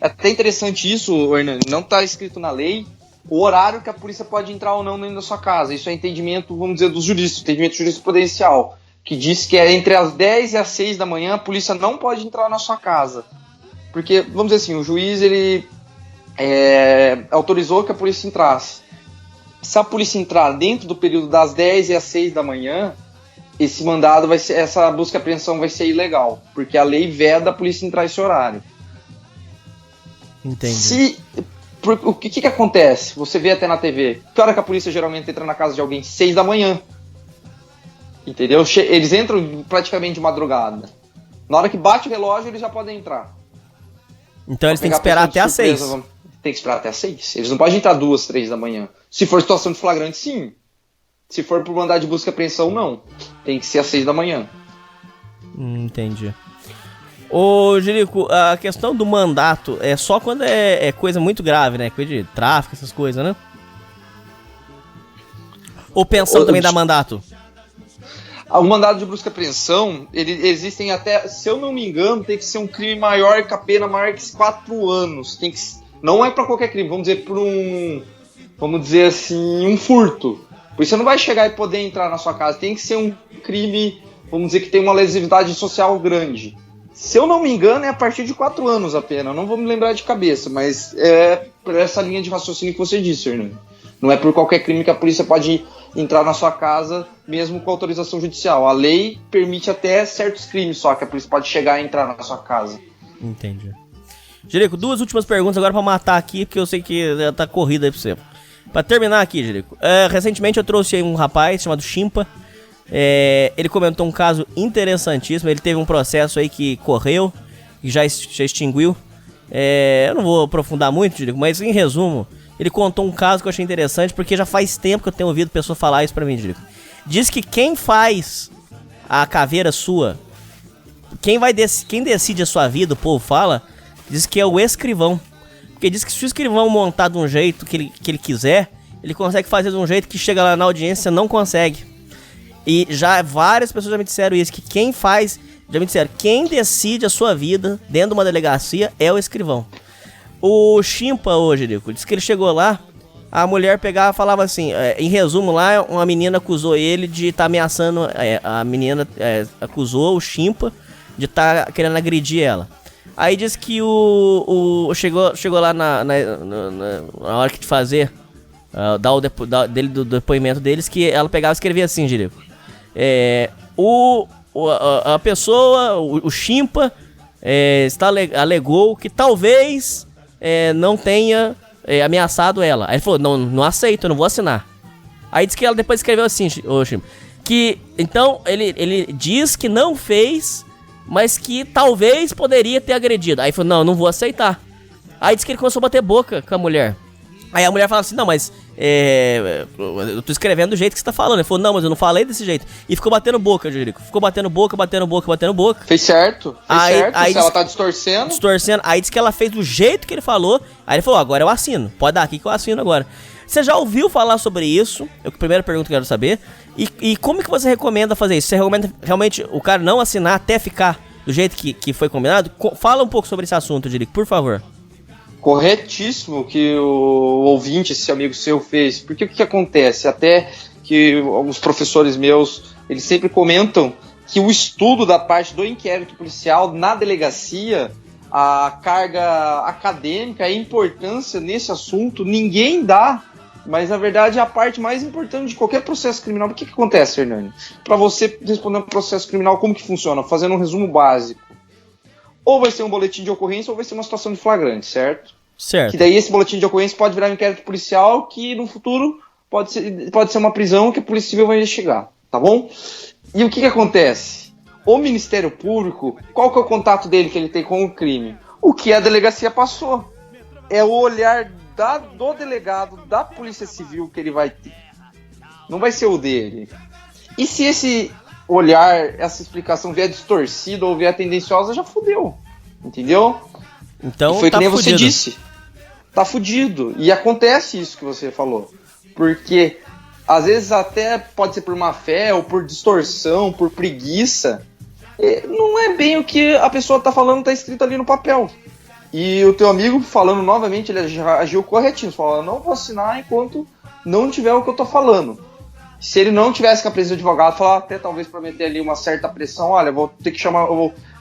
S8: É até interessante isso, Hernani, não está escrito na lei o horário que a polícia pode entrar ou não dentro da sua casa. Isso é entendimento, vamos dizer, dos juristas, entendimento jurisprudencial, que diz que é entre as 10 e as 6 da manhã a polícia não pode entrar na sua casa. Porque, vamos dizer assim, o juiz ele autorizou que a polícia entrasse. Se a polícia entrar dentro do período das 10 e as 6 da manhã, esse mandado vai ser, essa busca e apreensão vai ser ilegal, porque a lei veda a polícia entrar esse horário.
S7: Entendi.
S8: O que acontece? Você vê até na TV. Que hora que a polícia geralmente entra na casa de alguém? 6 da manhã. Entendeu? Eles entram praticamente de madrugada. Na hora que bate o relógio, eles já podem entrar.
S7: Então eles têm que esperar até as 6.
S8: Tem que esperar até as 6. Eles não podem entrar 2, 3 da manhã. Se for situação de flagrante, sim. Se for por mandado de busca e apreensão, não. Tem que ser às 6 da manhã.
S7: Entendi. Ô, Jerico, a questão do mandato é só quando é coisa muito grave, né? Coisa de tráfico, essas coisas, né? Ou pensão também dá mandato?
S8: O mandado de busca e apreensão, existem até, se eu não me engano, tem que ser um crime maior que a pena maior que 4 anos. Não é pra qualquer crime, vamos dizer, um furto. Por isso você não vai chegar e poder entrar na sua casa. Tem que ser um crime, vamos dizer, que tem uma lesividade social grande. Se eu não me engano, é a partir de 4 anos a pena. Não vou me lembrar de cabeça, mas é por essa linha de raciocínio que você disse, Hernani. Não é por qualquer crime que a polícia pode entrar na sua casa mesmo com autorização judicial. A lei permite até certos crimes só que a polícia pode chegar e entrar na sua casa.
S7: Entendi. Jerico, 2 últimas perguntas agora pra matar aqui, porque eu sei que tá corrida aí pra você. Pra terminar aqui, Jerico, recentemente eu trouxe aí um rapaz chamado Chimpa. Ele comentou um caso interessantíssimo. Ele teve um processo aí que correu e já extinguiu. Eu não vou aprofundar muito, Jerico, mas em resumo, ele contou um caso que eu achei interessante, porque já faz tempo que eu tenho ouvido pessoa falar isso pra mim, Jerico. Diz que quem faz a caveira sua, quem decide a sua vida, o povo fala, diz que é o escrivão. Porque diz que se o escrivão montar de um jeito que ele quiser, ele consegue fazer de um jeito que chega lá na audiência não consegue. E já várias pessoas já me disseram isso, que quem decide a sua vida dentro de uma delegacia é o escrivão. O Chimpa hoje, Rico, disse que ele chegou lá, a mulher pegava e falava assim, em resumo lá, uma menina acusou ele de estar ameaçando, a menina acusou o Chimpa de estar querendo agredir ela. Aí disse que chegou lá na hora de fazer, do depoimento deles, que ela pegava e escrevia assim, Jerico. A pessoa, o Chimpa, alegou que talvez não tenha ameaçado ela. Aí ele falou, não aceito, eu não vou assinar. Aí disse que ela depois escreveu assim, o Chimpa, que então ele diz que não fez, mas que talvez poderia ter agredido. Aí ele falou, não vou aceitar. Aí disse que ele começou a bater boca com a mulher. Aí a mulher fala assim, não, mas eu tô escrevendo do jeito que você tá falando. Ele falou, não, mas eu não falei desse jeito. E ficou batendo boca, Jerico. Ficou batendo boca.
S8: Fez certo,
S7: aí
S8: se ela tá distorcendo.
S7: Aí disse que ela fez do jeito que ele falou. Aí ele falou, agora eu assino. Pode dar aqui que eu assino agora. Você já ouviu falar sobre isso? É a primeira pergunta que eu quero saber. E como que você recomenda fazer isso? Você recomenda realmente o cara não assinar até ficar do jeito que foi combinado? Fala um pouco sobre esse assunto, Jerico, por favor.
S8: Corretíssimo que o ouvinte, esse amigo seu, fez. Porque o que acontece? Até que alguns professores meus, eles sempre comentam que o estudo da parte do inquérito policial na delegacia, a carga acadêmica, a importância nesse assunto, ninguém dá. Mas, na verdade, é a parte mais importante de qualquer processo criminal. O que acontece, Hernani? Para você responder um processo criminal, como que funciona? Fazendo um resumo básico. Ou vai ser um boletim de ocorrência ou vai ser uma situação de flagrante, certo?
S7: Certo.
S8: Que daí esse boletim de ocorrência pode virar um inquérito policial que no futuro pode ser uma prisão que a Polícia Civil vai investigar, tá bom? E o que acontece? O Ministério Público, qual que é o contato dele que ele tem com o crime? O que a delegacia passou. É o olhar do delegado, da Polícia Civil que ele vai ter. Não vai ser o dele. E se esse olhar, essa explicação vier distorcida ou vier tendenciosa, já fudeu. Entendeu?
S7: Então
S8: e foi
S7: tá
S8: que nem
S7: fudido.
S8: você disse. Tá fudido. E acontece isso que você falou. Porque às vezes até pode ser por má fé, ou por distorção, por preguiça. Não é bem o que a pessoa tá falando, tá escrito ali no papel. E o teu amigo, falando novamente, ele já agiu corretinho. Falou, não vou assinar enquanto não tiver o que eu tô falando. Se ele não tivesse com a presença do advogado, falar até talvez prometer ali uma certa pressão, olha, vou ter que chamar,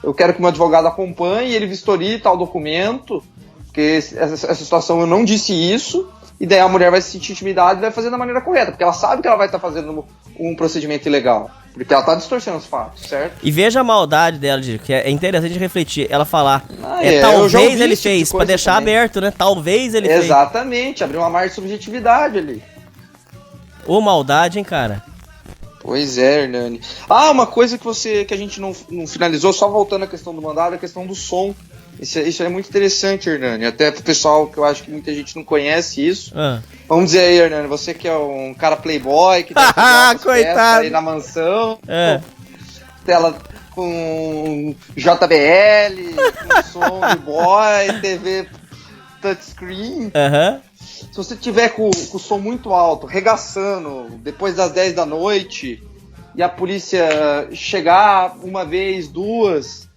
S8: eu quero que o meu advogado acompanhe, ele vistorie tal documento, porque essa situação eu não disse isso, e daí a mulher vai se sentir intimidada e vai fazer da maneira correta, porque ela sabe que ela vai estar fazendo um procedimento ilegal, porque ela está distorcendo os fatos, certo?
S7: E veja a maldade dela, que é interessante refletir, ela falar,
S8: talvez
S7: ele fez, pra deixar
S8: também
S7: aberto, né? Talvez ele fez.
S8: Exatamente, abrir uma margem de subjetividade ali.
S7: Ô, maldade, hein, cara?
S8: Pois é, Hernani. Uma coisa que a gente não finalizou, só voltando à questão do mandado, a questão do som. Isso é muito interessante, Hernani. Até pro pessoal, que eu acho que muita gente não conhece isso. Vamos dizer aí, Hernani, você que é um cara playboy, que tá
S7: coitado
S8: aí na mansão, tela com JBL, com som de boy, TV touchscreen. Se você tiver com o som muito alto, regaçando, depois das 10 da noite, e a polícia chegar uma vez, duas,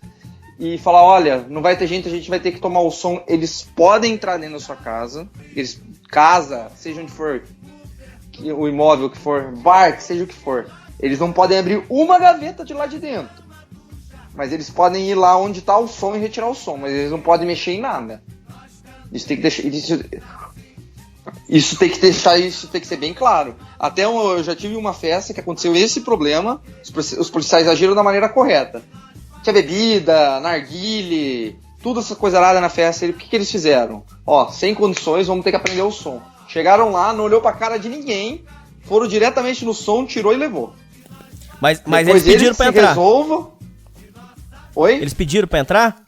S8: e falar, olha, não vai ter gente, a gente vai ter que tomar o som, eles podem entrar dentro da sua casa, casa, seja onde for, o imóvel que for, bar, que seja o que for, eles não podem abrir uma gaveta de lá de dentro, mas eles podem ir lá onde está o som e retirar o som, mas eles não podem mexer em nada. Isso tem que deixar... Isso tem que deixar, isso tem que ser bem claro. Até eu já tive uma festa que aconteceu esse problema, os policiais agiram da maneira correta. Tinha bebida, narguile, tudo essa coisa lá na festa. O que eles fizeram? Ó, sem condições, vamos ter que aprender o som. Chegaram lá, não olhou pra cara de ninguém, foram diretamente no som, tirou e levou.
S7: Mas eles pediram pra entrar.
S8: Oi?
S7: Eles pediram pra entrar?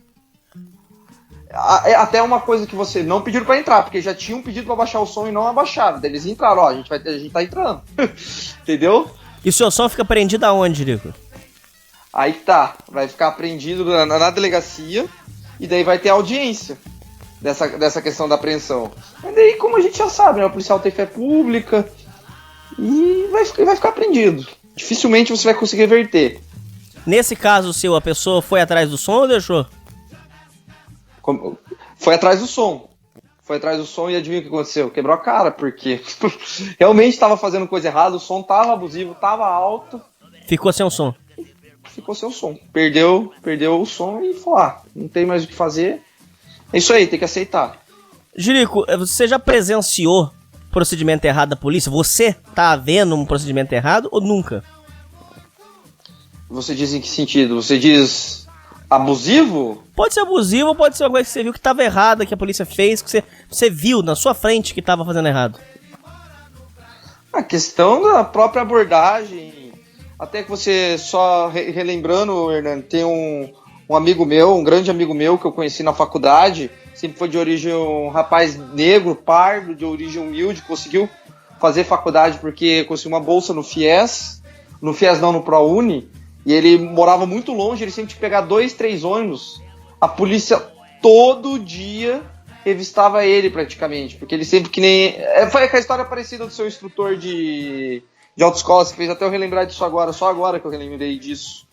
S8: Até uma coisa que você não pediram pra entrar, porque já tinham pedido pra baixar o som e não abaixaram. Daí eles entraram, ó, a gente tá entrando. Entendeu?
S7: E o seu som fica prendido aonde, Rico?
S8: Aí tá, vai ficar apreendido na delegacia e daí vai ter audiência dessa questão da apreensão. Mas daí, como a gente já sabe, né, o policial tem fé pública e vai ficar apreendido. Dificilmente você vai conseguir reverter.
S7: Nesse caso seu, a pessoa foi atrás do som ou deixou?
S8: Foi atrás do som. Foi atrás do som e adivinha o que aconteceu? Quebrou a cara, porque realmente estava fazendo coisa errada, o som tava abusivo, tava alto.
S7: Ficou sem o som.
S8: Ficou sem o som. Perdeu o som e falou, não tem mais o que fazer. É isso aí, tem que aceitar.
S7: Jerico, você já presenciou procedimento errado da polícia? Você tá vendo um procedimento errado ou nunca?
S8: Você diz em que sentido? Você diz abusivo?
S7: Pode ser abusivo, pode ser uma coisa que você viu que tava errada, que a polícia fez, que você viu na sua frente que tava fazendo errado.
S8: A questão da própria abordagem. Até que você, só relembrando, Hernando, tem um amigo meu, um grande amigo meu que eu conheci na faculdade, sempre foi de origem, um rapaz negro, pardo, de origem humilde, conseguiu fazer faculdade porque conseguiu uma bolsa no FIES não, no ProUni, e ele morava muito longe, ele sempre tinha que pegar 2, 3 ônibus. A polícia todo dia revistava ele praticamente, porque ele sempre que nem... Foi aquela história parecida do seu instrutor de autoescola, você fez até eu relembrar disso agora, só agora que eu relembrei disso.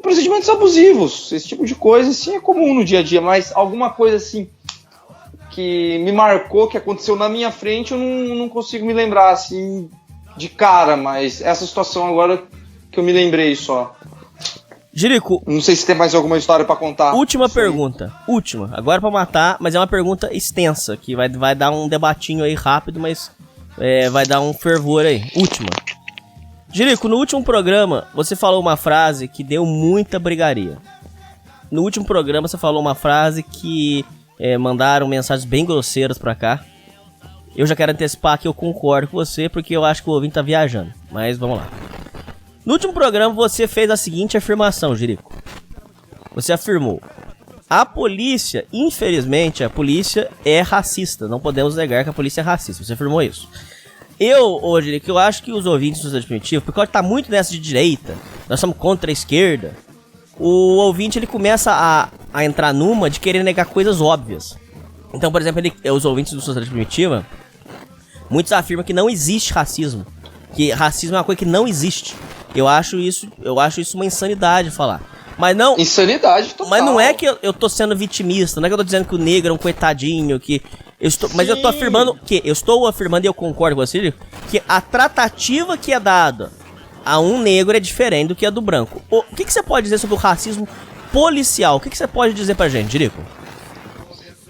S8: Procedimentos abusivos, esse tipo de coisa assim é comum no dia a dia, mas alguma coisa assim que me marcou, que aconteceu na minha frente, eu não consigo me lembrar assim de cara, mas essa situação agora que eu me lembrei só.
S7: Jerico,
S8: não sei se tem mais alguma história pra contar.
S7: Última pergunta, agora pra matar, mas é uma pergunta extensa, que vai dar um debatinho aí rápido, mas vai dar um fervor aí. Última. Jerico, no último programa você falou uma frase que deu muita brigaria. No último programa você falou uma frase que mandaram mensagens bem grosseiras pra cá. Eu já quero antecipar que eu concordo com você, porque eu acho que o ouvinte tá viajando. Mas vamos lá. No último programa você fez a seguinte afirmação, Jerico. Você afirmou: a polícia, infelizmente, a polícia é racista. Não podemos negar que a polícia é racista. Você afirmou isso. Hoje, que eu acho que os ouvintes do Sociedade Primitiva, porque tá muito nessa de direita, nós somos contra a esquerda, o ouvinte ele começa a entrar numa de querer negar coisas óbvias. Então, por exemplo, os ouvintes do Sociedade Primitiva, muitos afirmam que não existe racismo, que racismo é uma coisa que não existe. Eu acho isso uma insanidade falar. Mas não...
S8: Insanidade total.
S7: Mas não é que eu tô sendo vitimista, não é que eu tô dizendo que o negro é um coitadinho, que... Mas eu tô afirmando que... Eu estou afirmando, e eu concordo com você, que a tratativa que é dada a um negro é diferente do que a do branco. O que você pode dizer sobre o racismo policial? O que você pode dizer pra gente, Jerico?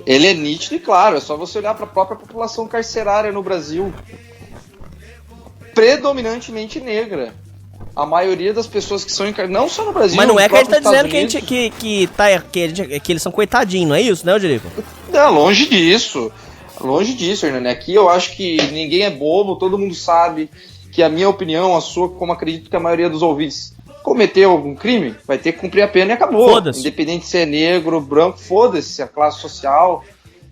S8: Ele é nítido e claro, é só você olhar pra própria população carcerária no Brasil. Predominantemente negra. A maioria das pessoas que são não só no Brasil,
S7: mas não é que a gente tá dizendo que eles são coitadinhos, não é isso, né, Jerico?
S8: Não, longe disso. Longe disso, Hernani. Aqui eu acho que ninguém é bobo, todo mundo sabe que a minha opinião, a sua, como acredito que a maioria dos ouvintes, cometeu algum crime, vai ter que cumprir a pena e acabou.
S7: Foda-se.
S8: Independente se é negro, branco, foda-se a classe social,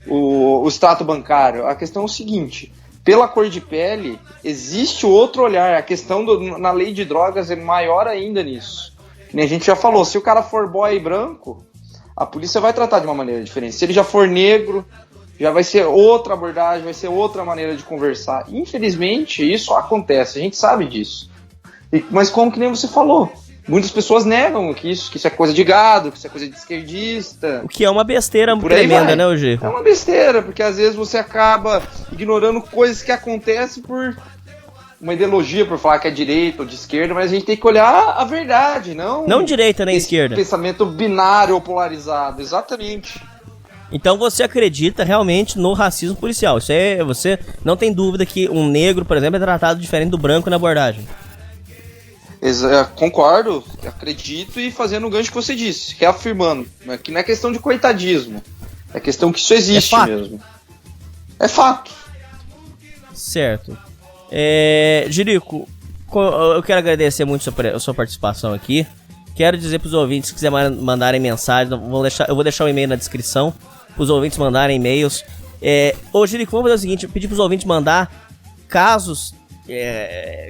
S8: o extrato bancário. A questão é o seguinte: pela cor de pele, existe outro olhar. A questão na lei de drogas é maior ainda nisso. Que nem a gente já falou, se o cara for boy branco, a polícia vai tratar de uma maneira diferente. Se ele já for negro, já vai ser outra abordagem, vai ser outra maneira de conversar. Infelizmente, isso acontece, a gente sabe disso. Mas como que nem você falou, muitas pessoas negam que isso é coisa de gado, que isso é coisa de esquerdista.
S7: O que é uma besteira tremenda, né, G?
S8: É uma besteira, porque às vezes você acaba ignorando coisas que acontecem por uma ideologia, por falar que é direita ou de esquerda, mas a gente tem que olhar a verdade, não
S7: direita nem esquerda.
S8: Pensamento binário ou polarizado, exatamente.
S7: Então você acredita realmente no racismo policial? Você não tem dúvida que um negro, por exemplo, é tratado diferente do branco na abordagem?
S8: Concordo, acredito, e fazendo o gancho que você disse, reafirmando, que não é questão de coitadismo, é questão que isso existe mesmo. É fato.
S7: Certo. Jerico, eu quero agradecer muito a sua participação aqui. Quero dizer para os ouvintes, se quiser mandarem mensagem, eu vou deixar o e-mail na descrição, para os ouvintes mandarem e-mails. Jerico, vamos fazer o seguinte, pedir para os ouvintes mandar casos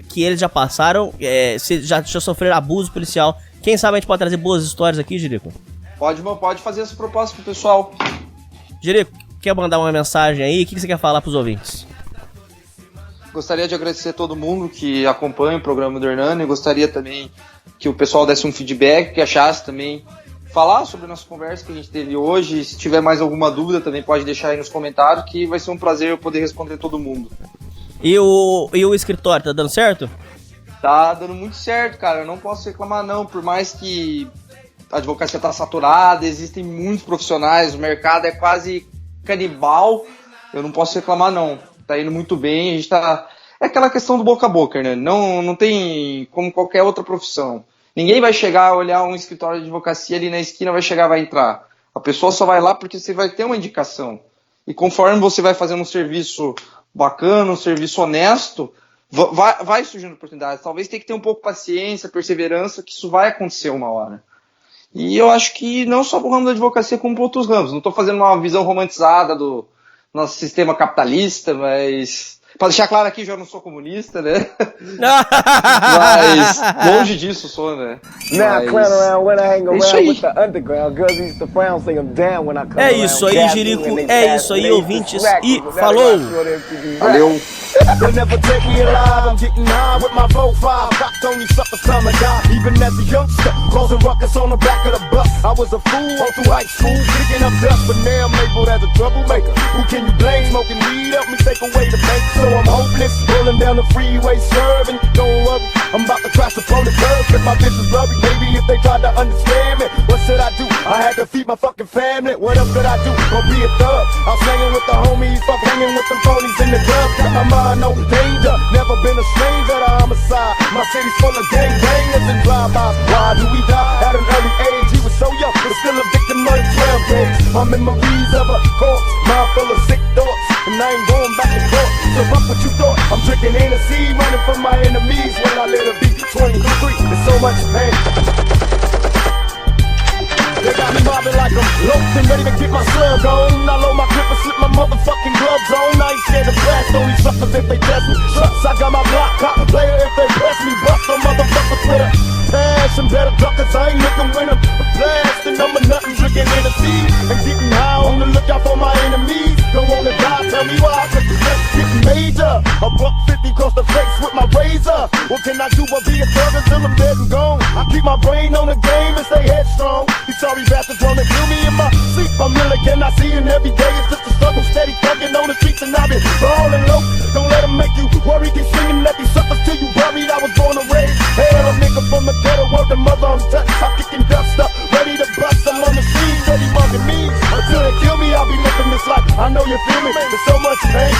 S7: que eles já passaram, se já sofreram abuso policial. Quem sabe a gente pode trazer boas histórias aqui, Jerico?
S8: Pode fazer essa proposta pro pessoal.
S7: Jerico, quer mandar uma mensagem aí? O que você quer falar pros ouvintes?
S8: Gostaria de agradecer a todo mundo que acompanha o programa do Hernani. Gostaria também que o pessoal desse um feedback, que achasse também, falar sobre a nossa conversa que a gente teve hoje. Se tiver mais alguma dúvida também pode deixar aí nos comentários, que vai ser um prazer eu poder responder todo mundo.
S7: E o escritório, tá dando certo?
S8: Tá dando muito certo, cara. Eu não posso reclamar não, por mais que a advocacia tá saturada, existem muitos profissionais, o mercado é quase canibal, eu não posso reclamar não. Tá indo muito bem, a gente tá... É aquela questão do boca a boca, né? Não tem como qualquer outra profissão. Ninguém vai chegar, olhar um escritório de advocacia ali na esquina, vai entrar. A pessoa só vai lá porque você vai ter uma indicação. E conforme você vai fazendo um serviço bacana, um serviço honesto, vai surgindo oportunidades. Talvez tenha que ter um pouco de paciência, perseverança, que isso vai acontecer uma hora. E eu acho que não só pro ramo da advocacia, como para outros ramos. Não estou fazendo uma visão romantizada do nosso sistema capitalista, mas... Pra deixar claro aqui, eu não sou comunista, né? Mas longe disso sou, né?
S7: É isso aí, Jerico. É isso aí, ouvintes. E falou!
S8: Valeu!
S9: They'll never take me alive. I'm getting high with my 4-5. Cops only suckers time to die. Even as a youngster, causing ruckus on the back of the bus. I was a fool all through high school, picking up dust, but now I'm labeled as a troublemaker. Who can you blame? Smoking weed help me take away the pain. So I'm hopeless, rolling down the freeway, swerving. Don't worry, I'm about to crash upon the curb. Get my business blurry, maybe if they tried to understand me. What should I do? I had to feed my fucking family. What else could I do? Or be a thug? I was hanging with the homies, fuck hanging with them ponies in the club. Got my mind no danger, never been a stranger to homicide. My city's full of gangbangers and drive-bys. Why do we die at an early age? He was so young, but still a victim of the 12 days. My memories of a corpse, mind full of sick thoughts, and I ain't going back to court. So fuck what you thought. I'm drinking Hennessy, running from my enemies. When I let it be 23, there's so much pain. They got me mobbing like I'm loafed and ready to get my slug on. I load my clip and slip my motherfucking gloves on. I ain't scared to blast only suckers if they test me. Trucks, I got my block cop player if they press me. Bust some motherfuckers with a passion. Better duck cause I ain't looking when I'm blasting. I'm a nothing drinking Hennessy and getting high on the lookout for my enemies. Don't wanna die, tell me why, cause the stress getting major. A $150 across the face with my razor. What can I do but be a thug until I'm dead and gone? I keep my brain on the game and stay headstrong. These sorry bastards wanna kill me in my sleep. I'm really cannot see and every day it's just a struggle. Steady thugging on the streets and I've been balling low. Don't let them make you worry. Keep singing at these suckers till you buried. I was born and raised hell, a nigga from the ghetto. Word the mother I'm touched. I'm kicking dust up, ready to bust. I'm on the scene, steady mugging me. Until they kill me, I'll be living this life. I know you feel me. There's so much pain.